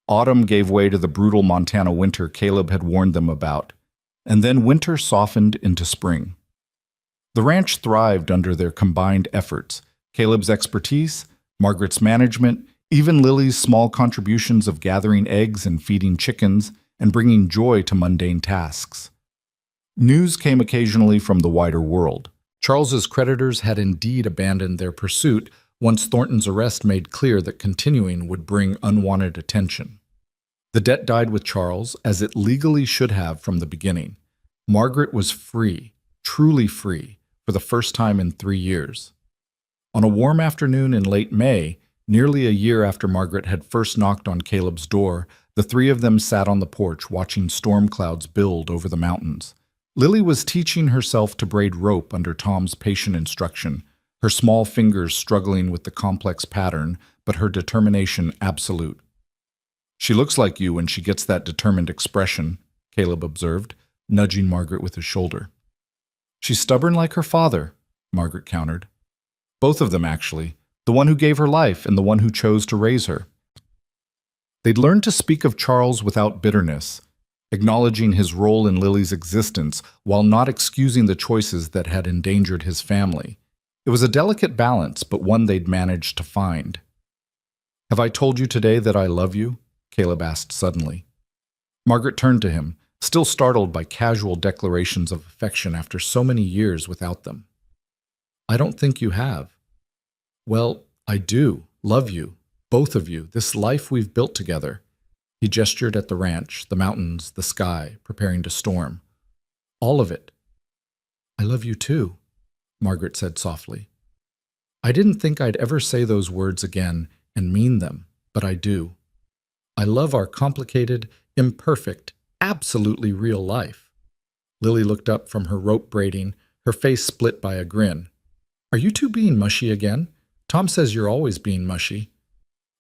Autumn gave way to the brutal Montana winter Caleb had warned them about, and then winter softened into spring. The ranch thrived under their combined efforts, Caleb's expertise, Margaret's management, even Lily's small contributions of gathering eggs and feeding chickens and bringing joy to mundane tasks. News came occasionally from the wider world. Charles's creditors had indeed abandoned their pursuit once Thornton's arrest made clear that continuing would bring unwanted attention. The debt died with Charles, as it legally should have from the beginning. Margaret was free, truly free, for the first time in 3 years. On a warm afternoon in late May, nearly a year after Margaret had first knocked on Caleb's door, the three of them sat on the porch watching storm clouds build over the mountains. Lily was teaching herself to braid rope under Tom's patient instruction, her small fingers struggling with the complex pattern, but her determination absolute. "She looks like you when she gets that determined expression," Caleb observed, nudging Margaret with his shoulder. "She's stubborn like her father," Margaret countered. "Both of them, actually, the one who gave her life and the one who chose to raise her." They'd learned to speak of Charles without bitterness, acknowledging his role in Lily's existence while not excusing the choices that had endangered his family. It was a delicate balance, but one they'd managed to find. "Have I told you today that I love you?" Caleb asked suddenly. Margaret turned to him, still startled by casual declarations of affection after so many years without them. "I don't think you have." "Well, I do love you, both of you, this life we've built together." He gestured at the ranch, the mountains, the sky, preparing to storm. "All of it." "I love you too," Margaret said softly. "I didn't think I'd ever say those words again and mean them, but I do. I love our complicated, imperfect, absolutely real life." Lily looked up from her rope braiding, her face split by a grin. "Are you two being mushy again? Tom says you're always being mushy."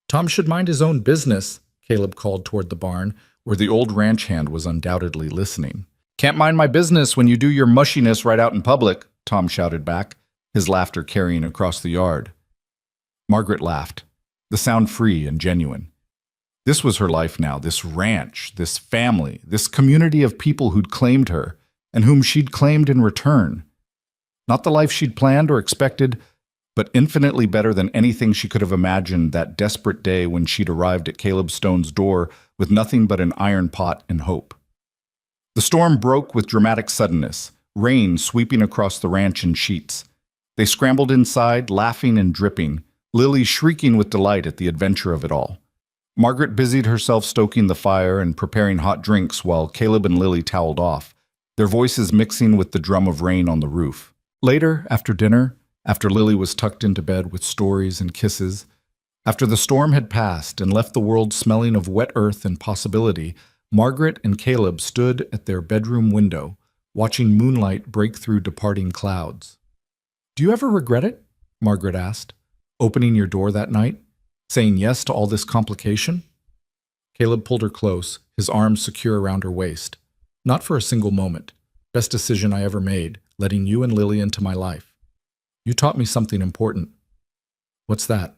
"Tom should mind his own business," Caleb called toward the barn, where the old ranch hand was undoubtedly listening. "Can't mind my business when you do your mushiness right out in public," Tom shouted back, his laughter carrying across the yard. Margaret laughed, the sound free and genuine. This was her life now, this ranch, this family, this community of people who'd claimed her, and whom she'd claimed in return. Not the life she'd planned or expected, but infinitely better than anything she could have imagined that desperate day when she'd arrived at Caleb Stone's door with nothing but an iron pot and hope. The storm broke with dramatic suddenness, rain sweeping across the ranch in sheets. They scrambled inside, laughing and dripping, Lily shrieking with delight at the adventure of it all. Margaret busied herself stoking the fire and preparing hot drinks while Caleb and Lily toweled off, their voices mixing with the drum of rain on the roof. Later, after dinner, after Lily was tucked into bed with stories and kisses, after the storm had passed and left the world smelling of wet earth and possibility, Margaret and Caleb stood at their bedroom window, watching moonlight break through departing clouds. "Do you ever regret it?" Margaret asked, "opening your door that night, saying yes to all this complication?" Caleb pulled her close, his arms secure around her waist. "Not for a single moment. Best decision I ever made, letting you and Lily into my life." You taught me something important. What's that?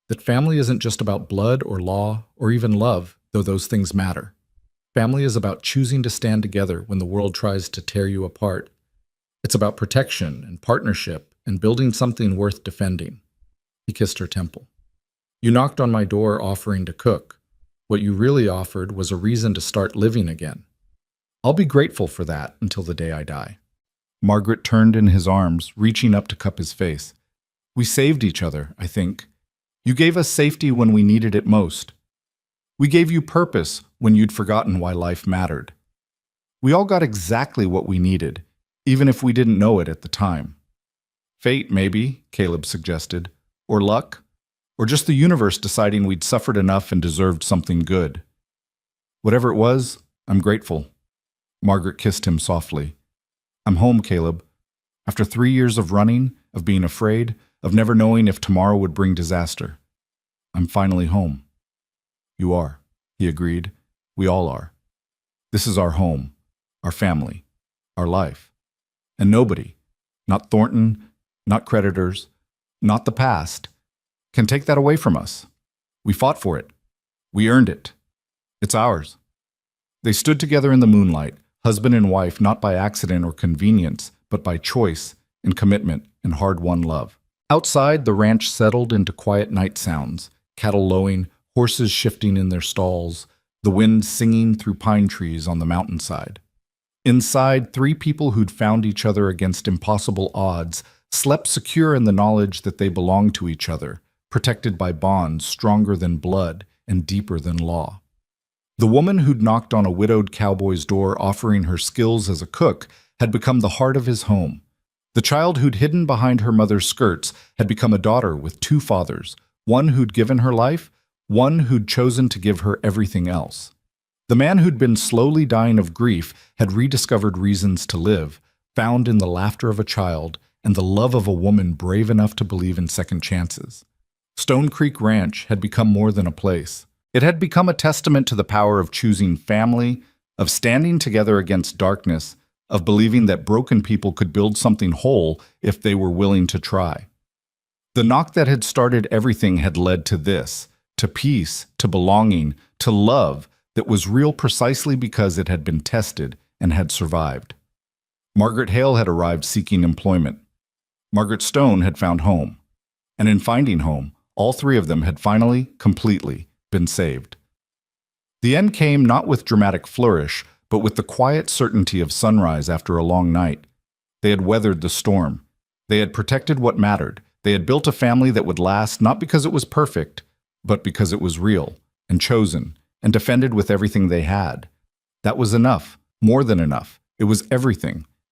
That family isn't just about blood or law or even love, though those things matter. Family is about choosing to stand together when the world tries to tear you apart. It's about protection and partnership and building something worth defending. He kissed her temple. You knocked on my door offering to cook. What you really offered was a reason to start living again. I'll be grateful for that until the day I die. Margaret turned in his arms, reaching up to cup his face. We saved each other, I think. You gave us safety when we needed it most. We gave you purpose when you'd forgotten why life mattered. We all got exactly what we needed, even if we didn't know it at the time. Fate, maybe, Caleb suggested, or luck, or just the universe deciding we'd suffered enough and deserved something good. Whatever it was, I'm grateful. Margaret kissed him softly. I'm home, Caleb. After 3 years of running, of being afraid, of never knowing if tomorrow would bring disaster. I'm finally home. You are, he agreed. We all are. This is our home, our family, our life. And nobody, not Thornton, not creditors, not the past, can take that away from us. We fought for it. We earned it. It's ours. They stood together in the moonlight, husband and wife, not by accident or convenience, but by choice and commitment and hard-won love. Outside, the ranch settled into quiet night sounds, cattle lowing, horses shifting in their stalls, the wind singing through pine trees on the mountainside. Inside, 3 people who'd found each other against impossible odds slept secure in the knowledge that they belonged to each other, protected by bonds stronger than blood and deeper than law. The woman who'd knocked on a widowed cowboy's door offering her skills as a cook had become the heart of his home. The child who'd hidden behind her mother's skirts had become a daughter with 2 fathers, one who'd given her life, one who'd chosen to give her everything else. The man who'd been slowly dying of grief had rediscovered reasons to live, found in the laughter of a child and the love of a woman brave enough to believe in second chances. Stone Creek Ranch had become more than a place. It had become a testament to the power of choosing family, of standing together against darkness, of believing that broken people could build something whole if they were willing to try. The knock that had started everything had led to this, to peace, to belonging, to love that was real precisely because it had been tested and had survived. Margaret Hale had arrived seeking employment. Margaret Stone had found home. And in finding home, all 3 of them had finally, completely, been saved. The end came not with dramatic flourish, but with the quiet certainty of sunrise after a long night. They had weathered the storm. They had protected what mattered. They had built a family that would last not because it was perfect, but because it was real and chosen and defended with everything they had. That was enough, more than enough. It was everything.